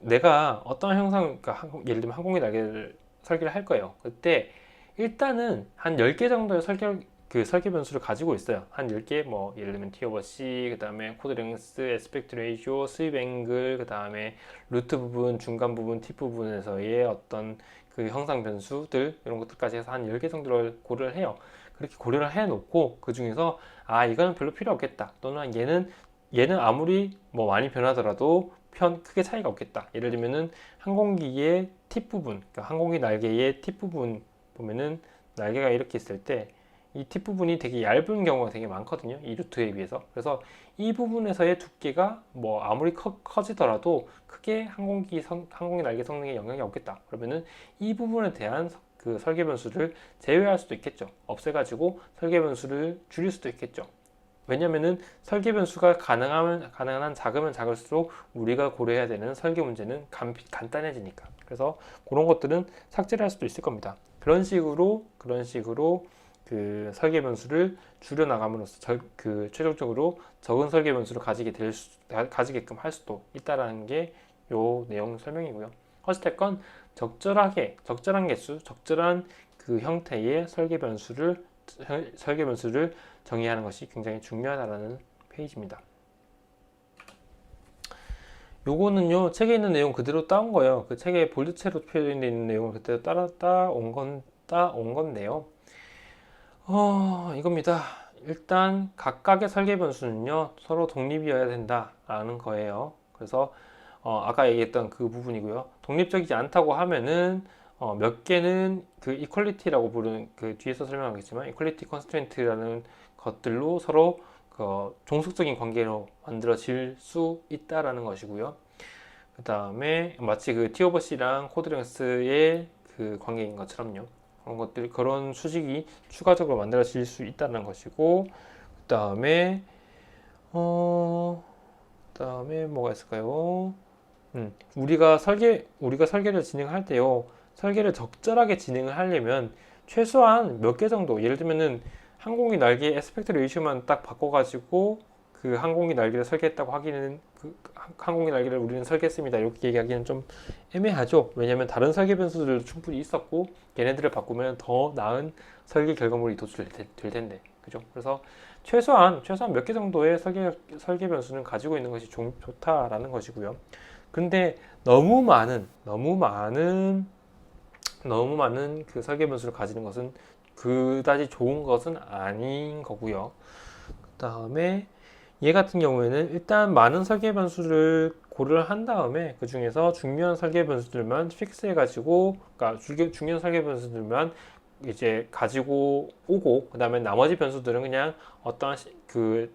내가 어떤 형상, 그러니까 예를 들면 항공기 날개를 설계를 할 거예요. 그때 일단은 한 10개 정도의 설계 변수를 가지고 있어요. 한 10개, 뭐 예를 들면 T 오버 C, 그 다음에 코드 랭스, 에스펙트 레이쇼, 스윕 앵글, 그 다음에 루트 부분, 중간 부분, 팁 부분에서의 어떤 그 형상 변수들, 이런 것들까지 해서 한 10개 정도를 고려를 해요. 그렇게 고려를 해 놓고 그 중에서 이거는 별로 필요 없겠다, 또는 얘는 얘는 아무리 뭐 많이 변하더라도 크게 차이가 없겠다. 예를 들면은 항공기의 팁 부분, 그러니까 항공기 날개의 팁 부분 보면은 날개가 이렇게 있을 때 이 팁 부분이 되게 얇은 경우가 되게 많거든요. 이 루트에 비해서. 그래서 이 부분에서의 두께가 뭐 아무리 커지더라도 크게 항공기 날개 성능에 영향이 없겠다. 그러면은 이 부분에 대한 그 설계 변수를 제외할 수도 있겠죠. 없애가지고 설계 변수를 줄일 수도 있겠죠. 왜냐면은 설계 변수가 가능한 한 작으면 작을수록 우리가 고려해야 되는 설계 문제는 간단해지니까. 그래서 그런 것들은 삭제를 할 수도 있을 겁니다. 그런 식으로 그 설계 변수를 줄여 나감으로써 최종적으로 적은 설계 변수를 가지게끔 할 수도 있다라는 게 요 내용 설명이고요. 어찌됐건 적절한 개수, 적절한 그 형태의 설계 변수를 정의하는 것이 굉장히 중요하다는 페이지입니다. 요거는요, 책에 있는 내용 그대로 따온 거예요. 그 책에 볼드체로 표현되어 있는 내용을 그대로 따온 건데요. 이겁니다. 일단 각각의 설계 변수는요, 서로 독립이어야 된다라는 거예요. 그래서 아까 얘기했던 그 부분이고요. 독립적이지 않다고 하면은 몇 개는 그 이퀄리티라고 부르는, 그 뒤에서 설명하겠지만 이퀄리티 컨스트레인트라는 것들로 서로 그 종속적인 관계로 만들어질 수 있다라는 것이고요. 그 다음에 마치 그 T 오버 C랑 코드랭스의 그 관계인 것처럼요. 그런 수직이 추가적으로 만들어질 수 있다는 것이고, 그 다음에 뭐가 있을까요? 우리가 설계를 진행할 때요, 설계를 적절하게 진행을 하려면 최소한 몇 개 정도, 예를 들면은 항공기 날개 에스펙트 레이쇼만 딱 바꿔가지고 그 항공기 날개를 설계했다고 하기는, 그 항공기 날개를 우리는 설계했습니다 이렇게 얘기하기는 좀 애매하죠. 왜냐하면 다른 설계 변수들도 충분히 있었고 걔네들을 바꾸면 더 나은 설계 결과물이 도출될 텐데, 그죠? 그래서 최소한 몇 개 정도의 설계 변수는 가지고 있는 것이 좋다라는 것이고요. 근데 너무 많은 그 설계 변수를 가지는 것은 그다지 좋은 것은 아닌 거고요. 그 다음에 얘 같은 경우에는 일단 많은 설계 변수를 고려를 한 다음에 그 중에서 중요한 설계 변수들만 픽스해 가지고, 그러니까 중요한 설계 변수들만 이제 가지고 오고, 그 다음에 나머지 변수들은 그냥 어떠한 그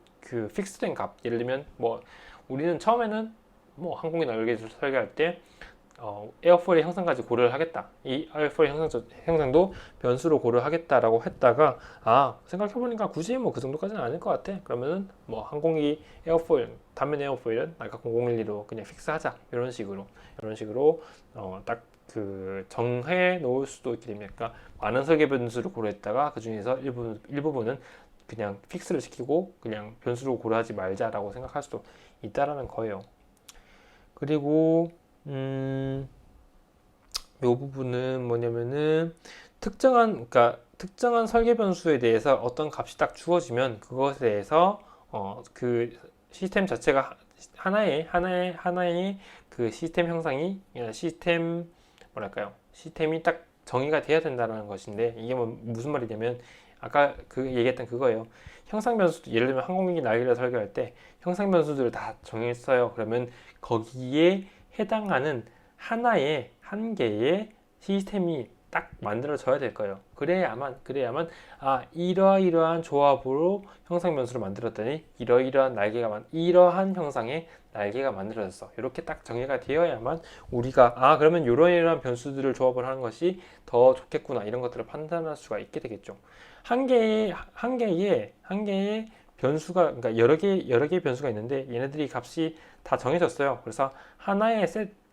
픽스된 값, 예를 들면 뭐 우리는 처음에는 뭐 항공기 날개를 설계할 때 에어포일의 형상까지 고려를 하겠다. 이 에어포일 형상도 변수로 고려하겠다라고 했다가, 생각해보니까 굳이 뭐 그 정도까지는 아닐 것 같아. 그러면은 뭐 항공기 에어포일, 단면 에어포일은 아까 0012로 그냥 픽스하자. 이런 식으로 딱 그 정해 놓을 수도 있게 됩니다. 그러니까 많은 설계 변수를 고려했다가 그 중에서 일부분은 그냥 픽스를 시키고 그냥 변수로 고려하지 말자라고 생각할 수도 있다라는 거예요. 그리고 요 부분은 뭐냐면은 특정한 설계 변수에 대해서 어떤 값이 딱 주어지면 그것에 대해서 그 시스템 자체가 하나의 그 시스템 형상이, 시스템이 딱 정의가 돼야 된다는 것인데, 이게 무슨 말이냐면 아까 그 얘기했던 그거예요. 형상 변수도, 예를 들면 항공기 날개를 설계할 때 형상 변수들을 다 정했어요. 그러면 거기에 해당하는 한 개의 시스템이 딱 만들어져야 될 거예요. 그래야만 이러이러한 조합으로 형상 변수를 만들었더니 이러한 형상의 날개가 만들어졌어. 이렇게 딱 정의가 되어야만 우리가 그러면 이러이러한 변수들을 조합을 하는 것이 더 좋겠구나, 이런 것들을 판단할 수가 있게 되겠죠. 한 개의 변수가, 그러니까 여러 개의 변수가 있는데 얘네들이 값이 다 정해졌어요. 그래서 하나의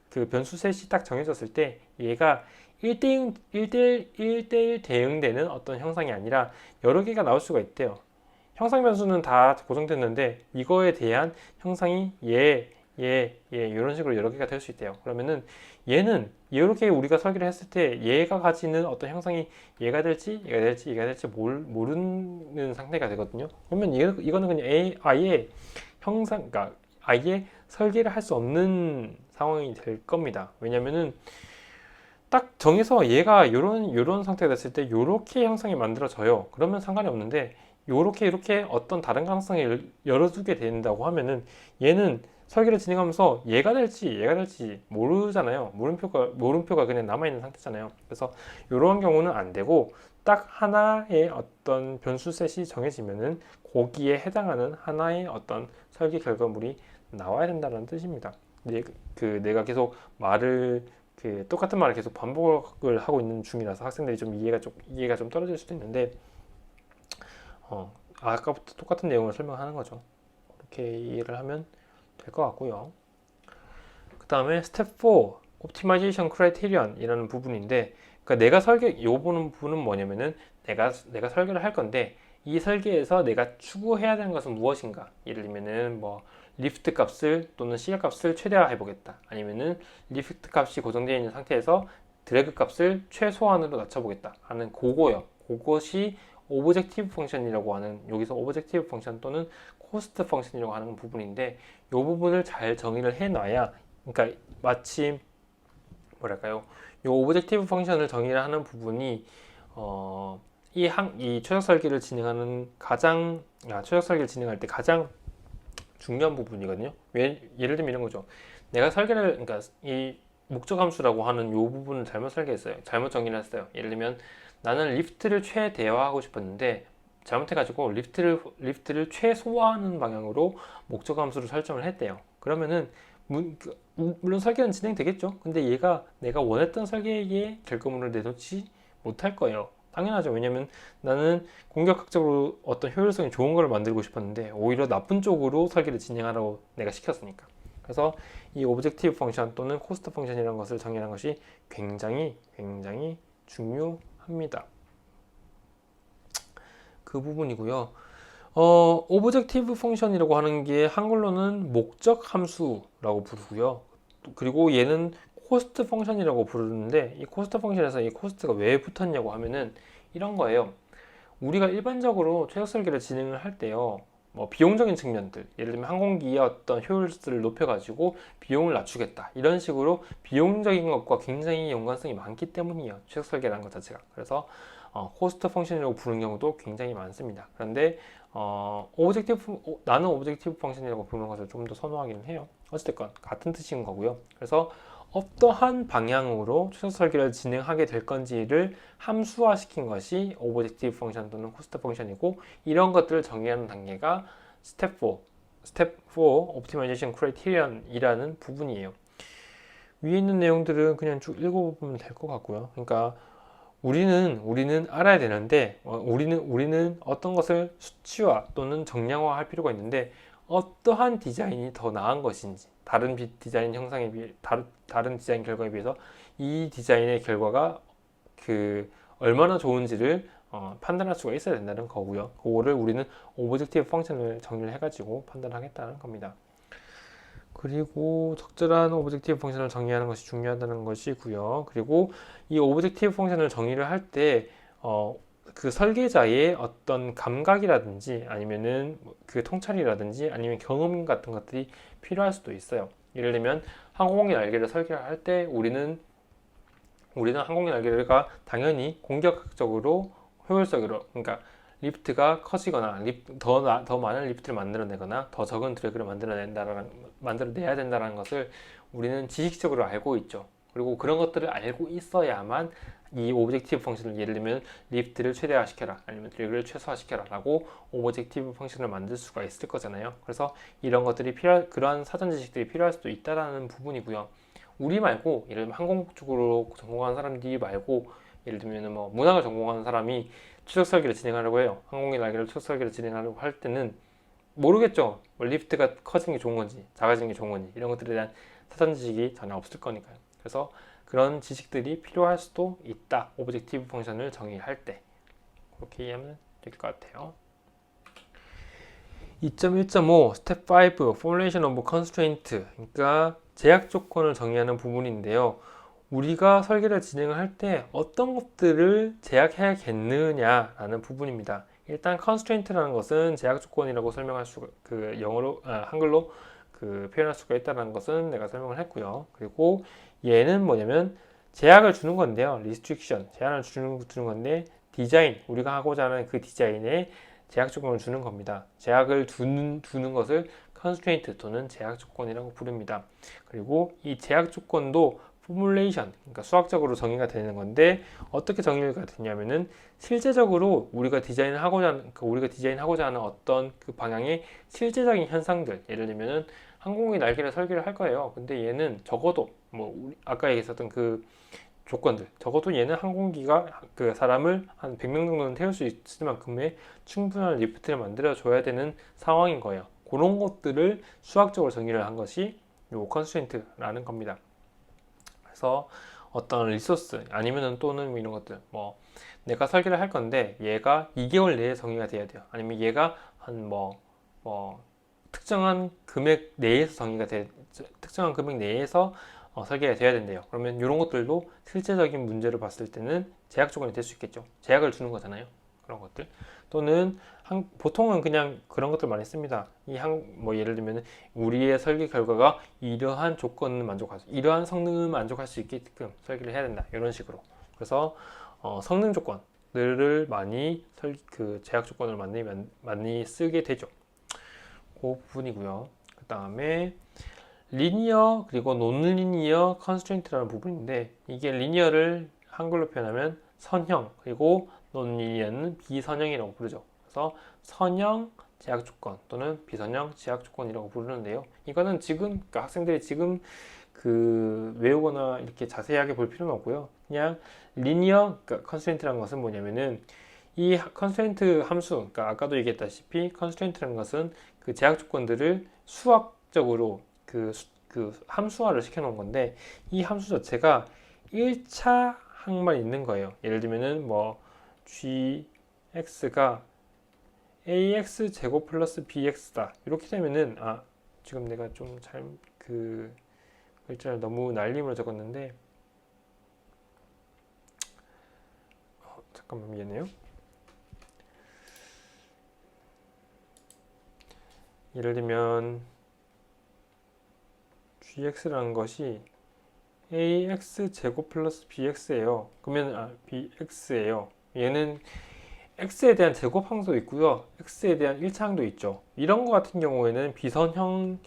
그 변수 셋이 딱 정해졌을 때 얘가 1대1 대응되는 어떤 형상이 아니라 여러 개가 나올 수가 있대요. 형상 변수는 다 고정됐는데 이거에 대한 형상이 이런 식으로 여러 개가 될 수 있대요. 그러면은 얘는 이렇게 우리가 설계를 했을 때 얘가 가지는 어떤 형상이 얘가 될지 모르는 상태가 되거든요. 그러면 이거는 그냥 아예 그러니까 아예 설계를 할 수 없는 상황이 될 겁니다. 왜냐면은 딱 정해서 얘가 요런 상태가 됐을 때 요렇게 형상이 만들어져요. 그러면 상관이 없는데 요렇게 이렇게 어떤 다른 가능성을 열어두게 된다고 하면은 얘는 설계를 진행하면서 얘가 될지 모르잖아요. 물음표가 그냥 남아있는 상태잖아요. 그래서 이런 경우는 안 되고 딱 하나의 어떤 변수셋이 정해지면은 거기에 해당하는 하나의 어떤 설계 결과물이 나와야 된다는 뜻입니다. 내가 계속 똑같은 말을 계속 반복을 하고 있는 중이라서 학생들이 좀 이해가 좀 떨어질 수도 있는데, 아까부터 똑같은 내용을 설명하는 거죠. 이렇게 이해를 하면 될 것 같고요. 그 다음에 스텝 4, Optimization Criterion 이라는 부분인데, 그러니까 이 부분은 뭐냐면은 내가 설계를 할 건데, 이 설계에서 내가 추구해야 되는 것은 무엇인가? 예를 들면은 뭐 리프트 값을 또는 시각 값을 최대화해 보겠다. 아니면은 리프트 값이 고정되어 있는 상태에서 드래그 값을 최소한으로 낮춰보겠다 하는 그거요. 그것이 오브젝티브 펑션이라고 하는, 여기서 오브젝티브 펑션 또는 코스트 펑션이라고 하는 부분인데, 이 부분을 잘 정의를 해놔야, 그러니까 마침 뭐랄까요, 이 오브젝티브 펑션을 정의를 하는 부분이 이 최적 설계를 진행하는 최적 설계를 진행할 때 가장 중요한 부분이거든요. 예를 들면 이런 거죠. 내가 그러니까 이 목적 함수라고 하는 이 부분을 잘못 설계했어요. 잘못 정의를 했어요. 예를 들면 나는 리프트를 최대화하고 싶었는데 잘못해가지고 리프트를 최소화하는 방향으로 목적 함수를 설정을 했대요. 그러면은 물론 설계는 진행되겠죠. 근데 얘가 내가 원했던 설계의 결과물을 내놓지 못할 거예요. 당연하죠. 왜냐면 나는 공격학적으로 어떤 효율성이 좋은 걸 만들고 싶었는데 오히려 나쁜 쪽으로 설계를 진행하라고 내가 시켰으니까. 그래서 이 오브젝티브 펑션 또는 코스트 펑션이라는 것을 정의하는 것이 굉장히 중요합니다. 그 부분이고요. 오브젝티브 펑션이라고 하는 게 한글로는 목적 함수라고 부르고요. 그리고 얘는 코스트 펑션이라고 부르는데, 이 코스트 펑션에서 이 코스트가 왜 붙었냐고 하면은 이런 거예요. 우리가 일반적으로 최적 설계를 진행을 할 때요, 뭐 비용적인 측면들, 예를 들면 항공기의 어떤 효율을 높여가지고 비용을 낮추겠다, 이런 식으로 비용적인 것과 굉장히 연관성이 많기 때문이에요, 최적 설계라는 것 자체가. 그래서 코스트 펑션이라고 부르는 경우도 굉장히 많습니다. 그런데 나는 오브젝티브 펑션이라고 부르는 것을 좀 더 선호하기는 해요. 어쨌든 같은 뜻인 거고요. 그래서 어떠한 방향으로 최적 설계를 진행하게 될 건지를 함수화시킨 것이 오브젝티브 펑션 또는 코스트 펑션이고, 이런 것들을 정의하는 단계가 스텝 4 Optimization Criterion이라는 부분이에요. 위에 있는 내용들은 그냥 쭉 읽어보면 될 것 같고요. 그러니까 우리는 알아야 되는데, 우리는 어떤 것을 수치화 또는 정량화할 필요가 있는데, 어떠한 디자인이 더 나은 것인지, 다른 디자인 형상에 비해, 다른 디자인 결과에 비해서 이 디자인의 결과가 얼마나 좋은지를 판단할 수가 있어야 된다는 거고요. 그거를 우리는 오브젝티브 펑션을 정의를 해가지고 판단하겠다는 겁니다. 그리고 적절한 오브젝티브 펑션을 정의하는 것이 중요하다는 것이고요. 그리고 이 오브젝티브 펑션을 정의를 할 때 그 설계자의 어떤 감각이라든지 아니면은 그 통찰이라든지 아니면 경험 같은 것들이 필요할 수도 있어요. 예를 들면 항공기 날개를 설계할 때 우리는 항공기 날개가 당연히 공격적으로 효율적으로, 그러니까 리프트가 커지거나 더 많은 리프트를 만들어내거나 더 적은 드래그를 만들어내야 된다는 것을 우리는 지식적으로 알고 있죠. 그리고 그런 것들을 알고 있어야만 이 오브젝티브 펑션을, 예를 들면 리프트를 최대화시켜라 아니면 드래그를 최소화시켜라 라고 오브젝티브 펑션을 만들 수가 있을 거잖아요. 그래서 이런 것들이 그러한 사전 지식들이 필요할 수도 있다라는 부분이고요. 우리 말고, 예를 들면 항공 쪽으로 전공하는 사람들이 말고, 예를 들면 뭐 문학을 전공하는 사람이 추적 설계를 진행하려고 해요. 항공기 날개를 추적 설계를 진행하려고 할 때는 모르겠죠. 뭐 리프트가 커지는 게 좋은 건지 작아지는 게 좋은 건지 이런 것들에 대한 사전 지식이 전혀 없을 거니까요. 그래서 그런 지식들이 필요할 수도 있다. 오브젝티브 펑션을 정의할 때 그렇게 이해하면 될 것 같아요. 2.1.5 스텝 5 Formulation of Constraint, 그러니까 제약 조건을 정의하는 부분인데요. 우리가 설계를 진행을 할 때 어떤 것들을 제약해야겠느냐라는 부분입니다. 일단 constraint라는 것은 제약 조건이라고 설명할 수가, 한글로 표현할 수가 있다는 것은 내가 설명을 했고요. 그리고 얘는 뭐냐면 제약을 주는 건데요. restriction, 제한을 주는 건데, 우리가 하고자 하는 그 디자인의 제약 조건을 주는 겁니다. 제약을 두는 것을 constraint 또는 제약 조건이라고 부릅니다. 그리고 이 제약 조건도 포뮬레이션, 그러니까 수학적으로 정의가 되는 건데 어떻게 정의가 되냐면은 실제적으로 우리가 디자인하고자 하는 어떤 그 방향의 실제적인 현상들, 예를 들면은 항공기 날개를 설계를 할 거예요. 근데 얘는 적어도 아까 얘기했었던 그 조건들, 적어도 얘는 항공기가 그 사람을 한 100명 정도는 태울 수 있을 만큼의 충분한 리프트를 만들어 줘야 되는 상황인 거예요. 그런 것들을 수학적으로 정의를 한 것이 요 컨스트레인트라는 겁니다. 그래서 어떤 리소스 아니면은 또는 이런 것들, 내가 설계를 할 건데 얘가 2개월 내에 정의가 돼야 돼요. 아니면 얘가 한 특정한 금액 내에서 특정한 금액 내에서 설계가 돼야 된대요. 그러면 이런 것들도 실제적인 문제로 봤을 때는 제약 조건이 될 수 있겠죠. 제약을 주는 거잖아요. 그런 것들. 또는 보통은 그냥 그런 것들 많이 씁니다. 예를 들면 우리의 설계 결과가 이러한 이러한 성능을 만족할 수 있게끔 설계를 해야 된다. 이런 식으로. 그래서 성능 조건들을 그 제약 조건을 많이 쓰게 되죠. 그 부분이고요. 그 다음에 리니어 그리고 논리니어 컨스트레인트라는 부분인데, 이게 리니어를 한글로 표현하면 선형, 그리고 논리니어는 비선형이라고 부르죠. 그래서 선형 제약 조건 또는 비선형 제약 조건이라고 부르는데요. 이거는 그러니까 학생들이 지금 외우거나 이렇게 자세하게 볼 필요는 없고요. 그냥 리니어 컨스트레인트라는 것은 뭐냐면은 이 컨스트레인트 함수, 그러니까 아까도 얘기했다시피 컨스트레인트라는 것은 그 제약 조건들을 수학적으로 그 함수화를 시켜 놓은 건데, 이 함수 자체가 1차 항만 있는 거예요. 예를 들면은 gx가 ax 제곱 플러스 bx다. 이렇게 되면은 지금 내가 좀 글자를 너무 날림으로 적었는데 잠깐만 미안해요. 예를 들면 gx라는 것이 ax 제곱 플러스 bx예요. 그러면 bx예요. 얘는 x에 대한 제곱 항도 있고요, x에 대한 1차항도 있죠. 이런 거 같은 경우에는 비선형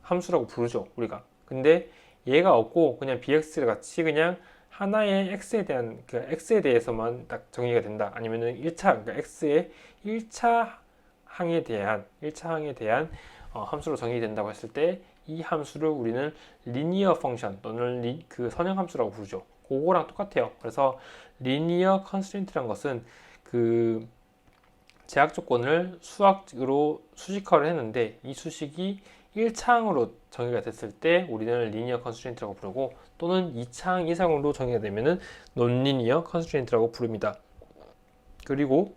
함수라고 부르죠, 우리가. 근데 얘가 없고 그냥 bx 같이 그냥 하나의 x에 대해서만 딱 정의가 된다. 아니면은 1차, 그러니까 x의 1차 항에 대한 함수로 정의된다고 했을 때, 이 함수를 우리는 리니어 펑션 또는 그 선형 함수라고 부르죠. 그거랑 똑같아요. 그래서 리니어 컨스트레인트란 것은 그 제약 조건을 수학으로 수식화를 했는데, 이 수식이 1차항으로 정의가 됐을 때 우리는 리니어 컨스트레인트라고 부르고, 또는 2차항 이상으로 정의가 되면은 논리니어 컨스트레인트라고 부릅니다. 그리고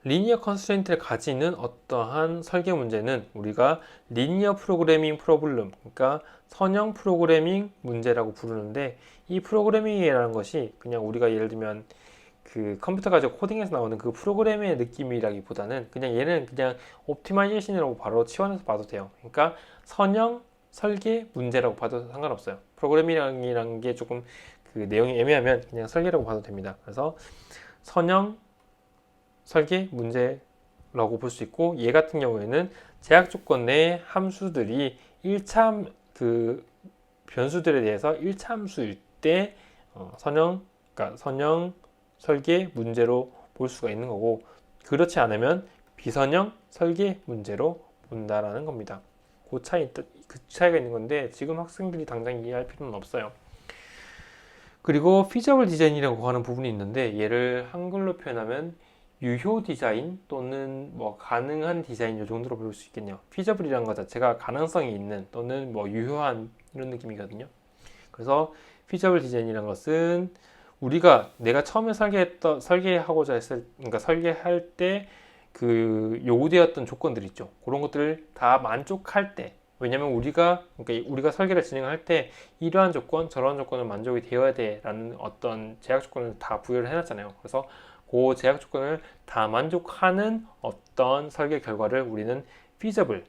리니어 컨스트레인트를 가지는 어떠한 설계 문제는 우리가 리니어 프로그래밍 프로블럼, 그러니까 선형 프로그래밍 문제라고 부르는데, 이 프로그래밍이라는 것이 그냥 우리가 예를 들면 그 컴퓨터 가지고 코딩에서 나오는 그 프로그램의 느낌이라기보다는 그냥 얘는 그냥 옵티마이제이션이라고 바로 치환해서 봐도 돼요. 그러니까 선형 설계 문제라고 봐도 상관없어요. 프로그래밍이라는 게 조금 그 내용이 애매하면 그냥 설계라고 봐도 됩니다. 그래서 선형 설계 문제라고 볼 수 있고, 얘 같은 경우에는 제약 조건 내 함수들이 1차 그 변수들에 대해서 1차 함수일 때 그러니까 선형 설계 문제로 볼 수가 있는 거고, 그렇지 않으면 비선형 설계 문제로 본다라는 겁니다. 그 차이가 있는 건데 지금 학생들이 당장 이해할 필요는 없어요. 그리고 피저블 디자인이라고 하는 부분이 있는데, 얘를 한글로 표현하면 유효 디자인 또는 가능한 디자인, 이 정도로 볼 수 있겠네요. 피저블이라는 것 자체가 가능성이 있는 또는 유효한 이런 느낌이거든요. 그래서 피저블 디자인이라는 것은 내가 처음에 그러니까 설계할 때 그 요구되었던 조건들 있죠. 그런 것들을 다 만족할 때, 왜냐면 우리가 설계를 진행할 때 이러한 조건, 저러한 조건은 만족이 되어야 돼라는 어떤 제약 조건을 다 부여를 해놨잖아요. 그래서 그 제약 조건을 다 만족하는 어떤 설계 결과를 우리는 피저블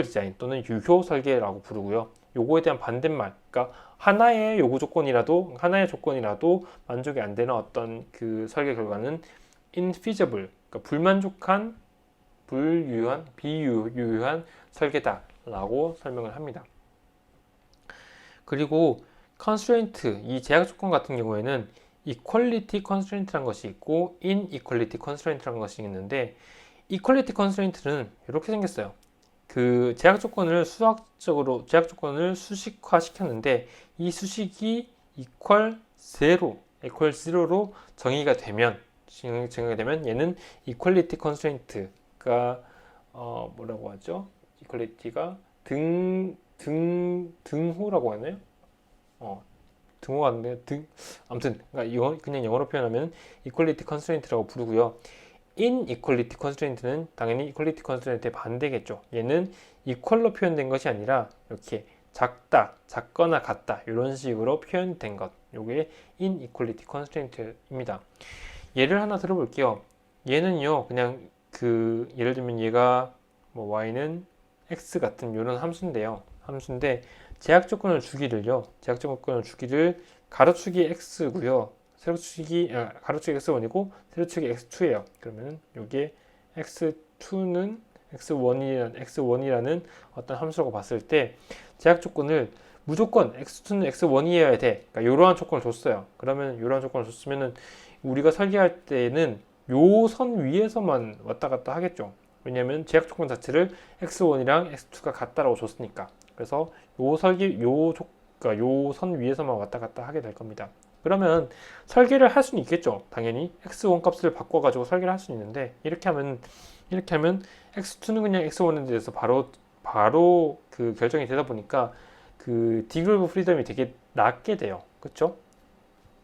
디자인 또는 유효 설계라고 부르고요. 요거에 대한 반대말, 그러니까 하나의 요구 조건이라도 하나의 조건이라도 만족이 안 되는 어떤 그 설계 결과는 infeasible, 그러니까 불만족한, 불유효한, 비유효한 설계다라고 설명을 합니다. 그리고 constraint, 이 제약 조건 같은 경우에는 equality constraint라는 것이 있고 inequality constraint라는 것이 있는데, equality constraint는 이렇게 생겼어요. 그 제약 조건을 제약 조건을 수식화 시켰는데 이 수식이 equal zero로 정의가 되면 얘는 equality constraint가 뭐라고 하죠? equality가 등호라고 하나요? 등호가 아닌데 아무튼 그러니까 그냥 영어로 표현하면 equality constraint라고 부르고요. inequality constraint는 당연히 equality constraint의 반대겠죠. 얘는 equal로 표현된 것이 아니라 이렇게 작다, 작거나 같다 이런 식으로 표현된 것. 요게 inequality constraint입니다. 예를 하나 들어볼게요. 얘는요, 그냥 예를 들면 얘가 뭐 y는 x 같은 이런 함수인데요. 제약 조건을 주기를 가로축이 x고요. 가로축이 x1이고 세로축이 x2예요. 그러면 여기에 x2는 x1이라는 어떤 함수라고 봤을 때 제약 조건을 무조건 x2는 x1이어야 돼. 그러니까 이러한 조건을 줬어요. 그러면 이러한 조건을 줬으면은 우리가 설계할 때는 요 선 위에서만 왔다 갔다 하겠죠. 왜냐하면 제약 조건 자체를 x1이랑 x2가 같다라고 줬으니까. 그래서 그러니까 요 선 위에서만 왔다 갔다 하게 될 겁니다. 그러면 설계를 할 수는 있겠죠. 당연히 x1 값을 바꿔가지고 설계를 할 수는 있는데 이렇게 하면 x2는 그냥 x1에 대해서 바로 그 결정이 되다 보니까 그 디그리 오브 프리덤이 되게 낮게 돼요. 그렇죠?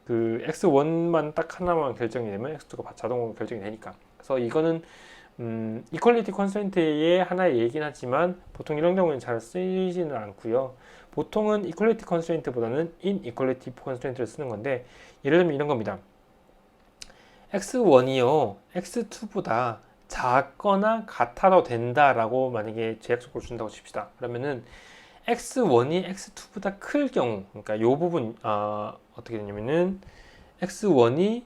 그 x1만 딱 하나만 결정이 되면 x2가 자동으로 결정이 되니까. 그래서 이거는 이퀄리티 컨스트레인트의 하나의 얘기긴 하지만 보통 이런 경우는 잘 쓰이지는 않고요. 보통은 이퀄리티 컨스트레인트보다는 인이퀄리티 컨스트레인트를 쓰는 건데, 예를 들면 이런 겁니다. x1이요 x2보다 작거나 같아도 된다라고 만약에 제약 조건을 준다고 칩시다. 그러면은 x1이 x2보다 클 경우, 그러니까 이 부분 어떻게 되냐면은 x1이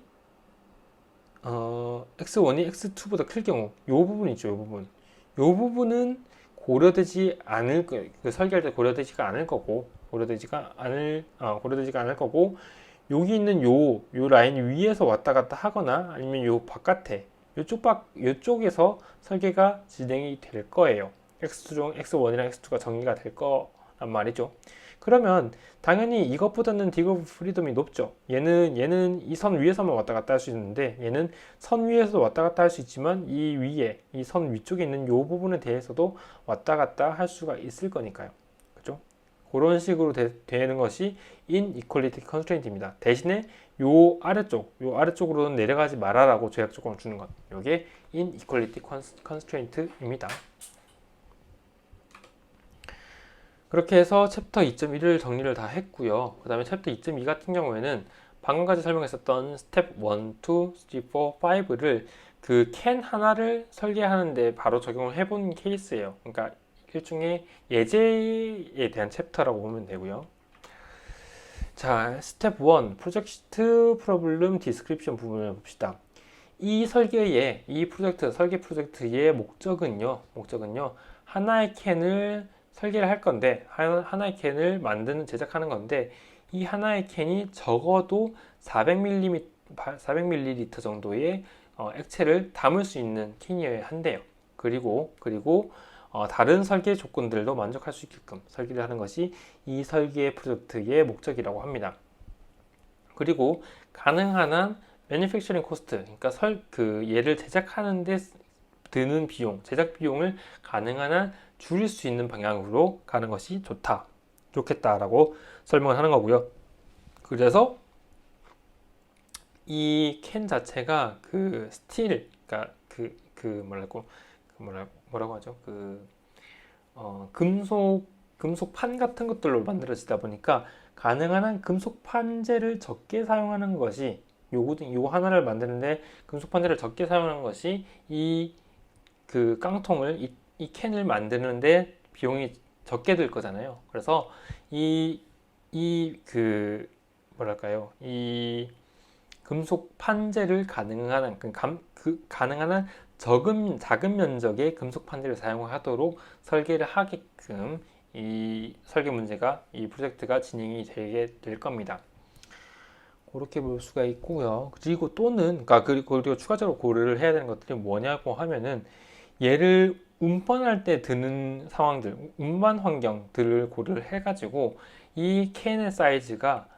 x2보다 클 경우, 이 부분 있죠, 이 부분은 고려되지 않을 그 설계할 때 고려되지가 않을 거고, 여기 있는 요 라인 위에서 왔다 갔다 하거나 아니면 요 바깥에 요쪽에서 설계가 진행이 될 거예요. x1이랑 x2가 정의가 될 거란 말이죠. 그러면 당연히 이것보다는 디그 오브 프리덤이 높죠. 얘는 이 선 위에서만 왔다 갔다 할 수 있는데 얘는 선 위에서 왔다 갔다 할 수 있지만 이 선 위쪽에 있는 이 부분에 대해서도 왔다 갔다 할 수가 있을 거니까요. 그죠? 그런 식으로 되는 것이 inequality constraint입니다. 대신에 요 아래쪽으로는 내려가지 말아라고 제약 조건을 주는 것. 이게 inequality constraint입니다. 그렇게 해서 챕터 2.1을 정리를 다 했고요. 그 다음에 챕터 2.2 같은 경우에는 방금까지 설명했었던 스텝 1, 2, 3, 4, 5를 그 캔 하나를 설계하는데 바로 적용을 해본 케이스예요. 그러니까 일종의 예제에 대한 챕터라고 보면 되고요. 자, 스텝 1, 프로젝트 프로블럼 디스크립션 부분을 봅시다. 이 설계 프로젝트의 목적은요, 하나의 캔을 설계를 할 건데, 하나의 캔을 제작하는 건데, 이 하나의 캔이 적어도 400ml 정도의 액체를 담을 수 있는 캔이어야 한대요. 그리고 다른 설계 조건들도 만족할 수 있게끔 설계를 하는 것이 이 설계 프로젝트의 목적이라고 합니다. 그리고 가능한 한 매니팩처링 코스트, 그러니까 얘를 제작하는 데 드는 제작 비용을 가능한 한 줄일 수 있는 방향으로 가는 것이 좋겠다라고 설명을 하는 거고요. 그래서 이 캔 자체가 그 스틸, 그러니까 뭐라고 하죠? 금속판 같은 것들로 만들어지다 보니까 가능한 한 금속 판재를 적게 사용하는 것이 요 하나를 만드는데 금속 판재를 적게 사용하는 것이 이 깡통을 이 캔을 만드는데 비용이 적게 들 거잖아요. 그래서 이 뭐랄까요? 이 금속 판재를 가능한 가능한 한 작은 면적의 금속 판재를 사용하도록 설계를 하게끔 이 설계 문제가 이 프로젝트가 진행이 되게 될 겁니다. 그렇게 볼 수가 있고요. 그리고 또는 그리고 추가적으로 고려를 해야 되는 것들이 뭐냐고 하면은 얘를 운반할 때 드는 상황들, 운반 환경들을 고려를 해가지고 이 캔의 사이즈가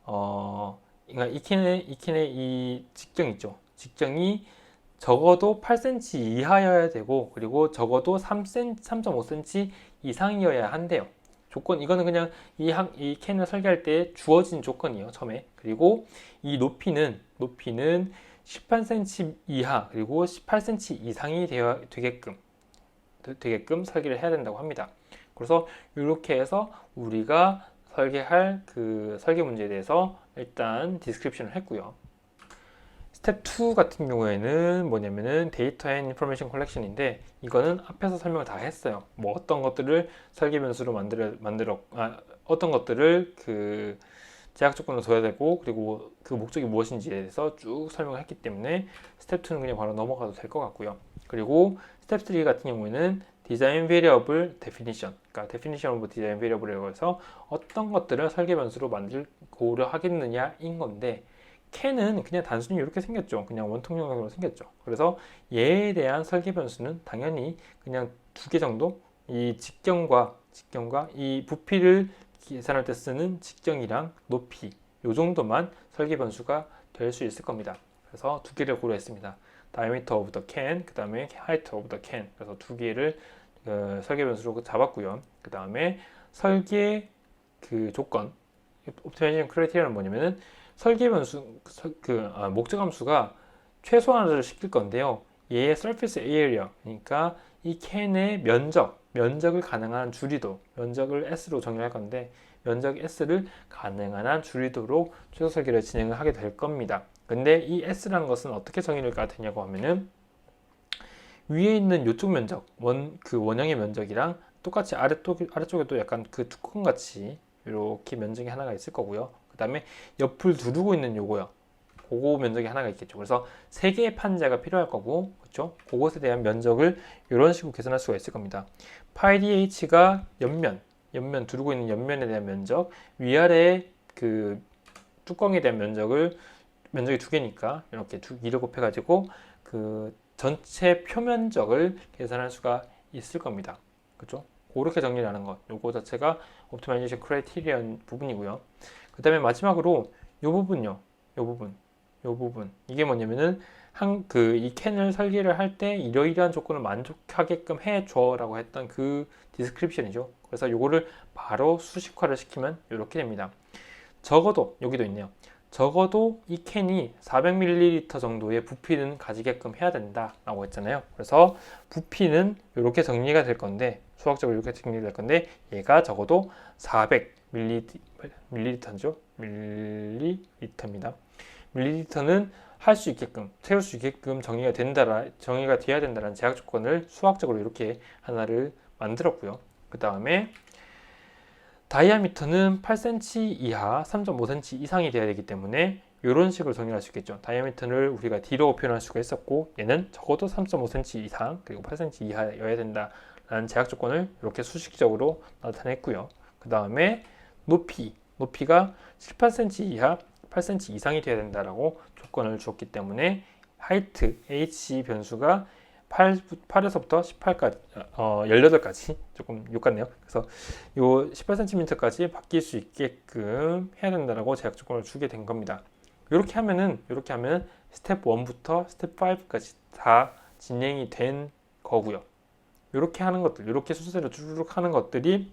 그러니까 이 캔의 이 직경 있죠. 직경이 적어도 8cm 이하여야 되고, 그리고 적어도 3.5cm 이상이어야 한대요. 이거는 그냥 이 캔을 설계할 때 주어진 조건이에요, 처음에. 그리고 이 높이는 18cm 이하, 그리고 18cm 이상이 되게끔 설계를 해야 된다고 합니다. 그래서 이렇게 해서 우리가 설계할 그 설계 문제에 대해서 일단 디스크립션을 했고요. 스텝 2 같은 경우에는 뭐냐면은 데이터 앤 인포메이션 컬렉션인데, 이거는 앞에서 설명을 다 했어요. 뭐 어떤 것들을 설계 변수로 어떤 것들을 그 제약 조건을 둬야 되고, 그리고 그 목적이 무엇인지에 대해서 쭉 설명을 했기 때문에 스텝 2는 그냥 바로 넘어가도 될 것 같고요. 그리고 스텝 3 같은 경우에는 디자인 베리어블 데피니션, 그러니까 데피니션 오브 디자인 베리어블이라고 해서 어떤 것들을 설계 변수로 고려하겠느냐인 건데, 캔은 그냥 단순히 이렇게 생겼죠. 그냥 원통 영역으로 생겼죠. 그래서 얘에 대한 설계 변수는 당연히 그냥 두 개 정도, 이 직경과 이 부피를 계산할 때 쓰는 직경이랑 높이, 요 정도만 설계 변수가 될 수 있을 겁니다. 그래서 두 개를 고려했습니다. diameter of the can, 그 다음에 height of the can. 그래서 두 개를 설계 변수로 잡았고요. 그 다음에 설계 그 조건, 옵티마이제이션 크라이테리아는 뭐냐면은 설계 변수, 목적 함수가 최소한을 시킬 건데요. 얘의 surface area, 그러니까 이 캔의 면적을 가능한 한 줄이도록, 면적을 S로 정의할 건데, 면적 S를 가능한 한 줄이도록 최소 설계를 진행을 하게 될 겁니다. 근데 이 S라는 것은 어떻게 정의가 되냐고 하면은, 위에 있는 이쪽 면적, 원형의 면적이랑 똑같이 아래쪽에도 약간 그 뚜껑같이 이렇게 면적이 하나가 있을 거고요. 그 다음에 옆을 두르고 있는 요거요. 그거 면적이 하나가 있겠죠. 그래서 세 개의 판자가 필요할 거고, 그렇죠? 그것에 대한 면적을 이런 식으로 계산할 수가 있을 겁니다. 파이 dh가 옆면 두르고 있는 옆면에 대한 면적, 위아래 그 뚜껑에 대한 면적이 두 개니까 이렇게 2를 곱해가지고 그 전체 표면적을 계산할 수가 있을 겁니다. 그렇죠? 그렇게 정리를 하는 것. 요거 자체가 옵티마이제이션 크라이테리언 부분이고요. 그 다음에 마지막으로 요 부분요. 요 부분. 이게 뭐냐면은 이 캔을 설계를 할 때 이러이러한 조건을 만족하게끔 해줘 라고 했던 그 디스크립션이죠. 그래서 요거를 바로 수식화를 시키면 이렇게 됩니다. 적어도 여기도 있네요. 적어도 이 캔이 400ml 정도의 부피는 가지게끔 해야 된다 라고 했잖아요. 그래서 부피는 이렇게 정리가 될 건데, 수학적으로 이렇게 정리가 될 건데, 얘가 적어도 400ml죠. 밀리리터입니다. 밀리리터는 채울 수 있게끔 정의가 돼야 된다는 제약 조건을 수학적으로 이렇게 하나를 만들었고요. 그 다음에 다이아미터는 8cm 이하, 3.5cm 이상이 돼야 되기 때문에 이런 식으로 정리할 수 있겠죠. 다이아미터를 우리가 D로 표현할 수가 있었고, 얘는 적어도 3.5cm 이상, 그리고 8cm 이하여야 된다라는 제약 조건을 이렇게 수식적으로 나타냈고요. 그 다음에 높이가 18cm 이하, 8cm 이상이 돼야 된다라고 조건을 주었기 때문에 height, H 변수가 8에서부터 18까지, 18까지, 조금 욕같네요. 그래서 요 18cm까지 바뀔 수 있게끔 해야 된다라고 제약 조건을 주게 된 겁니다. 이렇게 하면 스텝 1부터 스텝 5까지 다 진행이 된 거고요. 이렇게 하는 것들, 이렇게 순서대로 쭉 하는 것들이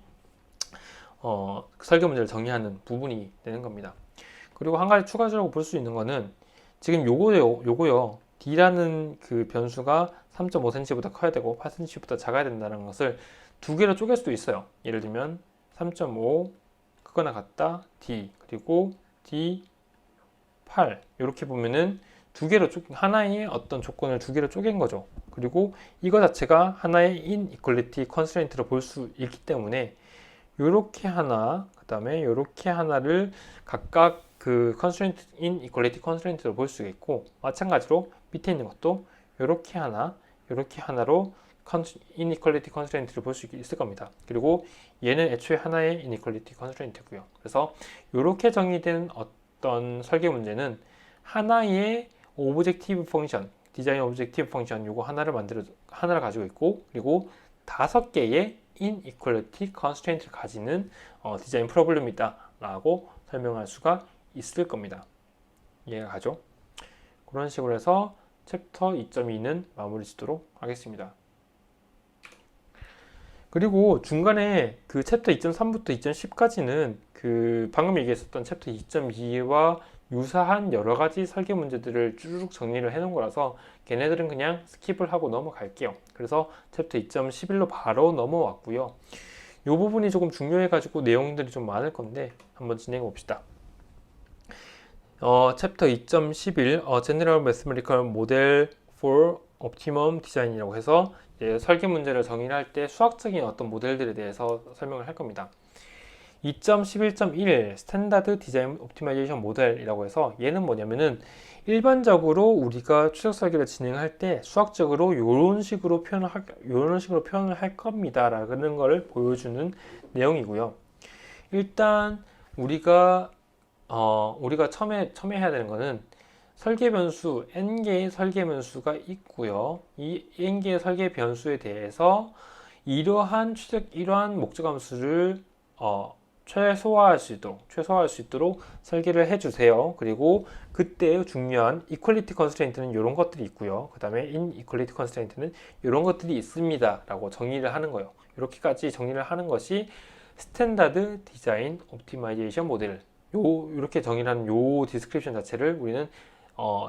설계 문제를 정의하는 부분이 되는 겁니다. 그리고 한 가지 추가적으로 볼 수 있는 거는, 지금 요거요. D라는 그 변수가 3.5cm보다 커야 되고 8cm보다 작아야 된다는 것을 두 개로 쪼갤 수도 있어요. 예를 들면 3.5 크거나 같다 D, 그리고 D 8 이렇게 보면은 두 개로 하나의 어떤 조건을 두 개로 쪼갠 거죠. 그리고 이거 자체가 하나의 inequality constraint로 볼 수 있기 때문에 요렇게 하나, 그 다음에 요렇게 하나를 각각 그 constraint, inequality constraint로 볼 수 있고, 마찬가지로 밑에 있는 것도 요렇게 하나, 요렇게 하나로 inequality constraint를 볼 수 있을 겁니다. 그리고 얘는 애초에 하나의 inequality constraint고요. 그래서 요렇게 정의된 어떤 설계 문제는 하나의 오브젝티브 펑션, 디자인 오브젝티브 펑션 요거 하나를 가지고 있고, 그리고 5개의 inequality constraint를 가지는 디자인 프로블럼이다 라고 설명할 수가 있을 겁니다. 이해가 가죠? 그런 식으로 해서 챕터 2.2는 마무리 짓도록 하겠습니다. 그리고 중간에 그 챕터 2.3부터 2.10까지는 그 방금 얘기했었던 챕터 2.2와 유사한 여러 가지 설계 문제들을 쭉 정리를 해 놓은 거라서 걔네들은 그냥 스킵을 하고 넘어갈게요. 그래서 챕터 2.11로 바로 넘어왔고요. 이 부분이 조금 중요해 가지고 내용들이 좀 많을 건데 한번 진행해 봅시다. 챕터 2.11 General Mathematical Model for Optimum Design이라고 해서 설계 문제를 정의를 할 때 수학적인 어떤 모델들에 대해서 설명을 할 겁니다. 2.11.1 스탠다드 디자인 옵티마이제이션 모델이라고 해서 얘는 뭐냐면은 일반적으로 우리가 추적 설계를 진행할 때 수학적으로 이런 식으로 표현을 할 겁니다 라는 걸 보여주는 내용이고요. 일단 우리가 처음에 해야 되는 거는 설계 변수 n개의 설계 변수가 있고요. 이 n개의 설계 변수에 대해서 이러한 목적 함수를 최소화할 수 있도록 설계를 해주세요. 그리고 그때 중요한 equality constraint는 이런 것들이 있고요. 그 다음에 inequality constraint는 이런 것들이 있습니다. 라고 정의를 하는 거예요. 이렇게까지 정의를 하는 것이 스탠다드 디자인 옵티마이제이션 모델. 이렇게 정의를 하는 요 디스크립션 자체를 우리는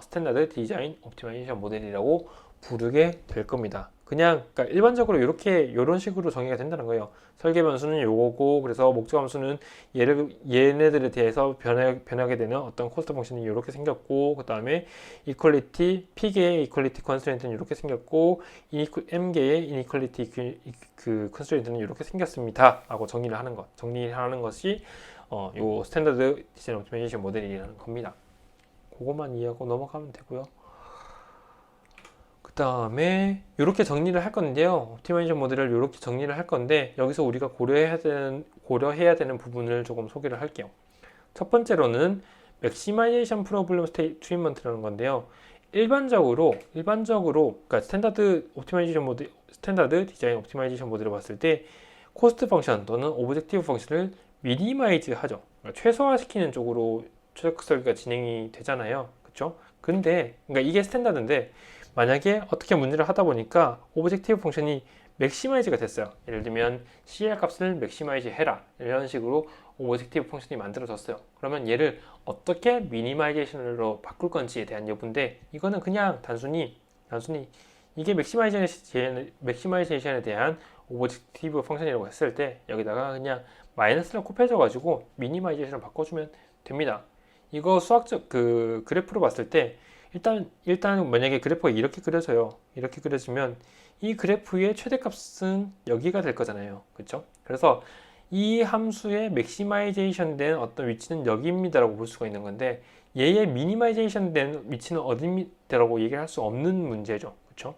스탠다드 디자인 옵티마이제이션 모델이라고 부르게 될 겁니다. 그러니까 일반적으로 이런 식으로 정의가 된다는 거예요. 설계 변수는 요거고, 그래서 목적 함수는 얘네들에 대해서 변하게 되는 어떤 코스트 펑션이 이렇게 생겼고, 그 다음에 P개의 equality constraint는 이렇게 생겼고, M개의 inequality constraint는 이렇게 생겼습니다. 라고 정리를 하는 것이 요 스탠다드 디자인 옵티마이제이션 모델이라는 겁니다. 그것만 이해하고 넘어가면 되고요. 그 다음에 이렇게 정리를 할 건데요. 옵티마이제이션 모델을 이렇게 정리를 할 건데 여기서 우리가 고려해야 되는 부분을 조금 소개를 할게요. 첫 번째로는 맥시마이제이션 프로블럼 트리트먼트라는 건데요. 일반적으로 그러니까 스탠다드 디자인 옵티마이제이션 모델을 봤을 때 코스트 펑션 또는 오브젝티브 펑션을 미니마이즈 하죠. 그러니까 최소화시키는 쪽으로 추적 설계가 진행이 되잖아요. 그렇죠? 그러니까 이게 스탠다드인데 만약에 어떻게 문제를 하다 보니까 오브젝티브 펑션이 맥시마이즈가 됐어요. 예를 들면 CL 값을 맥시마이즈 해라 이런 식으로 오브젝티브 펑션이 만들어졌어요. 그러면 얘를 어떻게 미니마이제이션으로 바꿀 건지에 대한 여부인데 이거는 그냥 단순히 이게 맥시마이제이션에 대한 오브젝티브 펑션이라고 했을 때 여기다가 그냥 마이너스를 곱해줘 가지고 미니마이제이션을 바꿔주면 됩니다. 이거 수학적 그 그래프로 봤을 때 일단 만약에 그래프가 이렇게 그려져요. 이렇게 그려지면 이 그래프의 최대값은 여기가 될 거잖아요. 그렇죠? 그래서 이 함수의 맥시마이제이션 된 어떤 위치는 여기입니다라고 볼 수가 있는 건데 얘의 미니마이제이션 된 위치는 어디입니다라고 얘기를 할 수 없는 문제죠. 그렇죠?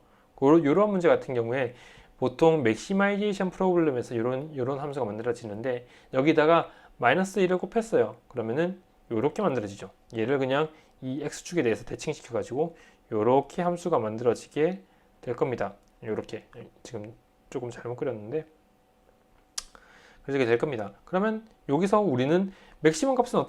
이런 문제 같은 경우에 보통 맥시마이제이션 프로블럼에서 이런 함수가 만들어지는데 여기다가 마이너스 1을 곱했어요. 그러면은 이렇게 만들어지죠. 얘를 그냥 이 x축에 대해서 대칭시켜 가지고 이렇게 함수가 만들어지게 될 겁니다. 이렇게 지금 조금 잘못 그렸는데 그렇게 될 겁니다. 그러면 여기서 우리는 맥시멈 값은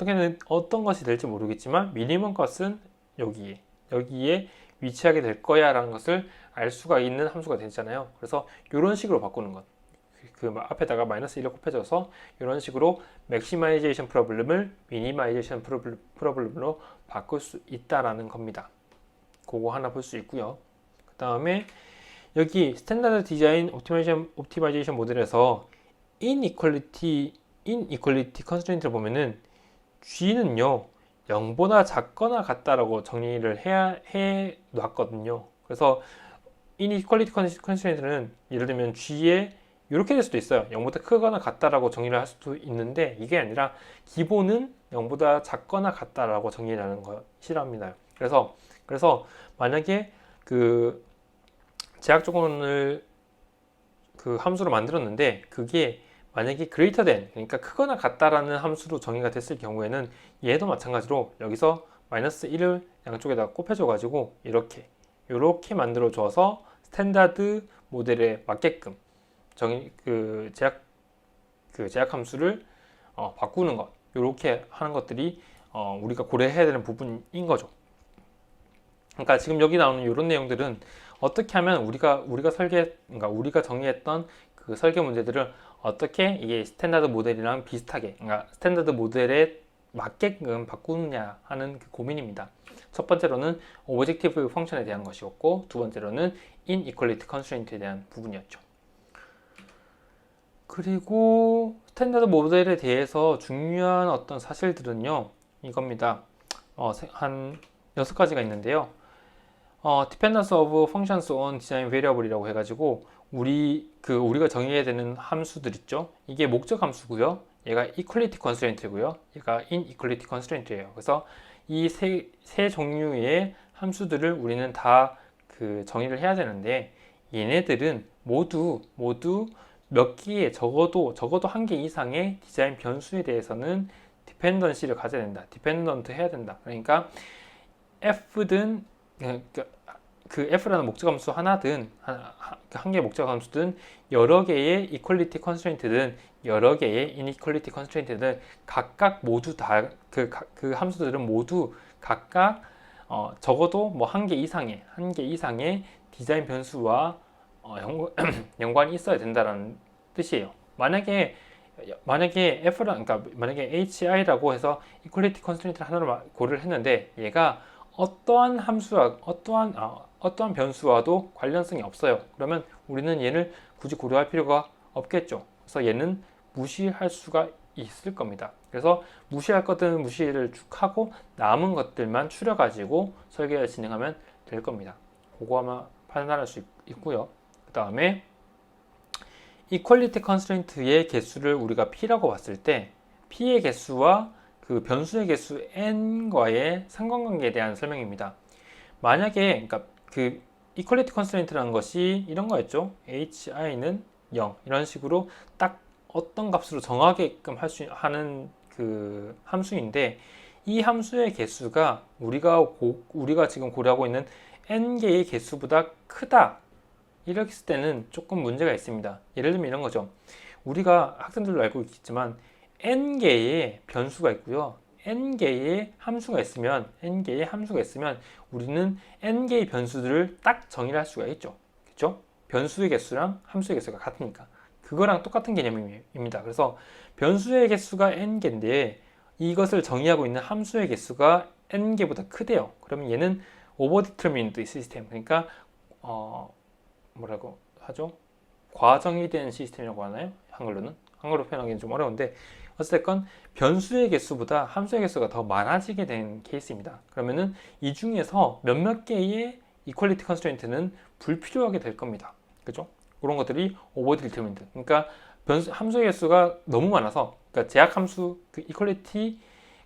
어떤 것이 될지 모르겠지만 미니멈 값은 여기에 위치하게 될 거야 라는 것을 알 수가 있는 함수가 되잖아요. 그래서 이런 식으로 바꾸는 것. 그 앞에다가 마이너스 1을 곱해줘서 이런 식으로 맥시마이제이션 프로블럼을 미니마이제이션 프로블럼으로 바꿀 수 있다라는 겁니다. 그거 하나 볼 수 있고요. 그 다음에 여기 스탠다드 디자인 옵티마이제이션 모델에서 inequality constraint를 보면은 G는요 0보다 작거나 같다라고 정리를 해 놨거든요. 그래서 inequality constraint는 예를 들면 G에 이렇게 될 수도 있어요. 0보다 크거나 같다라고 정의를 할 수도 있는데 이게 아니라 기본은 0보다 작거나 같다라고 정의를 하는 것이랍니다. 그래서 만약에 그 제약 조건을 그 함수로 만들었는데 그게 만약에 greater than, 그러니까 크거나 같다라는 함수로 정의가 됐을 경우에는 얘도 마찬가지로 여기서 마이너스 1을 양쪽에다 곱해줘 가지고 이렇게 만들어 줘서 스탠다드 모델에 맞게끔 제약 함수를 바꾸는 것, 이렇게 하는 것들이 우리가 고려해야 되는 부분인 거죠. 그러니까 지금 여기 나오는 이런 내용들은 어떻게 하면 그러니까 우리가 정의했던 그 설계 문제들을 어떻게 이게 스탠다드 모델이랑 비슷하게, 그러니까 스탠다드 모델에 맞게끔 바꾸느냐 하는 그 고민입니다. 첫 번째로는 오브젝티브 펑션에 대한 것이었고, 두 번째로는 inequality constraint에 대한 부분이었죠. 그리고 스탠다드 모델에 대해서 중요한 어떤 사실들은요, 이겁니다. 한 6가지가 있는데요. Dependence of functions on design variable이라고 해가지고 우리가 정의해야 되는 함수들 있죠. 이게 목적 함수고요. 얘가 equality constraint고요. 얘가 inequality constraint예요. 그래서 이 세 종류의 함수들을 우리는 다 그 정의를 해야 되는데 얘네들은 모두 몇 개의 적어도 한 개 이상의 디자인 변수에 대해서는 디펜던시를 가져야 된다. 디펜던트 해야 된다. 그러니까 F든 그 F라는 목적 함수 하나든 한 개의 목적 함수든 여러 개의 equality constraint든 여러 개의 inequality constraint든 각각 모두 다 그 함수들은 모두 각각 적어도 뭐 한 개 이상의 디자인 변수와 연관이 있어야 된다는 뜻이에요. 만약에 그러니까 만약에 HI라고 해서 equality constraint를 하나로 고려를 했는데 얘가 어떠한 변수와도 관련성이 없어요. 그러면 우리는 얘를 굳이 고려할 필요가 없겠죠. 그래서 얘는 무시할 수가 있을 겁니다. 그래서 무시할 것들은 무시를 쭉 하고 남은 것들만 추려가지고 설계를 진행하면 될 겁니다. 그거 아마 판단할 수 있고요. 그 다음에 equality constraint의 개수를 우리가 P라고 봤을 때 P의 개수와 그 변수의 개수 n과의 상관관계에 대한 설명입니다. 만약에 그러니까 그 equality constraint라는 것이 이런 거였죠. hi는 0 이런 식으로 딱 어떤 값으로 정하게끔 하는 그 함수인데 이 함수의 개수가 우리가 지금 고려하고 있는 n개의 개수보다 크다. 이렇게 했을 때는 조금 문제가 있습니다. 예를 들면 이런 거죠. 우리가 학생들도 알고 있겠지만 n개의 변수가 있고요. n개의 함수가 있으면 우리는 n개의 변수들을 딱 정의를 할 수가 있죠. 그렇죠? 변수의 개수랑 함수의 개수가 같으니까. 그거랑 똑같은 개념입니다. 그래서 변수의 개수가 n개인데 이것을 정의하고 있는 함수의 개수가 n개보다 크대요. 그러면 얘는 overdetermined 시스템, 그러니까 뭐라고 하죠? 과정의된 시스템이라고 하나요? 한글로 표현하기는 좀 어려운데 어쨌든 변수의 개수보다 함수의 개수가 더 많아지게 된 케이스입니다. 그러면은 이 중에서 몇몇 개의 equality constraint는 불필요하게 될 겁니다. 그죠? 그런 것들이 overdetermined. 그러니까 함수의 개수가 너무 많아서, 그러니까 제약 함수 그 equality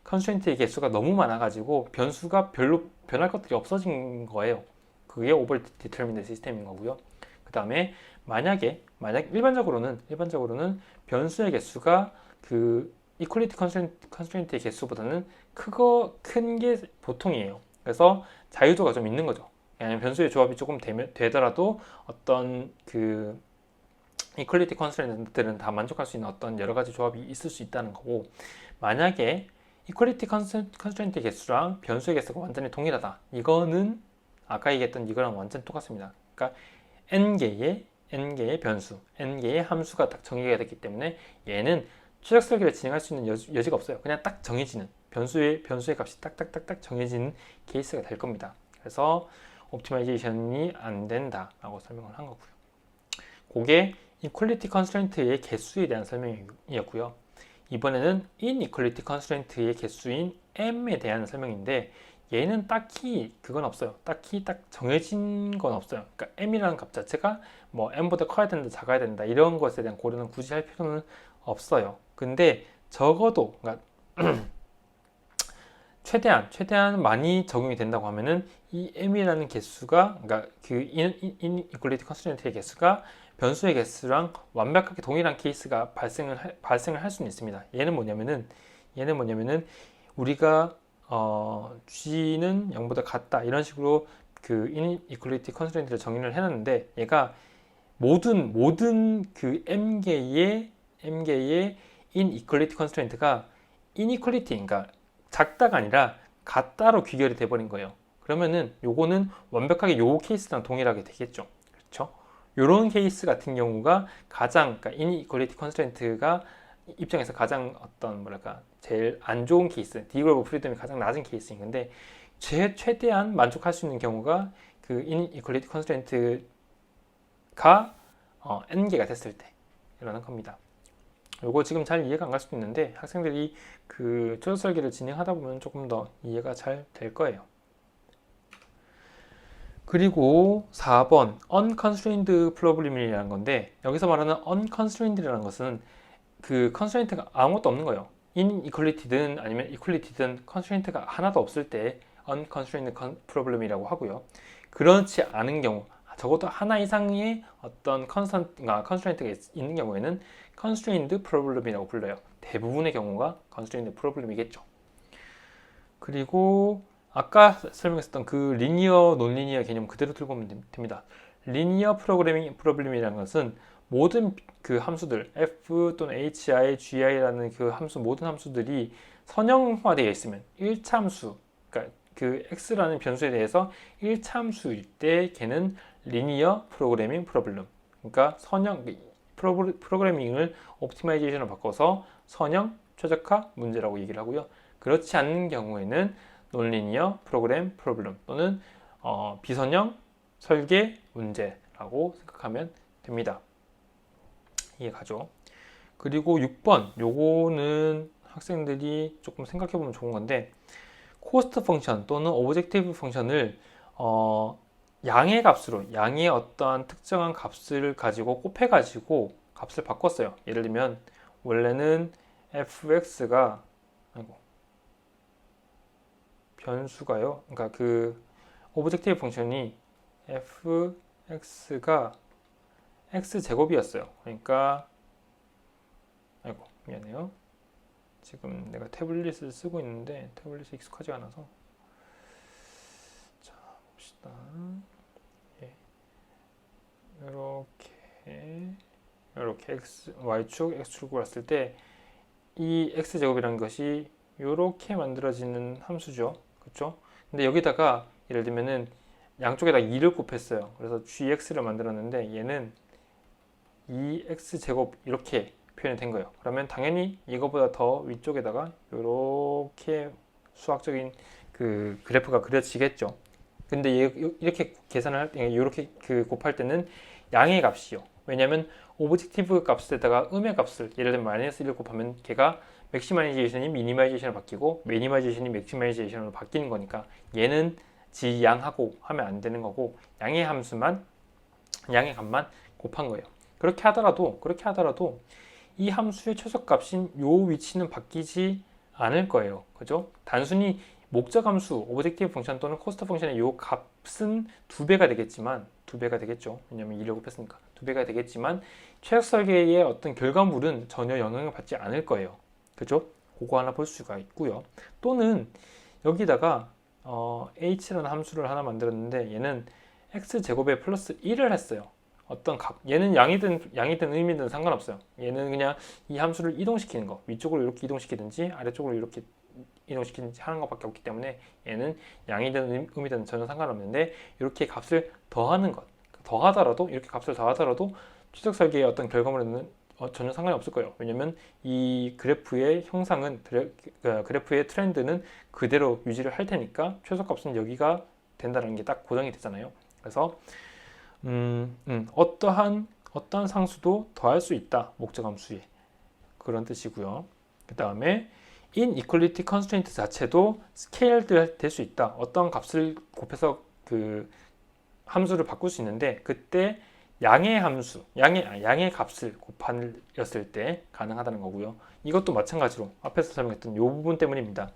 constraint의 개수가 너무 많아가지고 변수가 별로 변할 것들이 없어진 거예요. 그게 overdetermined 시스템인 거고요. 그 다음에 만약 일반적으로는 변수의 개수가 그 equality constraint의 개수보다는 큰 게 보통이에요. 그래서 자유도가 좀 있는 거죠. 왜냐하면 변수의 조합이 조금 되더라도 어떤 그 equality constraint들은 다 만족할 수 있는 어떤 여러 가지 조합이 있을 수 있다는 거고, 만약에 equality constraint의 개수랑 변수의 개수가 완전히 동일하다. 이거는 아까 얘기했던 이거랑 완전 똑같습니다. 그러니까 n개의 변수, n개의 함수가 딱 정의가 됐기 때문에 얘는 추적 설계를 진행할 수 있는 여지가 없어요. 그냥 딱 정해지는 변수의 값이 딱딱딱딱 정해지는 케이스가 될 겁니다. 그래서 옵티마이제이션이 안 된다라고 설명을 한 거고요. 그게 이퀄리티 컨스트레인트의 개수에 대한 설명이었고요. 이번에는 inequality constraint의 개수인 m에 대한 설명인데 얘는 딱히 그건 없어요. 딱히 딱 정해진 건 없어요. 그러니까 m이라는 값 자체가 뭐 m보다 커야 된다, 작아야 된다 이런 것에 대한 고려는 굳이 할 필요는 없어요. 근데 적어도 그러니까 최대한 많이 적용이 된다고 하면은 이 m이라는 개수가 그러니까 그 inequality constraint의 개수가 변수의 개수랑 완벽하게 동일한 케이스가 발생을 할 수는 있습니다. 얘는 뭐냐면은 우리가 g는 0보다 같다 이런 식으로 그 inequality constraint를 정의를 해놨는데 얘가 모든 그 m개의 inequality constraint가 inequality 그러니까 작다가 아니라 같다로 귀결이 돼버린 거예요. 그러면은 요거는 완벽하게 요 케이스랑 동일하게 되겠죠. 그렇죠? 요런 케이스 같은 경우가 가장 그러니까 inequality constraint가 입장에서 가장 어떤 뭐랄까 제일 안 좋은 케이스, 디그리 오브 프리덤이 가장 낮은 케이스인 건데 최대한 만족할 수 있는 경우가 그 inequality constraint가 n개가 됐을 때 일어난 겁니다. 요거 지금 잘 이해가 안 갈 수도 있는데 학생들이 그 초적 설계를 진행하다 보면 조금 더 이해가 잘 될 거예요. 그리고 4번 unconstrained problem이라는 건데 여기서 말하는 unconstrained라는 것은 그 constraint가 아무것도 없는 거예요. inequality든 아니면 equality든 constraint가 하나도 없을 때 unconstrained problem이라고 하고요. 그렇지 않은 경우 적어도 하나 이상의 어떤 constraint가 있는 경우에는 constrained problem이라고 불러요. 대부분의 경우가 constrained problem이겠죠. 그리고 아까 설명했었던 그 리니어 논리니어 개념 그대로 들고 오면 됩니다. 리니어 프로그래밍 프로블렘이라는 것은 모든 그 함수들 f 또는 hi, gi라는 그 함수 모든 함수들이 선형화되어 있으면 1차 함수 그러니까 그 x라는 변수에 대해서 1차 함수일 때 걔는 리니어 프로그래밍 프로블렘 그러니까 선형 프로그래밍을 옵티마이제이션으로 바꿔서 선형 최적화 문제라고 얘기를 하고요. 그렇지 않는 경우에는 논리니어 프로그램 프로블렘 또는 비선형 설계 문제라고 생각하면 됩니다. 이해가죠? 그리고 6번 요거는 학생들이 조금 생각해보면 좋은 건데 코스트 펑션 또는 오브젝티브 펑션을 양의 값으로 양의 어떠한 특정한 값을 가지고 곱해가지고 값을 바꿨어요. 예를 들면 원래는 fx가 변수가요. 그러니까 그 오브젝티브 펑션이 fx가 x제곱이었어요. 그러니까 미안해요. 지금 내가 태블릿을 쓰고 있는데 태블릿이 익숙하지 않아서 자 봅시다. 예. 이렇게 y축 x축으로 왔을 때 이 x제곱이라는 것이 이렇게 만들어지는 함수죠. 그렇죠? 근데 여기다가 예를 들면은 양쪽에다 2를 곱했어요. 그래서 gx를 만들었는데 얘는 2x제곱 이렇게 표현이 된 거예요. 그러면 당연히 이거보다 더 위쪽에다가 이렇게 수학적인 그 그래프가 그려지겠죠. 근데 이렇게 계산을 할 때, 이렇게 그 곱할 때는 양의 값이요. 왜냐면 오브젝티브 값에다가 음의 값을 예를 들면 마이너스 1을 곱하면 걔가 맥시마이제이션이 미니마이제이션으로 바뀌고 미니마이제이션이 맥시마이제이션으로 바뀌는 거니까 얘는 지양하고 하면 안 되는 거고 양의 값만 곱한 거예요. 그렇게 하더라도 이 함수의 최소값인 요 위치는 바뀌지 않을 거예요. 그죠? 단순히 목적 함수, 오브젝티브 펑션 또는 코스트 펑션의 요 값은 2배가 되겠죠. 왜냐면 2를 곱했으니까 2배가 되겠지만 최적 설계의 어떤 결과물은 전혀 영향을 받지 않을 거예요. 그죠? 그거 하나 볼 수가 있고요. 또는 여기다가 h라는 함수를 하나 만들었는데 얘는 x제곱에 플러스 1을 했어요. 어떤 값, 얘는 양이든 음이든 상관없어요. 얘는 그냥 이 함수를 이동시키는 거, 위쪽으로 이렇게 이동시키든지 아래쪽으로 이렇게 이동시키든지 하는 것밖에 없기 때문에 얘는 양이든 음이든 전혀 상관없는데 이렇게 값을 더하는 것, 이렇게 값을 더하더라도 추적 설계의 어떤 결과물에는 전혀 상관이 없을 거예요. 왜냐면 이 그래프의 형상은 그래프의 트렌드는 그대로 유지를 할 테니까 최소값은 여기가 된다는 게 딱 고정이 되잖아요. 그래서 어떠한 상수도 더할 수 있다. 목적 함수에. 그런 뜻이고요. 그 다음에 inequality constraint 자체도 스케일드 될 수 있다. 어떤 값을 곱해서 그 함수를 바꿀 수 있는데 그때 양의 함수, 양의 값을 곱하였을 때 가능하다는 거고요. 이것도 마찬가지로 앞에서 설명했던 이 부분 때문입니다.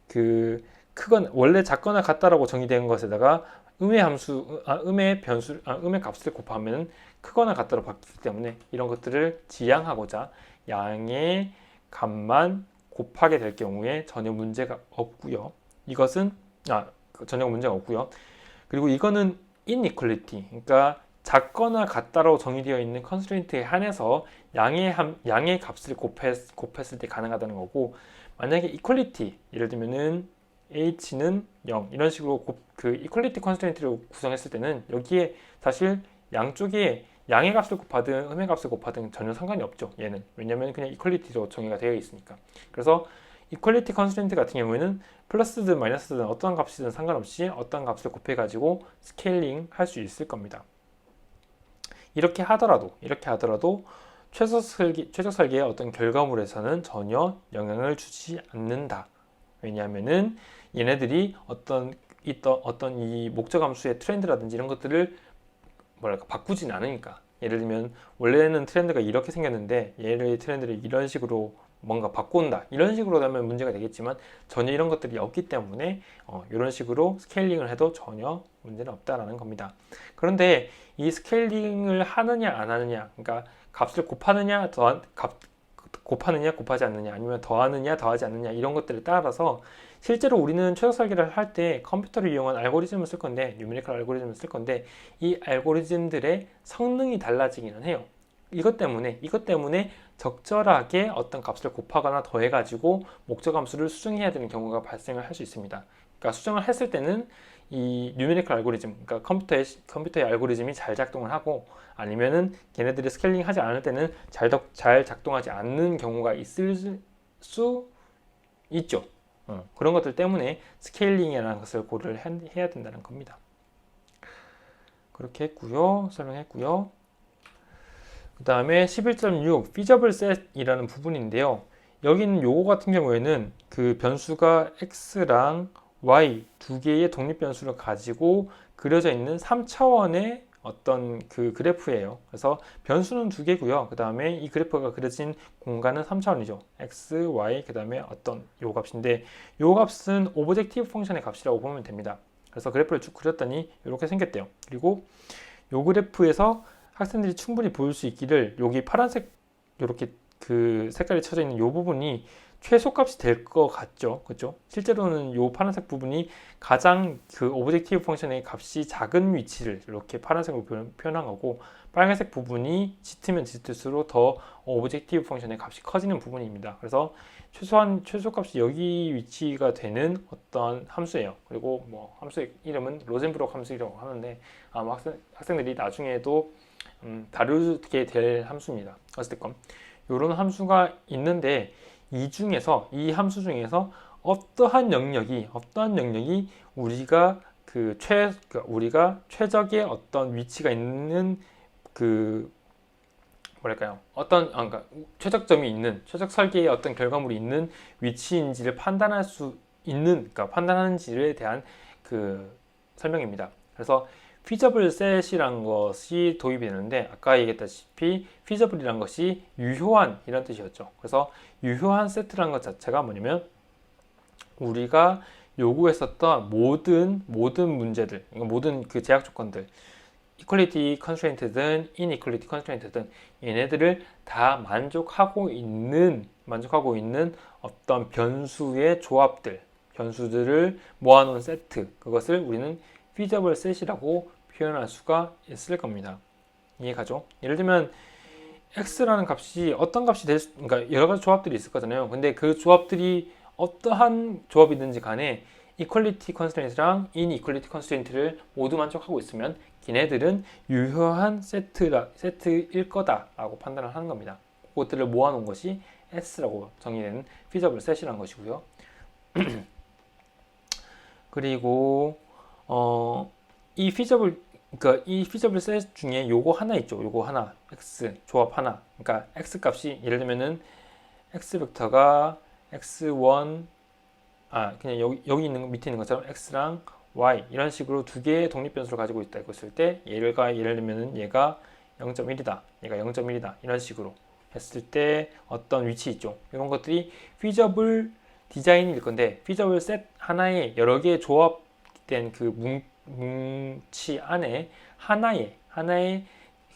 그 크건 원래 작거나 같다라고 정의된 것에다가 음의 함수, 음의 변수, 음의 값을 곱하면 크거나 같다로 바뀌기 때문에 이런 것들을 지양하고자 양의 값만 곱하게 될 경우에 전혀 문제가 없고요. 이것은 전혀 문제가 없고요. 그리고 이거는 inequality, 그러니까 작거나 같다로 정의되어 있는 컨스트레인트에 한해서 양의 값을 곱했을 때 가능하다는 거고, 만약에 equality, 예를 들면은 h는 0 이런 식으로 그 equality 컨스트레인트를 구성했을 때는 여기에 사실 양쪽에 양의 값을 곱하든 음의 값을 곱하든 전혀 상관이 없죠. 얘는 왜냐면 그냥 equality로 정의가 되어 있으니까. 그래서 equality 컨스트레인트 같은 경우에는 플러스든 마이너스든 어떤 값이든 상관없이 어떤 값을 곱해 가지고 스케일링 할 수 있을 겁니다. 이렇게 하더라도 최적 설계의 어떤 결과물에서는 전혀 영향을 주지 않는다. 왜냐하면은 얘네들이 어떤 이 목적 함수의 트렌드라든지 이런 것들을 바꾸진 않으니까. 예를 들면 원래는 트렌드가 이렇게 생겼는데 얘의 트렌드를 이런 식으로 뭔가 바꾼다, 이런 식으로 하면 문제가 되겠지만 전혀 이런 것들이 없기 때문에 이런 식으로 스케일링을 해도 전혀 문제는 없다라는 겁니다. 그런데 이 스케일링을 하느냐 안 하느냐, 그러니까 값을 곱하느냐 곱하지 않느냐, 아니면 더하느냐 더하지 않느냐, 이런 것들에 따라서 실제로 우리는 최적 설계를 할 때 컴퓨터를 이용한 알고리즘을 쓸 건데, 뉴메리컬 알고리즘을 쓸 건데, 이 알고리즘들의 성능이 달라지기는 해요. 이것 때문에 적절하게 어떤 값을 곱하거나 더해가지고 목적 함수를 수정해야 되는 경우가 발생을 할 수 있습니다. 그러니까 수정을 했을 때는 이 뉴메리컬 알고리즘, 그러니까 컴퓨터의 알고리즘이 잘 작동을 하고, 아니면은 걔네들이 스케일링 하지 않을 때는 잘 작동하지 않는 경우가 있을 수 있죠. 그런 것들 때문에 스케일링이라는 것을 고려를 해야 된다는 겁니다. 그렇게 했고요. 설명했고요. 그 다음에 11.6 feasible set이라는 부분인데요. 여기는 요거 같은 경우에는 그 변수가 x랑 y 두 개의 독립 변수를 가지고 그려져 있는 3차원의 어떤 그 그래프예요. 그래서 변수는 두 개고요. 그 다음에 이 그래프가 그려진 공간은 3차원이죠. x, y, 그 다음에 어떤 요 값인데, 요 값은 오브젝티브 펑션의 값이라고 보면 됩니다. 그래서 그래프를 쭉 그렸더니 이렇게 생겼대요. 그리고 요 그래프에서 학생들이 충분히 보일 수 있기를, 여기 파란색 이렇게 그 색깔이 쳐져 있는 이 부분이 최소값이 될 것 같죠, 그렇죠? 실제로는 이 파란색 부분이 가장 그 오브젝티브 펑션의 값이 작은 위치를 이렇게 파란색으로 표현한 거고, 빨간색 부분이 짙으면 짙을수록 더 오브젝티브 펑션의 값이 커지는 부분입니다. 그래서 최소값이 여기 위치가 되는 어떤 함수예요. 그리고 뭐 함수의 이름은 로젠브록 함수라고 하는데, 아마 학생들이 나중에도 다루게 될 함수입니다. 어쨌든 이런 함수가 있는데, 이 함수 중에서 어떠한 영역이 우리가 우리가 최적의 어떤 위치가 있는 그러니까 최적점이 있는, 최적 설계의 어떤 결과물이 있는 위치인지를 판단할 수 있는, 그러니까 판단하는지에 대한 그 설명입니다. 그래서 feasible set이란 것이 도입이 되는데, 아까 얘기했다시피 feasible이란 것이 유효한 이런 뜻이었죠. 그래서 유효한 세트라는 것 자체가 뭐냐면, 우리가 요구했었던 모든 문제들, 모든 그 제약 조건들, equality constraint든 inequality constraint든 얘네들을 다 만족하고 있는 어떤 변수의 조합들, 변수들을 모아놓은 세트, 그것을 우리는 feasible set이라고 표현할 수가 있을 겁니다. 이해가죠? 예를 들면 x라는 값이 어떤 값이 그러니까 여러 가지 조합들이 있을 거잖아요. 근데 그 조합들이 어떠한 조합이든지 간에 equality constraint랑 inequality constraint를 모두 만족하고 있으면 걔네들은 유효한 세트일 거다라고 판단을 하는 겁니다. 그것들을 모아놓은 것이 S라고 정의되는 feasible set이라는 것이고요. 그리고 이 feasible set 중에 요거 하나 있죠. 요거 하나, x 조합 하나. 그러니까 x 값이 예를 들면은 x 벡터가 x1 그냥 여기 있는 밑에 있는 것처럼 x랑 y 이런 식으로 두 개의 독립 변수를 가지고 있다고 했을 때 예를 들면은 얘가 0.1이다, 얘가 0.1이다 이런 식으로 했을 때 어떤 위치 있죠. 이런 것들이 feasible 디자인일 건데 feasible set 하나의 여러 개의 조합된 그 뭉치 안에 하나의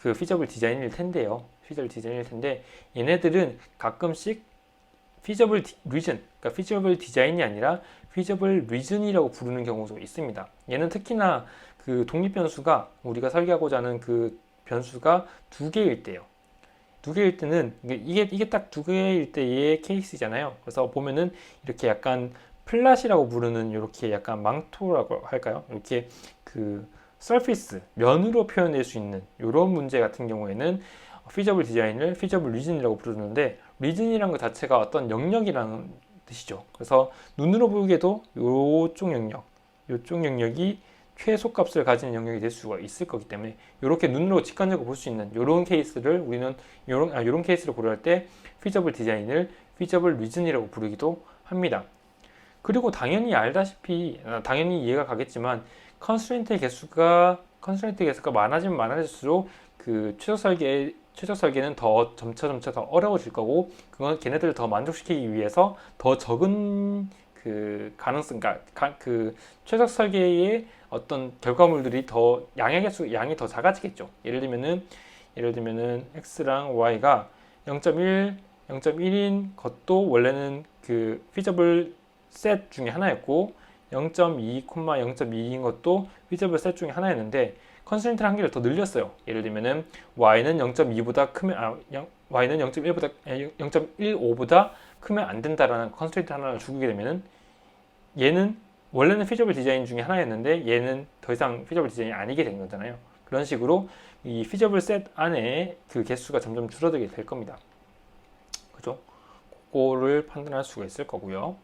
그 feasible 디자인일 텐데요. feasible 디자인일 텐데 얘네들은 가끔씩 feasible region, 그러니까 feasible 디자인이 아니라 feasible region이라고 부르는 경우도 있습니다. 얘는 특히나 그 독립 변수가 우리가 설계하고자 하는 그 변수가 두 개일 때요. 두 개일 때는 이게 딱 두 개일 때의 케이스잖아요. 그래서 보면은 이렇게 약간 플랫이라고 부르는 이렇게 약간 망토라고 할까요? 이렇게 그 서피스 면으로 표현될 수 있는 이런 문제 같은 경우에는 feasible 디자인을 feasible region이라고 부르는데 region이라는 것 자체가 어떤 영역이라는 뜻이죠. 그래서 눈으로 보기에도 이쪽 영역이 최소값을 가지는 영역이 될 수가 있을 거기 때문에 이렇게 눈으로 직관적으로 볼 수 있는 이런 케이스를 우리는 이런 케이스를 고려할 때 feasible 디자인을 feasible region이라고 부르기도 합니다. 그리고 당연히 이해가 가겠지만 컨스트레인트 개수가 많아지면 많아질수록 그 최적 설계는 더 점차 더 어려워질 거고 그건 걔네들을 더 만족시키기 위해서 더 적은 그 가능성, 그 최적 설계의 어떤 결과물들이 더 양이 더 작아지겠죠. 예를 들면은 x랑 y가 0.1, 0.1인 것도 원래는 그 feasible 셋 중에 하나였고 0.2, 0.2인 것도 feasible 셋 중에 하나였는데 컨스트레인트를 한 개를 더 늘렸어요. 예를 들면은 y는 0.2보다 크면 y는 0.15보다 크면 안 된다라는 컨스트레인트 하나를 주게 되면은 얘는 원래는 feasible 디자인 중에 하나였는데 얘는 더 이상 feasible 디자인이 아니게 된 거잖아요. 그런 식으로 이 feasible 셋 안에 그 개수가 점점 줄어들게 될 겁니다. 그죠? 그거를 판단할 수가 있을 거고요.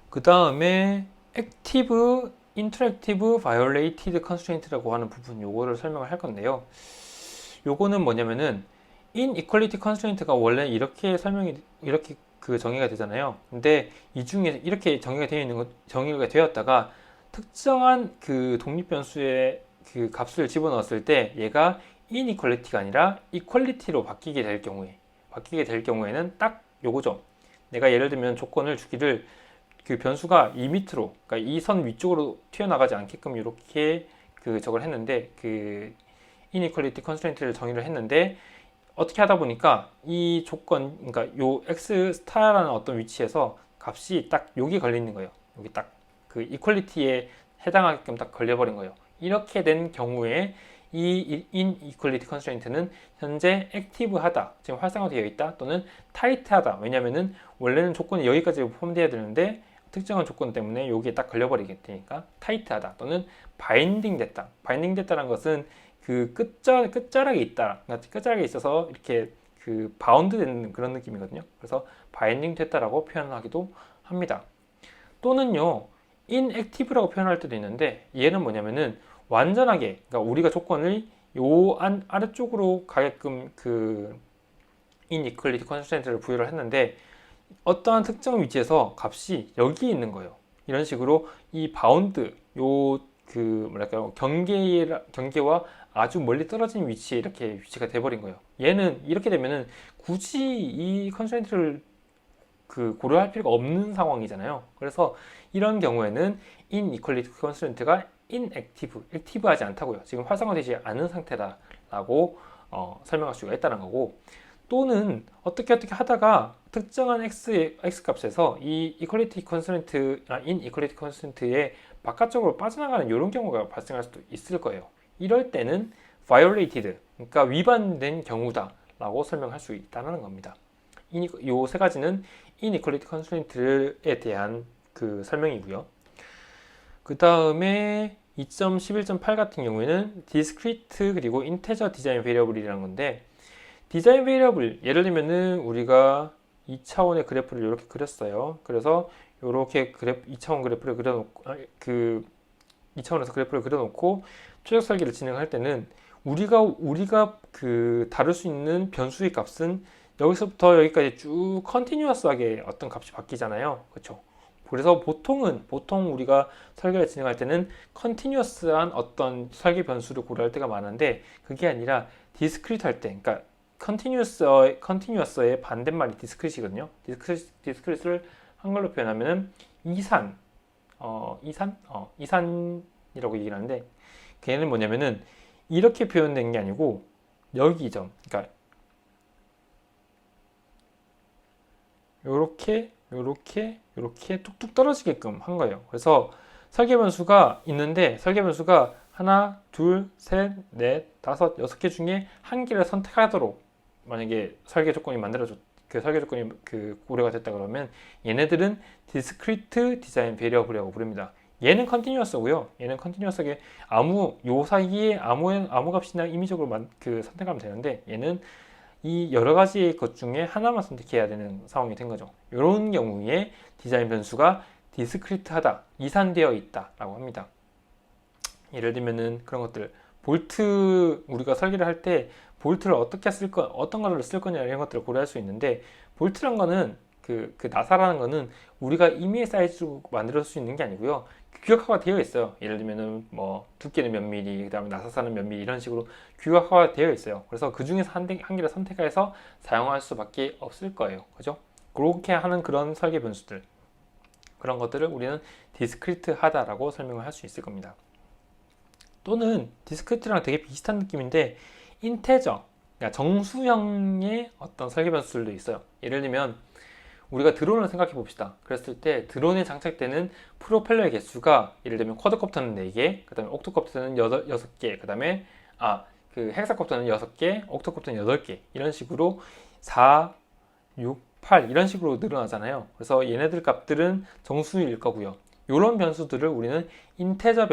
그 다음에 active, interactive, violated constraint라고 하는 부분 요거를 설명을 할 건데요. 요거는 뭐냐면은 inequality constraint가 원래 이렇게 그 정의가 되잖아요. 근데 이 중에 이렇게 정의가 되었다가 특정한 그 독립 변수의 그 값을 집어넣었을 때 얘가 inequality가 아니라 equality로 바뀌게 될 경우에는 딱 요거죠. 내가 예를 들면 조건을 주기를 그 변수가 이 밑으로, 그러니까 이 선 위쪽으로 튀어나가지 않게끔 이렇게 그 저걸 했는데 그 inequality constraint를 정의를 했는데 어떻게 하다 보니까 이 조건, 그러니까 요 x 스타라는 어떤 위치에서 값이 딱 여기 걸려 있는 거예요. 여기 딱 그 이퀄리티에 해당하게끔 딱 걸려버린 거예요. 이렇게 된 경우에 이 inequality constraint는 현재 액티브하다, 지금 활성화되어 있다, 또는 타이트하다. 왜냐면은 원래는 조건이 여기까지 포함되어야 되는데 특정한 조건 때문에 여기에 딱 걸려버리게 되니까 타이트하다, 또는 바인딩 됐다. 바인딩 됐다는 것은 그 끝자락에 있다. 끝자락에 있어서 이렇게 그 바운드 되는 그런 느낌이거든요. 그래서 바인딩 됐다라고 표현하기도 합니다. 또는요, inactive라고 표현할 때도 있는데 얘는 뭐냐면은 완전하게, 그러니까 우리가 조건을 요 아래쪽으로 가게끔 그 inequality constraint를 부여를 했는데 어떠한 특정 위치에서 값이 여기 있는 거예요. 이런 식으로 이 바운드, 요 그 뭐랄까요, 경계와 아주 멀리 떨어진 위치에 이렇게 위치가 돼버린 거예요. 얘는 이렇게 되면은 굳이 이 컨스트레인트를 그 고려할 필요가 없는 상황이잖아요. 그래서 이런 경우에는 inequality constraint가 inactive, 액티브하지 않다고요. 지금 활성화되지 않은 상태다라고 설명할 수가 있다는 거고, 또는 어떻게 하다가 특정한 x 값에서 이 inequality constraint의 바깥쪽으로 빠져나가는 이런 경우가 발생할 수도 있을 거예요. 이럴 때는 violated, 그러니까 위반된 경우다라고 설명할 수 있다는 겁니다. 이 세 가지는 inequality constraint에 대한 그 설명이고요. 그 다음에 2.11.8 같은 경우에는 discrete 그리고 integer design variable이라는 건데, 디자인 베리어블, 예를 들면은 우리가 2차원의 그래프를 이렇게 그렸어요. 그래서 이렇게 2차원 그래프를 그려놓고, 2차원에서 그래프를 그려놓고 최적 설계를 진행할 때는 우리가 그 다룰 수 있는 변수의 값은 여기서부터 여기까지 쭉 컨티뉴어스하게 어떤 값이 바뀌잖아요. 그렇죠? 그래서 보통 우리가 설계를 진행할 때는 컨티뉴어스한 어떤 설계 변수를 고려할 때가 많은데 그게 아니라 디스크리트 할 때, 그러니까 컨티뉴어스의 반대말이 디스크리트거든요. 디스크리트를 한글로 표현하면은 이산이라고 얘기를 하는데 걔는 뭐냐면은 이렇게 표현된 게 아니고 여기죠. 그러니까 요렇게 뚝뚝 떨어지게끔 한 거예요. 그래서 설계 변수가 있는데 설계 변수가 하나, 둘, 셋, 넷, 다섯, 여섯 개 중에 한 개를 선택하도록 만약에 설계 조건이 그 설계 조건이 그 고려가 됐다 그러면 얘네들은 discrete design variable이라고 부릅니다. 얘는 컨티뉴어스고요. 얘는 컨티뉴어스하게 요 사이에 아무 값이나 임의적으로 선택하면 되는데 얘는 이 여러 가지의 것 중에 하나만 선택해야 되는 상황이 된 거죠. 이런 경우에 디자인 변수가 디스크리트하다, 이산되어 있다라고 합니다. 예를 들면은 그런 것들, 우리가 설계를 할 때 볼트를 어떤 거를 쓸 거냐 이런 것들을 고려할 수 있는데 볼트란 거는 그 나사라는 거는 우리가 임의의 사이즈로 만들 수 있는 게 아니고요. 규격화가 되어 있어요. 예를 들면은 뭐 두께는 몇 미리, 그다음에 나사사는 몇 미리 이런 식으로 규격화가 되어 있어요. 그래서 그 중에서 한 개를 선택해서 사용할 수밖에 없을 거예요. 그죠? 그렇게 하는 그런 설계 변수들, 그런 것들을 우리는 디스크리트하다라고 설명을 할 수 있을 겁니다. 또는 디스크리트랑 되게 비슷한 느낌인데 인테저, 그러니까 정수형의 어떤 설계 변수들도 있어요. 예를 들면 우리가 드론을 생각해 봅시다. 그랬을 때 드론에 장착되는 프로펠러의 개수가 예를 들면 쿼드콥터는 4개, 그 다음에 옥토콥터는 6개, 그 다음에 그 헥사콥터는 6개, 옥토콥터는 8개 이런 식으로 4, 6, 8 이런 식으로 늘어나잖아요. 그래서 얘네들 값들은 정수일 거고요. 이런 변수들을 우리는 인테저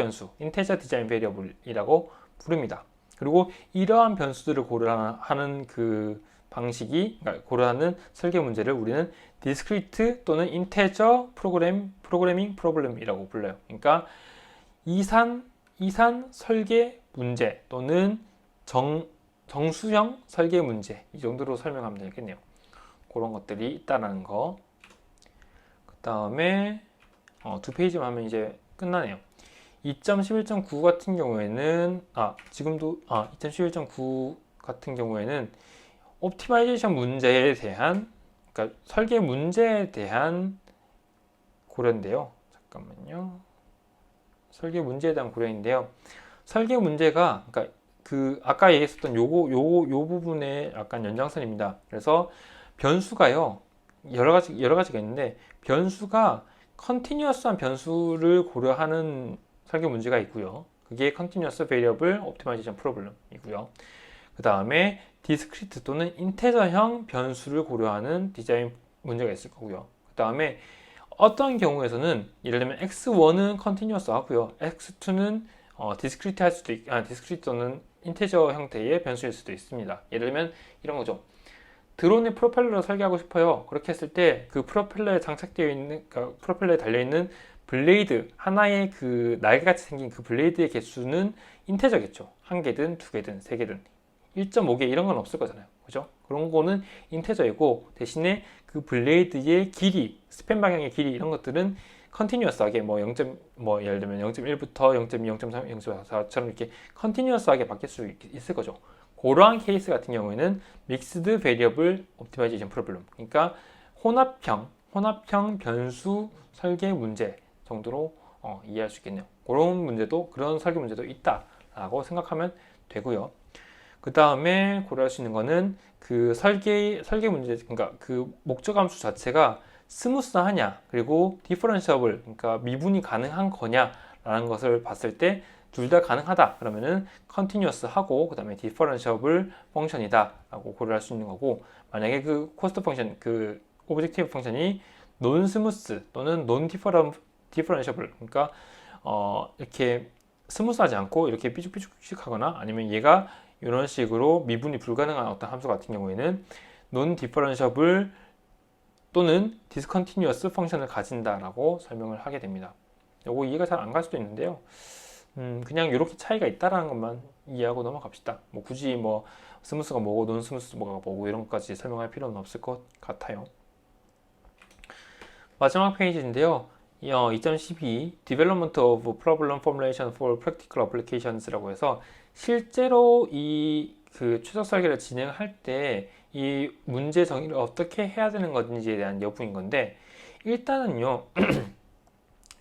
디자인 베리어블이라고 부릅니다. 그리고 이러한 변수들을 고려하는 그 방식이, 그러니까 고려하는 설계 문제를 우리는 디스크리트 또는 인테저 프로그래밍 프로블렘이라고 불러요. 그러니까 이산 설계 문제 또는 정수형 설계 문제, 이 정도로 설명하면 되겠네요. 그런 것들이 있다는 거. 그 다음에 두 페이지만 하면 이제 끝나네요. 2.11.9 같은 경우에는 2.11.9 같은 경우에는 옵티마이제이션 문제에 대한, 그러니까 설계 문제에 대한 고려인데요. 잠깐만요. 설계 문제에 대한 고려인데요. 설계 문제가, 그러니까 아까 얘기했었던 요 부분의 약간 연장선입니다. 그래서 변수가요, 여러 가지가 있는데, 변수가 컨티뉴어스한 변수를 고려하는 설계 문제가 있고요. 그게 컨티뉴어스 베리어블 옵티마이제이션 프로블럼이고요. 그 다음에 디스크리트 또는 인테저형 변수를 고려하는 디자인 문제가 있을 거고요. 그 다음에 어떤 경우에서는 예를 들면 x1은 컨티뉴어스 하고요. x2는 디스크리트 또는 인테저 형태의 변수일 수도 있습니다. 예를 들면 이런 거죠. 드론의 프로펠러를 설계하고 싶어요. 그렇게 했을 때 그 프로펠러에 장착되어 있는, 그러니까 프로펠러에 달려있는 블레이드 하나의 그 날개같이 생긴 그 블레이드의 개수는 인테저겠죠. 한 개든 두 개든 세 개든 1.5개 이런 건 없을 거잖아요. 그죠? 그런 거는 인테저이고 대신에 그 블레이드의 길이, 스팬 방향의 길이 이런 것들은 컨티뉴어스하게 예를 들면 0.1부터 0.2, 0.3, 0.4처럼 이렇게 컨티뉴어스하게 바뀔 수 있을 거죠. 그러한 케이스 같은 경우에는 믹스드 베리어블 옵티마이제이션 프로블럼, 그러니까 혼합형 변수 설계 문제 정도로 이해할 수 있겠네요. 그런 설계 문제도 있다라고 생각하면 되고요. 그 다음에 고려할 수 있는 거는 그 설계 문제, 그러니까 그 목적 함수 자체가 스무스하냐, 그리고 디퍼런셔블, 그러니까 미분이 가능한 거냐라는 것을 봤을 때 둘 다 가능하다 그러면은 컨티뉴어스 하고 그 다음에 디퍼런셔블 펑션이다 라고 고려할 수 있는 거고, 만약에 그 코스트 펑션, 그 오브젝티브 펑션이 논 스무스 또는 논 디퍼런셔블, 그러니까 이렇게 스무스하지 않고 이렇게 삐죽삐죽하거나 아니면 얘가 이런 식으로 미분이 불가능한 어떤 함수 같은 경우에는 논 디퍼런셔블 또는 디스컨티뉴어스 펑션을 가진다라고 설명을 하게 됩니다. 요거 이해가 잘 안 갈 수도 있는데요. 그냥 이렇게 차이가 있다라는 것만 이해하고 넘어갑시다. 뭐 굳이 뭐 스무스가 뭐고 논 스무스가 뭐고 이런 것까지 설명할 필요는 없을 것 같아요. 마지막 페이지인데요. 2012 Development of Problem Formulation for Practical Applications라고 해서 실제로 이 그 추적 설계를 진행할 때 이 문제 정의를 어떻게 해야 되는 건지에 대한 여부인 건데, 일단은요.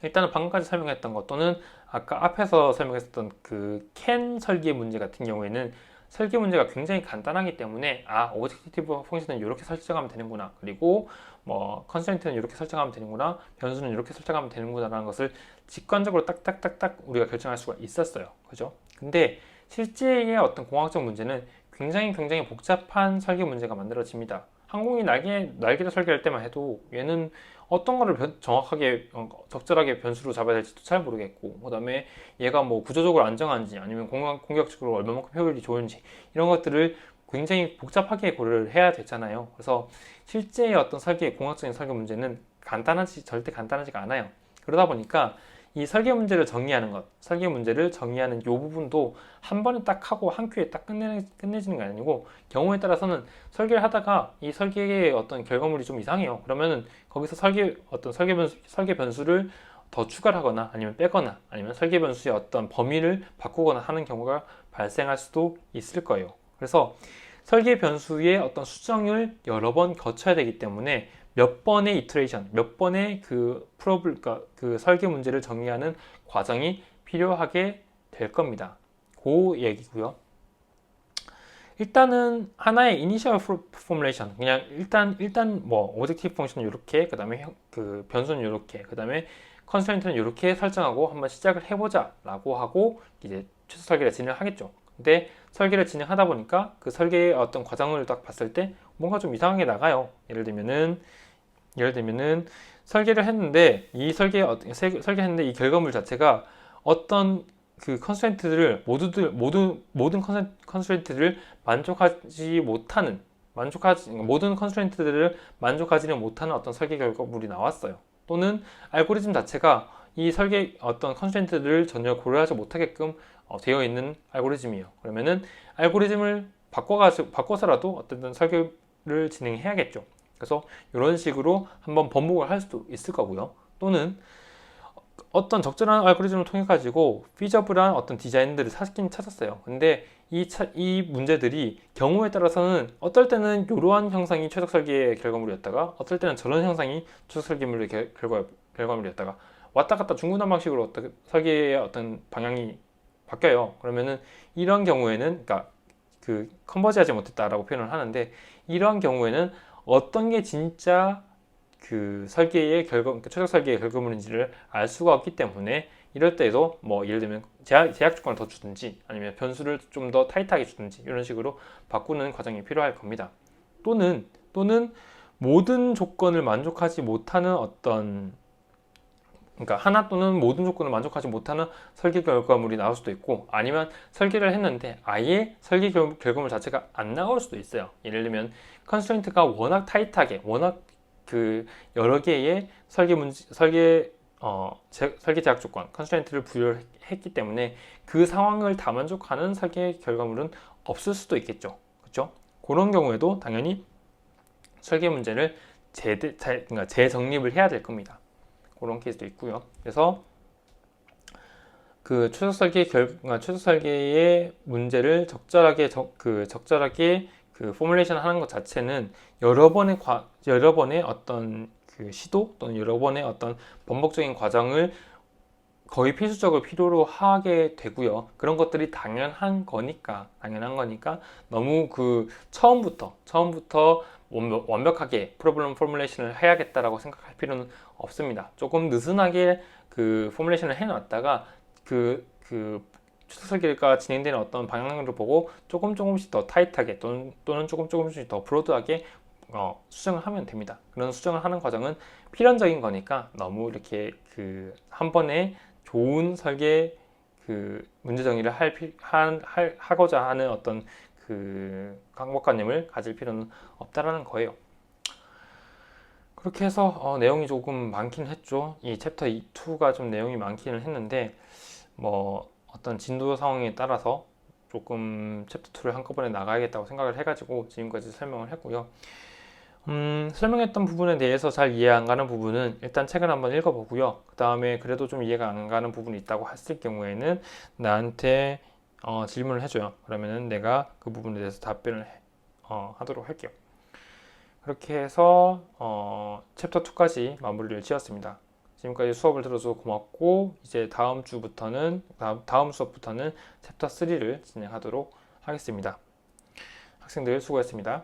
일단은 방금까지 설명했던 것 또는 아까 앞에서 설명했었던 그 캔 설계 문제 같은 경우에는 설계 문제가 굉장히 간단하기 때문에 오브젝티브 펑션은 이렇게 설정하면 되는구나, 그리고 뭐 컨스트레인트는 이렇게 설정하면 되는구나, 변수는 이렇게 설정하면 되는구나 라는 것을 직관적으로 딱딱딱딱 우리가 결정할 수가 있었어요. 그죠? 근데 실제의 어떤 공학적 문제는 굉장히 복잡한 설계 문제가 만들어집니다. 항공이 날개를 설계할 때만 해도 얘는 어떤 거를 정확하게 적절하게 변수로 잡아야 될지도 잘 모르겠고, 그 다음에 얘가 뭐 구조적으로 안정한지 아니면 공격적으로 얼마만큼 효율이 좋은지 이런 것들을 굉장히 복잡하게 고려를 해야 되잖아요. 그래서 실제의 어떤 공학적인 설계 문제는 절대 간단하지가 않아요. 그러다 보니까 이 설계 문제를 정의하는 설계 문제를 정의하는 이 부분도 한 번에 딱 하고 한 큐에 딱 끝내지는 게 아니고, 경우에 따라서는 설계를 하다가 이 설계의 어떤 결과물이 좀 이상해요. 그러면은 거기서 설계 변수를 더 추가를 하거나 아니면 빼거나 아니면 설계 변수의 어떤 범위를 바꾸거나 하는 경우가 발생할 수도 있을 거예요. 그래서 설계 변수의 어떤 수정을 여러 번 거쳐야 되기 때문에 몇 번의 이터레이션, 몇 번의 그러니까 그 설계 문제를 정의하는 과정이 필요하게 될 겁니다. 그 얘기고요. 일단은 하나의 이니셜 포뮬레이션, 그냥 일단 뭐 오브젝티브 펑션은 이렇게, 그다음에 그 변수는 이렇게, 그다음에 컨스트레인트는 이렇게 설정하고 한번 시작을 해보자라고 하고 이제 최소 설계를 진행하겠죠. 근데 설계를 진행하다 보니까 그 설계의 어떤 과정을 딱 봤을 때 뭔가 좀 이상하게 나가요. 예를 들면은 설계를 했는데 설계했는데 이 결과물 자체가 어떤 그 컨스트레인트를 모든 컨스트레인트를 모든 컨스트레인트들을 만족하지는 못하는 어떤 설계 결과물이 나왔어요. 또는 알고리즘 자체가 이 설계 어떤 컨스트레인트들을 전혀 고려하지 못하게끔 되어 있는 알고리즘이에요. 그러면은 알고리즘을 바꿔서라도 어떤 설계를 진행해야겠죠. 그래서 이런 식으로 한번 번복을 할 수도 있을 거고요. 또는 어떤 적절한 알고리즘을 통해 가지고 피저블한 어떤 디자인들을 찾았어요. 근데 이 문제들이 경우에 따라서는 어떨 때는 이러한 형상이 최적 설계의 결과물이었다가 어떨 때는 저런 형상이 최적 설계물의 결과물이었다가 왔다 갔다 중구난방식으로 어떤 설계의 어떤 방향이 바뀌어요. 그러면은 이런 경우에는 그러니까 그 컨버지하지 못했다라고 표현을 하는데, 이러한 경우에는 어떤 게 진짜 그 최적 설계의 결과물인지를 알 수가 없기 때문에 이럴 때에도 뭐 예를 들면 제약 조건을 더 주든지 아니면 변수를 좀 더 타이트하게 주든지 이런 식으로 바꾸는 과정이 필요할 겁니다. 또는 모든 조건을 만족하지 못하는 그러니까 하나 또는 모든 조건을 만족하지 못하는 설계 결과물이 나올 수도 있고, 아니면 설계를 했는데 아예 설계 결과물 자체가 안 나올 수도 있어요. 예를 들면 컨스트레인트가 워낙 타이트하게 워낙 그 여러 개의 설계 제약 조건 컨스트레인트를 부여했기 때문에 그 상황을 다 만족하는 설계 결과물은 없을 수도 있겠죠. 그렇죠? 그런 경우에도 당연히 설계 문제를 그러니까 재정립을 해야 될 겁니다. 그런 케이스도 있고요. 그래서 그 그러니까 최소 설계의 문제를 적절하게 포뮬레이션 하는 것 자체는 여러 번의 어떤 그 시도 또는 여러 번의 어떤 반복적인 과정을 거의 필수적으로 필요로 하게 되고요. 그런 것들이 당연한 거니까 너무 그 처음부터 완벽하게 프로블럼 포뮬레이션을 해야겠다라고 생각할 필요는 없습니다. 조금 느슨하게 그 포뮬레이션을 해놨다가 추적 설계가 진행되는 어떤 방향을 보고 조금씩 더 타이트하게 또는 조금씩 더 브로드하게 수정을 하면 됩니다. 그런 수정을 하는 과정은 필연적인 거니까 너무 이렇게 한 번에 좋은 설계 문제 정의를 하고자 하는 어떤 강박관념을 가질 필요는 없다라는 거예요. 그렇게 해서 내용이 조금 많긴 했죠. 이 챕터 2가 좀 내용이 많기는 했는데 뭐 어떤 진도 상황에 따라서 조금 챕터 2를 한꺼번에 나가야겠다고 생각을 해가지고 지금까지 설명을 했고요. 설명했던 부분에 대해서 잘 이해 안 가는 부분은 일단 책을 한번 읽어보고요. 그 다음에 그래도 좀 이해가 안 가는 부분이 있다고 했을 경우에는 나한테 질문을 해줘요. 그러면은 내가 그 부분에 대해서 답변을 하도록 할게요. 그렇게 해서 챕터 2까지 마무리를 지었습니다. 지금까지 수업을 들어서 고맙고 이제 다음 주부터는 다음 수업부터는 챕터 3를 진행하도록 하겠습니다. 학생들 수고했습니다.